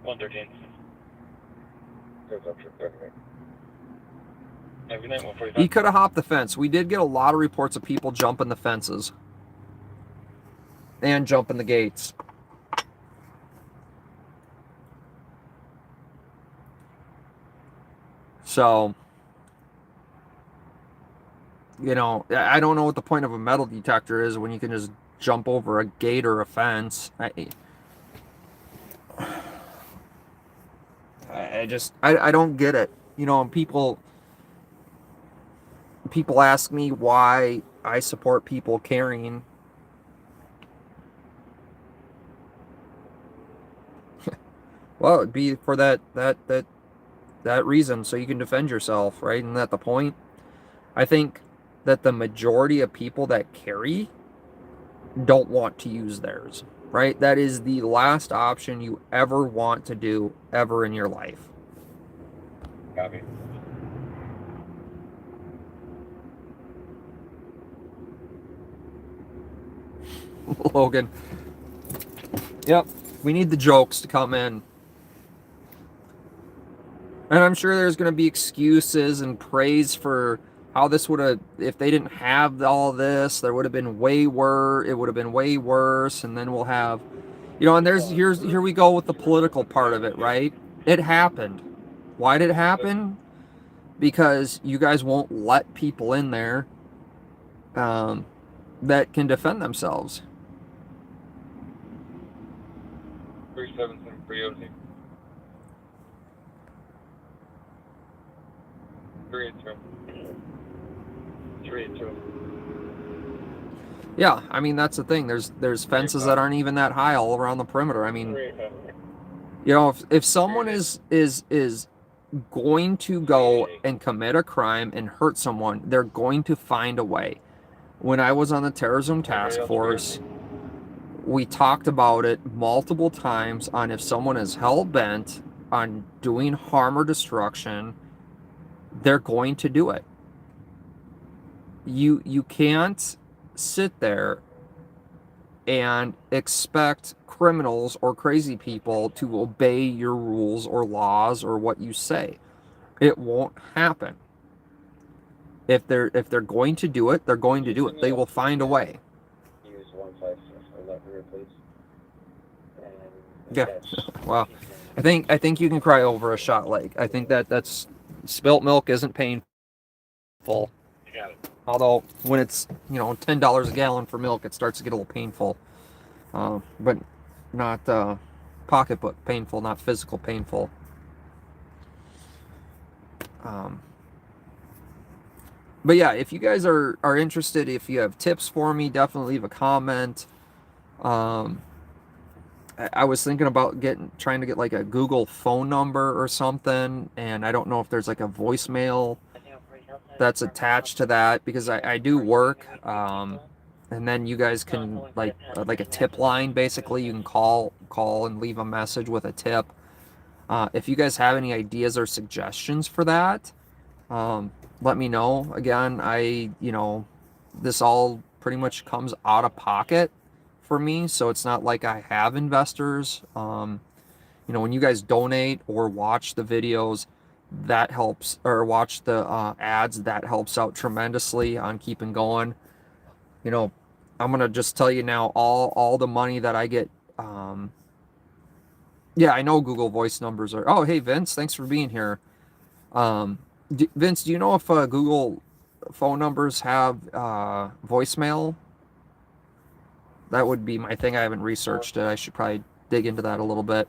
113. Have a good night. 145. He could have hopped the fence. We did get a lot of reports of people jumping the fences and jumping the gates. So, I don't know what the point of a metal detector is when you can just jump over a gate or a fence. I don't get it. People ask me why I support people carrying. Well, it'd be for that reason, so you can defend yourself, right? Isn't that the point? I think that the majority of people that carry don't want to use theirs, right? That is the last option you ever want to do ever in your life. Copy. Logan. Yep, we need the jokes to come in. And I'm sure there's going to be excuses and praise for how this would have, if they didn't have all this, there would have been way worse. It would have been way worse. And then we'll have, and here we go with the political part of it, right? It happened. Why did it happen? Because you guys won't let people in there that can defend themselves. 377 Priosi. 382. Yeah, I mean, that's the thing. There's fences that aren't even that high all around the perimeter. I mean, if someone is going to go and commit a crime and hurt someone, they're going to find a way. When I was on the terrorism task force, we talked about it multiple times on if someone is hell-bent on doing harm or destruction, they're going to do it. You can't sit there and expect criminals or crazy people to obey your rules or laws or what you say. It won't happen. If they're going to do it, they're going to do it. They will find a way. Use 156 here, please. Yeah. Wow. I think you can cry over a shot leg. I think that's spilt milk isn't painful. You got it. Although when it's $10 a gallon for milk, it starts to get a little painful. But not pocketbook painful, not physical painful. But yeah, if you guys are interested, if you have tips for me, definitely leave a comment. I was thinking about trying to get like a Google phone number or something, and I don't know if there's like a voicemail that's attached to that, because I do work, and then you guys can like a tip line. Basically, you can call and leave a message with a tip. If you guys have any ideas or suggestions for that, let me know. Again, this all pretty much comes out of pocket for me, so it's not like I have investors. When you guys donate or watch the videos, that helps, or watch the ads, that helps out tremendously on keeping going. I'm gonna just tell you now, all the money that I get, yeah, I know Google Voice numbers are, oh hey Vince, thanks for being here. Vince, do you know if Google phone numbers have voicemail? That would be my thing. I haven't researched it. I should probably dig into that a little bit.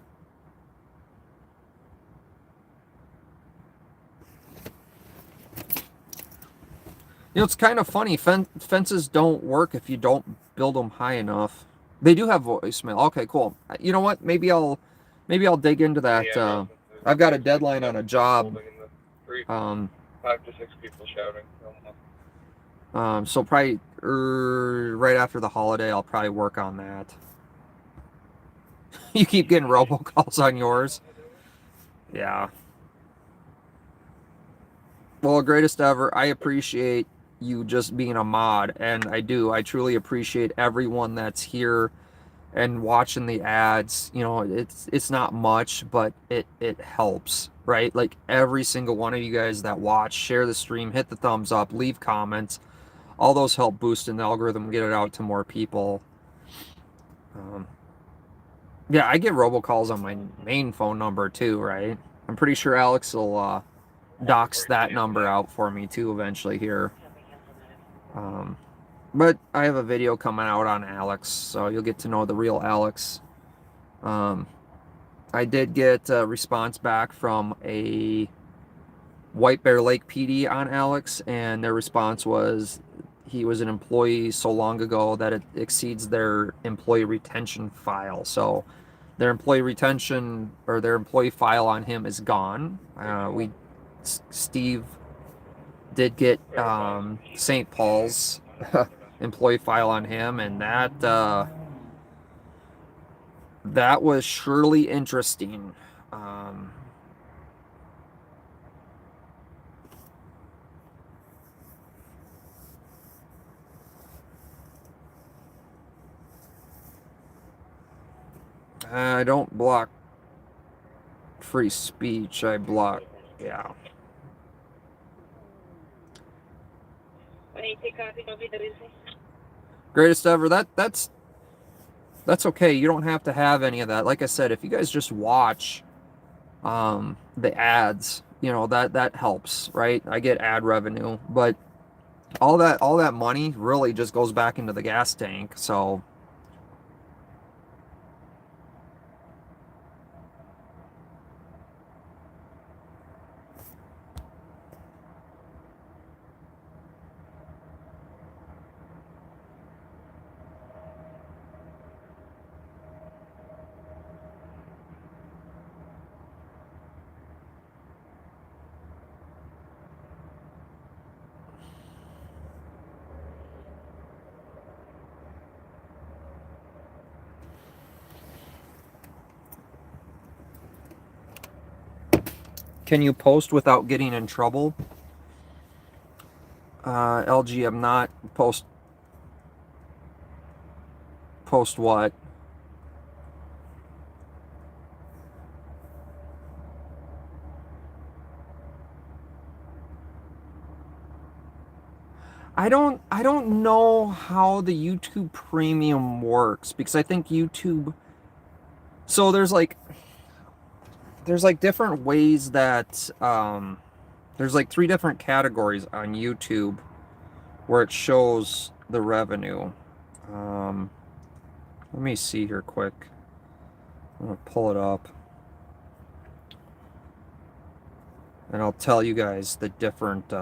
It's kind of funny. Fences don't work if you don't build them high enough. They do have voicemail. Okay, cool. You know what? Maybe I'll dig into that. Yeah, I've got a deadline on a job. 5 to 6 people shouting. So probably right after the holiday, I'll probably work on that. You keep getting robocalls on yours? Yeah. Well, greatest ever. I appreciate you just being a mod, and I do. I truly appreciate everyone that's here and watching the ads. It's not much, but it helps, right? Like every single one of you guys that watch, share the stream, hit the thumbs up, leave comments. All those help boost in the algorithm, get it out to more people. Yeah, I get robocalls on my main phone number too, right? I'm pretty sure Alex will dox that number out for me too eventually here. But I have a video coming out on Alex, so you'll get to know the real Alex. I did get a response back from a White Bear Lake PD on Alex, and their response was he was an employee so long ago that it exceeds their employee retention file. So their employee retention, or their employee file on him, is gone. Steve did get St. Paul's employee file on him, and that was surely interesting. I don't block free speech. I block, yeah. Greatest ever. That's okay. You don't have to have any of that. Like I said, if you guys just watch the ads, you know, that helps, right? I get ad revenue, but all that money really just goes back into the gas tank. So can you post without getting in trouble? LG, I'm not post what? I don't know how the YouTube Premium works, because I think YouTube, so there's like different ways that there's like 3 different categories on YouTube where it shows the revenue. Let me see here quick. I'm gonna pull it up and I'll tell you guys the different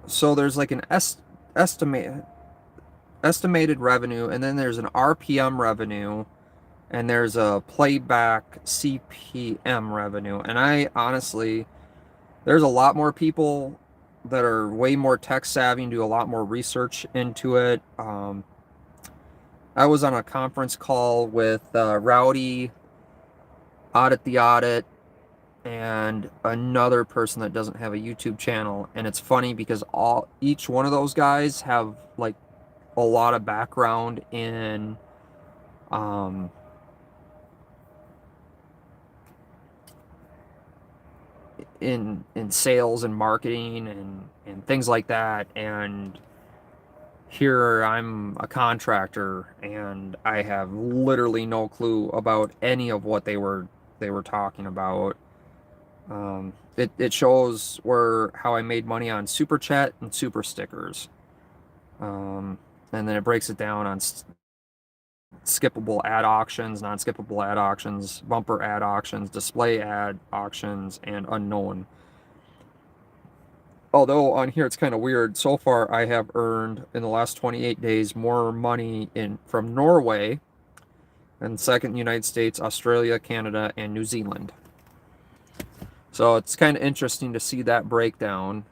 so there's like an estimated revenue, and then there's an RPM revenue, and there's a playback CPM revenue. And I honestly, there's a lot more people that are way more tech savvy and do a lot more research into it. I was on a conference call with Rowdy, Audit the Audit, and another person that doesn't have a YouTube channel. And it's funny because each one of those guys have like a lot of background in sales and marketing and things like that. And here I'm a contractor and I have literally no clue about any of what they were talking about. It shows how I made money on Super Chat and Super Stickers. And then it breaks it down on skippable ad auctions, non-skippable ad auctions, bumper ad auctions, display ad auctions, and unknown. Although on here it's kind of weird. So far I have earned in the last 28 days more money from Norway, and second United States, Australia, Canada, and New Zealand. So it's kind of interesting to see that breakdown.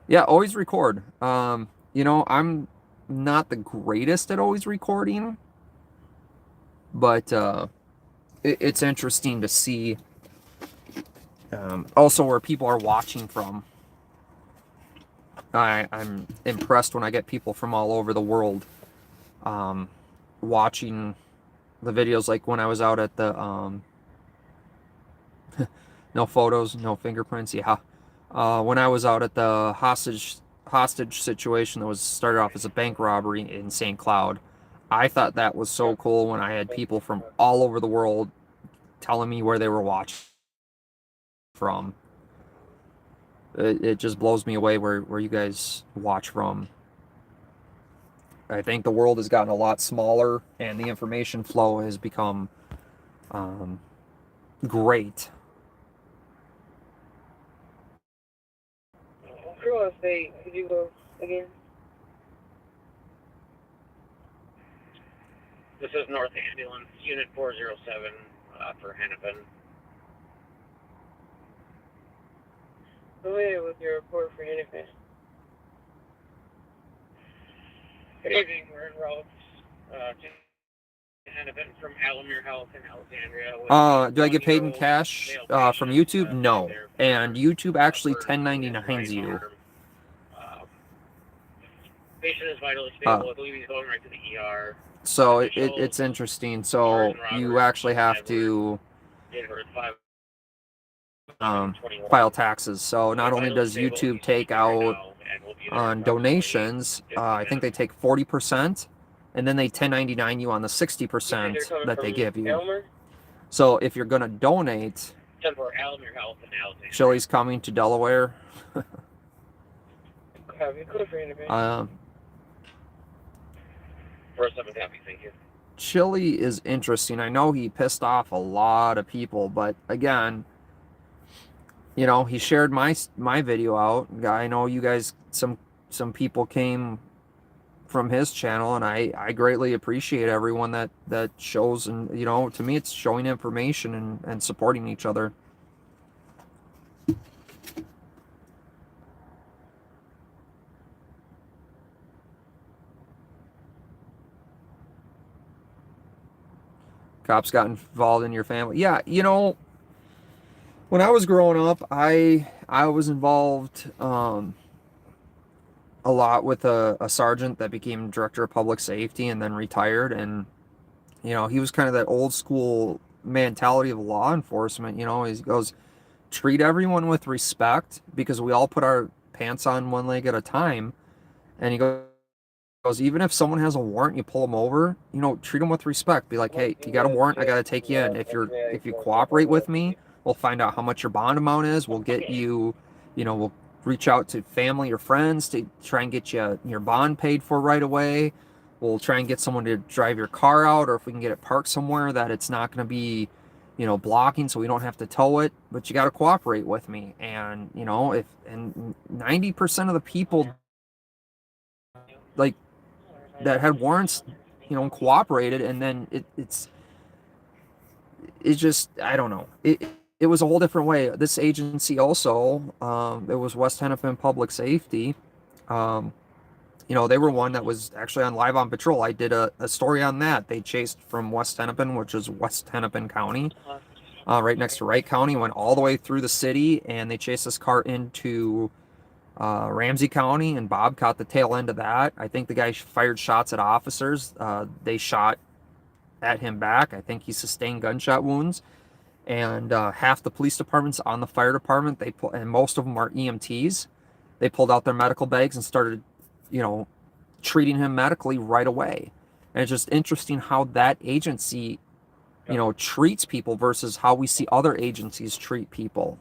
Yeah, always record. You know, I'm not the greatest at always recording, but it's interesting to see also where people are watching from. I'm impressed when I get people from all over the world watching the videos, like when I was out at the no photos, no fingerprints, yeah. When I was out at the hostage situation that was started off as a bank robbery in St. Cloud, I thought that was so cool when I had people from all over the world telling me where they were watching from. It just blows me away where you guys watch from. I think the world has gotten a lot smaller and the information flow has become great. Real estate, could you go again? This is North Ambulance, Unit 407 for Hennepin. Who is with your report for Hennepin? Good evening. We're en route to Hennepin from Alamere Health in Alexandria. Do I get paid in cash from YouTube? No. And YouTube actually 1099s you. Patient is vitally stable. I believe he's going right to the ER. So it's interesting. So you actually have to file taxes. So not only does YouTube take out on donations, I think they take 40%, and then they 1099 you on the 60% that they give you. So if you're gonna donate, Chili's coming to Delaware. Thank you. Chili is interesting. I know he pissed off a lot of people, but again, you know, he shared my video out. I know you guys, some people came from his channel, and I greatly appreciate everyone that shows, and you know, to me it's showing information and supporting each other. Cops got involved in your family. Yeah, you know, when I was growing up, I was involved a lot with a sergeant that became director of public safety and then retired. And, you know, he was kind of that old school mentality of law enforcement. You know, he goes, treat everyone with respect, because we all put our pants on one leg at a time. And he goes, even if someone has a warrant, you pull them over, you know, treat them with respect. Be like, hey, you got a warrant, I got to take you in. If you cooperate with me, we'll find out how much your bond amount is. We'll get you, you know, we'll reach out to family or friends to try and get you your bond paid for right away. We'll try and get someone to drive your car out, or if we can get it parked somewhere that it's not going to be, you know, blocking, so we don't have to tow it. But you got to cooperate with me. And, you know, and 90% of the people, like, that had warrants, you know, cooperated, and then it's just, I don't know. It was a whole different way. This agency also, it was West Hennepin Public Safety. You know, they were one that was actually on Live on Patrol. I did a story on that. They chased from West Hennepin, which is West Hennepin County, right next to Wright County, went all the way through the city, and they chased this car into Ramsey County, and Bob caught the tail end of that. I think the guy fired shots at officers. They shot at him back. I think he sustained gunshot wounds. And half the police departments on the fire department, and most of them are EMTs. They pulled out their medical bags and started, you know, treating him medically right away. And it's just interesting how that agency, you know, treats people versus how we see other agencies treat people.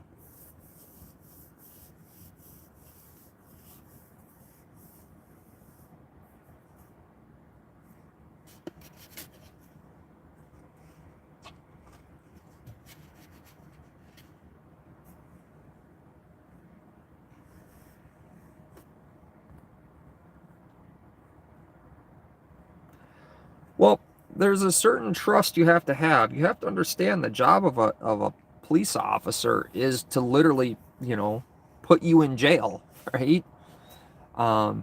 Well, there's a certain trust you have to have. You have to understand the job of a police officer is to literally, you know, put you in jail, right? Well,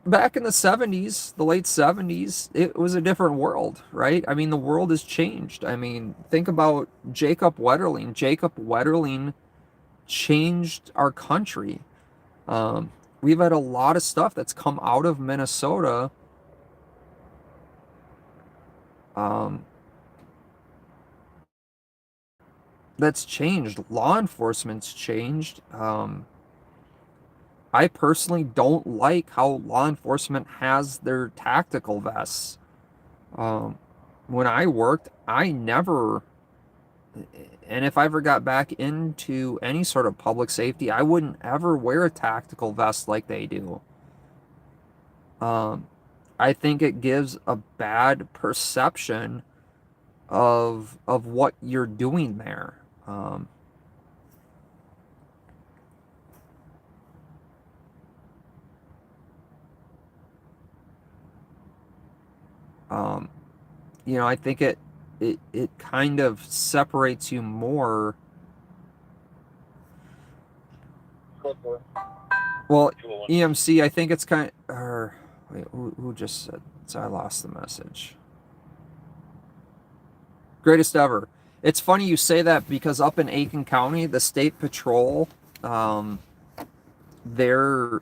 back in the 70s, the late 70s, it was a different world, right? I mean, the world has changed. I mean, think about Jacob Wetterling. Jacob Wetterling changed our country. We've had a lot of stuff that's come out of Minnesota. That's changed. Law enforcement's changed. I personally don't like how law enforcement has their tactical vests. When I worked, I never, and if I ever got back into any sort of public safety, I wouldn't ever wear a tactical vest like they do. I think it gives a bad perception of what you're doing there. You know, I think it kind of separates you more. Well, EMC, I think it's kind of, or wait, who just said? So I lost the message. Greatest ever. It's funny you say that because up in Aiken County, the state patrol, their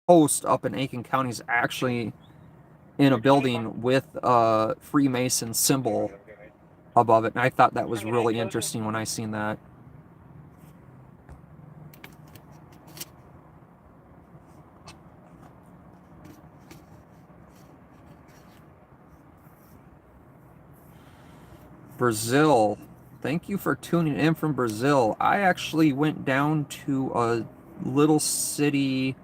post up in Aiken County is actually in a building with a Freemason symbol above it, and I thought that was really interesting when I seen that. Brazil, thank you for tuning in from Brazil. I actually went down to a little city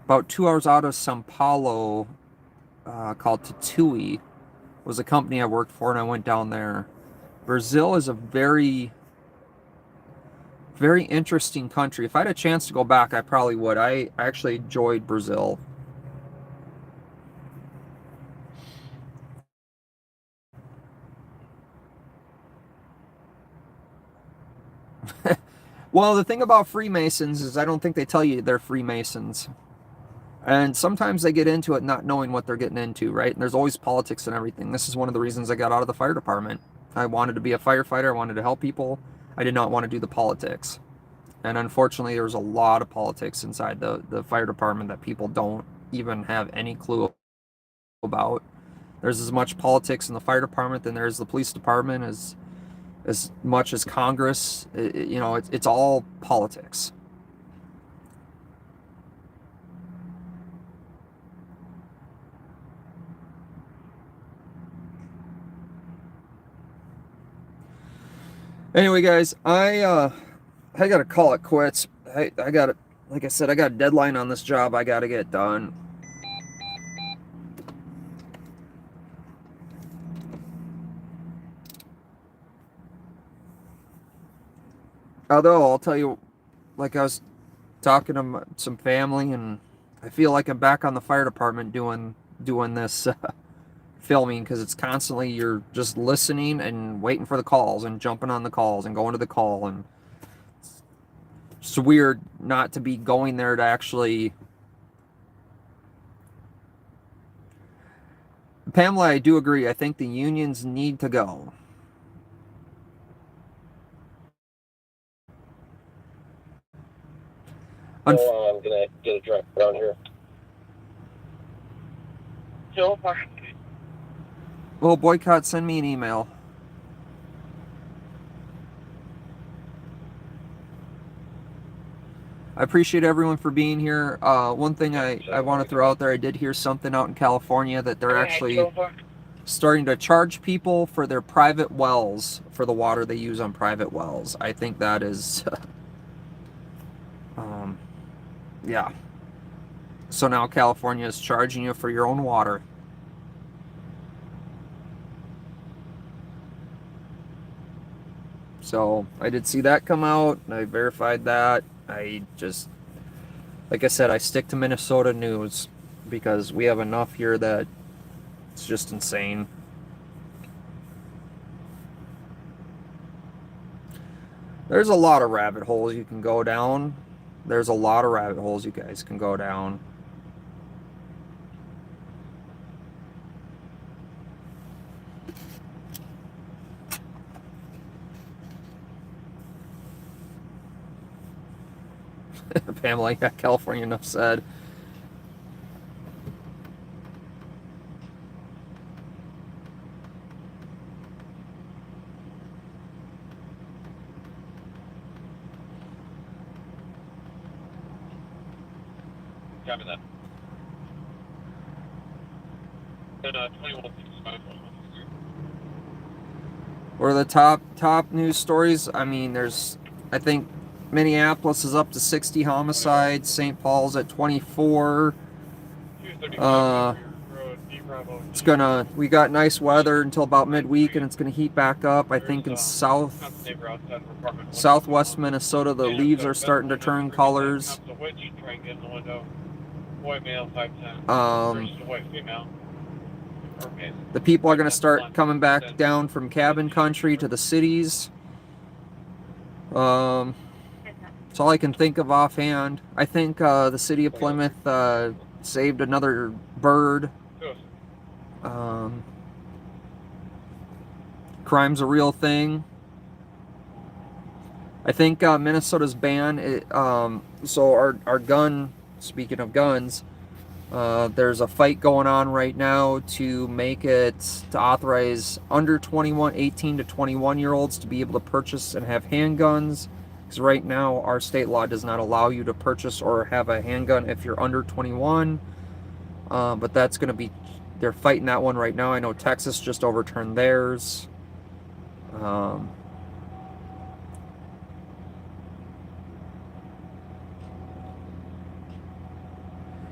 about 2 hours out of Sao Paulo called Tatuí. It was a company I worked for, and I went down there. Brazil is a very, very interesting country. If I had a chance to go back, I probably would. I actually enjoyed Brazil. Well, the thing about Freemasons is I don't think they tell you they're Freemasons. And sometimes they get into it not knowing what they're getting into, right? And there's always politics and everything. This is one of the reasons I got out of the fire department. I wanted to be a firefighter. I wanted to help people. I did not want to do the politics. And unfortunately, there's a lot of politics inside the fire department that people don't even have any clue about. There's as much politics in the fire department than there is the police department, as much as Congress. You know, it's all politics. Anyway, guys, I gotta call it quits. I got it. Like I said, I got a deadline on this job. I gotta get done. Although I'll tell you, like I was talking to some family, and I feel like I'm back on the fire department doing this filming, because it's constantly you're just listening and waiting for the calls and jumping on the calls and going to the call, and it's weird not to be going there to actually. Pamela, I do agree. I think the unions need to go. I'm gonna get a drive around here. Joe, Well, boycott, send me an email. I appreciate everyone for being here. One thing I want to throw out there, I did hear something out in California that they're actually starting to charge people for their private wells, for the water they use on private wells. I think that is, yeah. So now California is charging you for your own water. So I did see that come out, and I verified that. I just, like I said, I stick to Minnesota news because we have enough here that it's just insane. There's a lot of rabbit holes you can go down. There's a lot of rabbit holes you guys can go down. Pamela, yeah, California, enough said. Copy that. 2165. What are the top news stories? I mean, there's, I think Minneapolis is up to 60 homicides. St. Paul's at 24. It's gonna, we got nice weather until about midweek, and it's gonna heat back up. I think in southwest Minnesota, the leaves are starting to turn colors. White male, 5'10". Versus white female. Okay. The people are going to start coming back down from cabin country to the cities. That's all I can think of offhand. I think the city of Plymouth saved another bird. Crime's a real thing. I think Minnesota's ban. So our gun. Speaking of guns, there's a fight going on right now to make it to authorize under 21, 18 to 21 year olds to be able to purchase and have handguns. Because right now our state law does not allow you to purchase or have a handgun if you're under 21. But that's going to be, they're fighting that one right now. I know Texas just overturned theirs.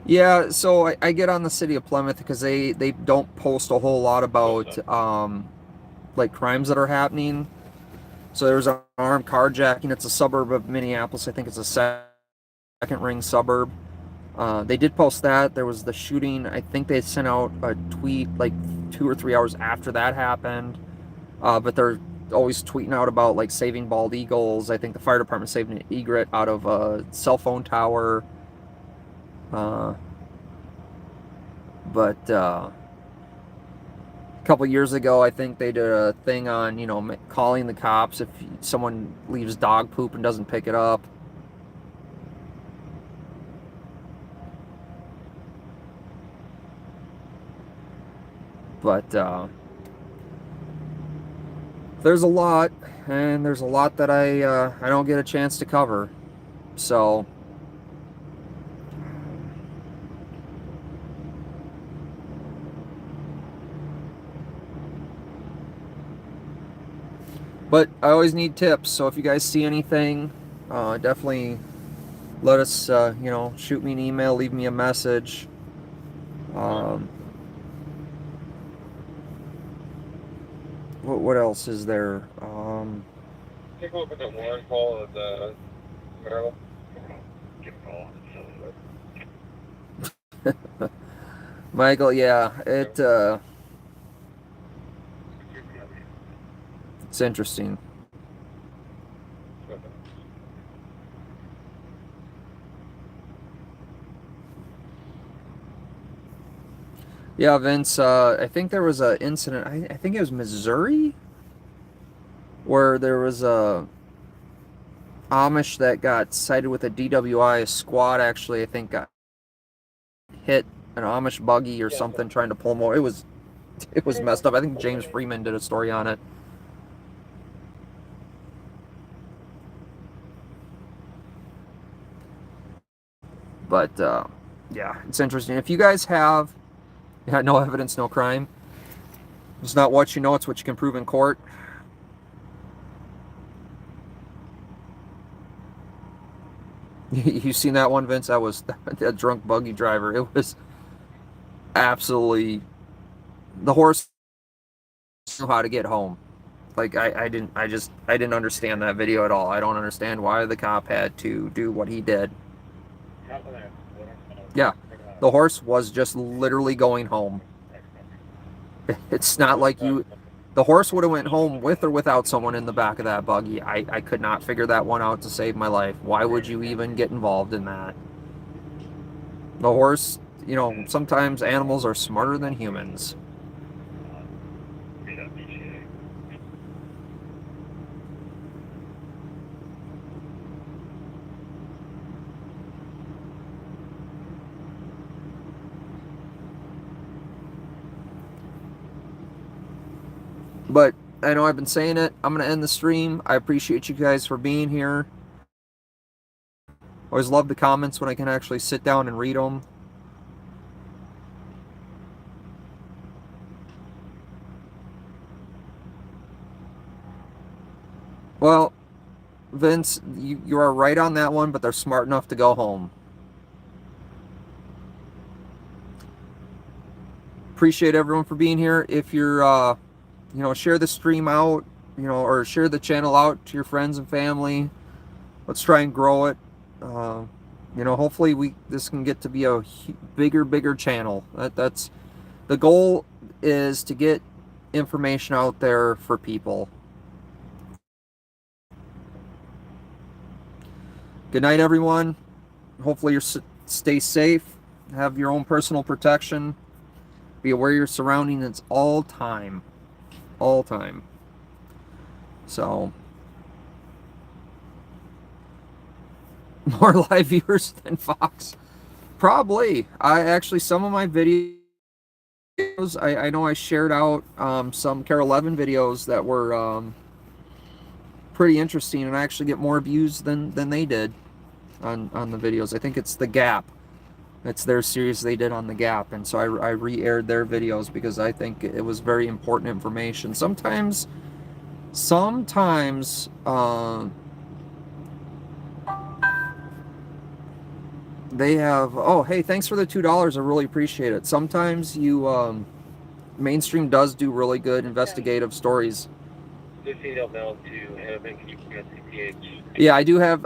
Yeah, so I get on the city of Plymouth because they don't post a whole lot about like crimes that are happening. So there's an armed carjacking. It's a suburb of Minneapolis. I think it's a second ring suburb. They did post that. There was the shooting. I think they sent out a tweet like 2 or 3 hours after that happened. But they're always tweeting out about like saving bald eagles. I think the fire department saved an egret out of a cell phone tower. But a couple years ago, I think they did a thing on, you know, calling the cops if someone leaves dog poop and doesn't pick it up. But there's a lot, and there's a lot that I don't get a chance to cover. So but I always need tips, so if you guys see anything, definitely let us, you know, shoot me an email, leave me a message. What else is there? Take a look at the warrant call of the Maryland. Michael, yeah, it's interesting. Yeah, Vince, I think there was an incident, I think it was Missouri, where there was a Amish that got cited with a DWI. A squad actually, I think, got hit an Amish buggy or something trying to pull him over. It was messed up. I think James Freeman did a story on it. But, yeah, it's interesting. If you guys have no evidence, no crime, it's not what you know, it's what you can prove in court. You seen that one, Vince? That was a drunk buggy driver. It was absolutely, the horse knew how to get home. Like, I didn't understand that video at all. I don't understand why the cop had to do what he did. Yeah, the horse was just literally going home. It's not like the horse would have went home with or without someone in the back of that buggy. I could not figure that one out to save my life. Why would you even get involved in that? The horse, you know, sometimes animals are smarter than humans. But I know I've been saying it. I'm going to end the stream. I appreciate you guys for being here. Always love the comments when I can actually sit down and read them. Well, Vince, you are right on that one, but they're smart enough to go home. Appreciate everyone for being here. If you're, you know, share the stream out, you know, or share the channel out to your friends and family. Let's try and grow it. You know, hopefully this can get to be a bigger channel. That's the goal, is to get information out there for people. Good night, everyone. Hopefully you stay safe. Have your own personal protection. Be aware of your surroundings all time. All time. So, more live viewers than Fox? Probably. Some of my videos, I know I shared out some Carol Levin videos that were pretty interesting, and I actually get more views than they did on the videos. I think it's The Gap. It's their series they did on The Gap, and so I re-aired their videos because I think it was very important information. Sometimes they have, oh, hey, thanks for the $2. I really appreciate it. Sometimes mainstream does do really good investigative stories. This email mail to Evan, can you get CPH? Yeah, I do have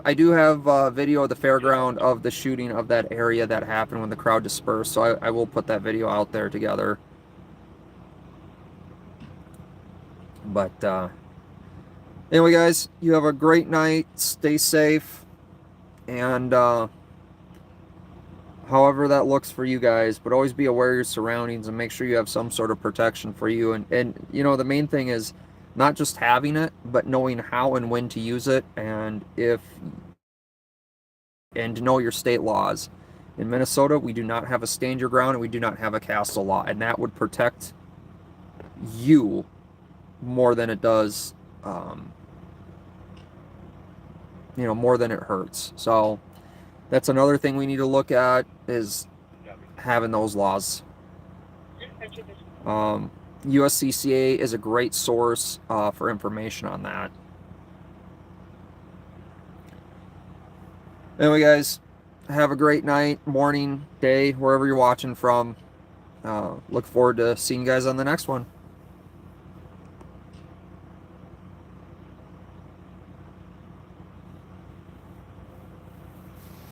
video of the fairground of the shooting of that area that happened when the crowd dispersed. So I will put that video out there together. But anyway, guys, you have a great night. Stay safe, and however that looks for you guys, but always be aware of your surroundings and make sure you have some sort of protection for you. And you know, the main thing is not just having it, but knowing how and when to use it, and to know your state laws. In Minnesota, we do not have a stand your ground, and we do not have a castle law, and that would protect you more than it does, more than it hurts. So that's another thing we need to look at, is having those laws. USCCA is a great source for information on that. Anyway, guys, have a great night, morning, day, wherever you're watching from. Look forward to seeing you guys on the next one.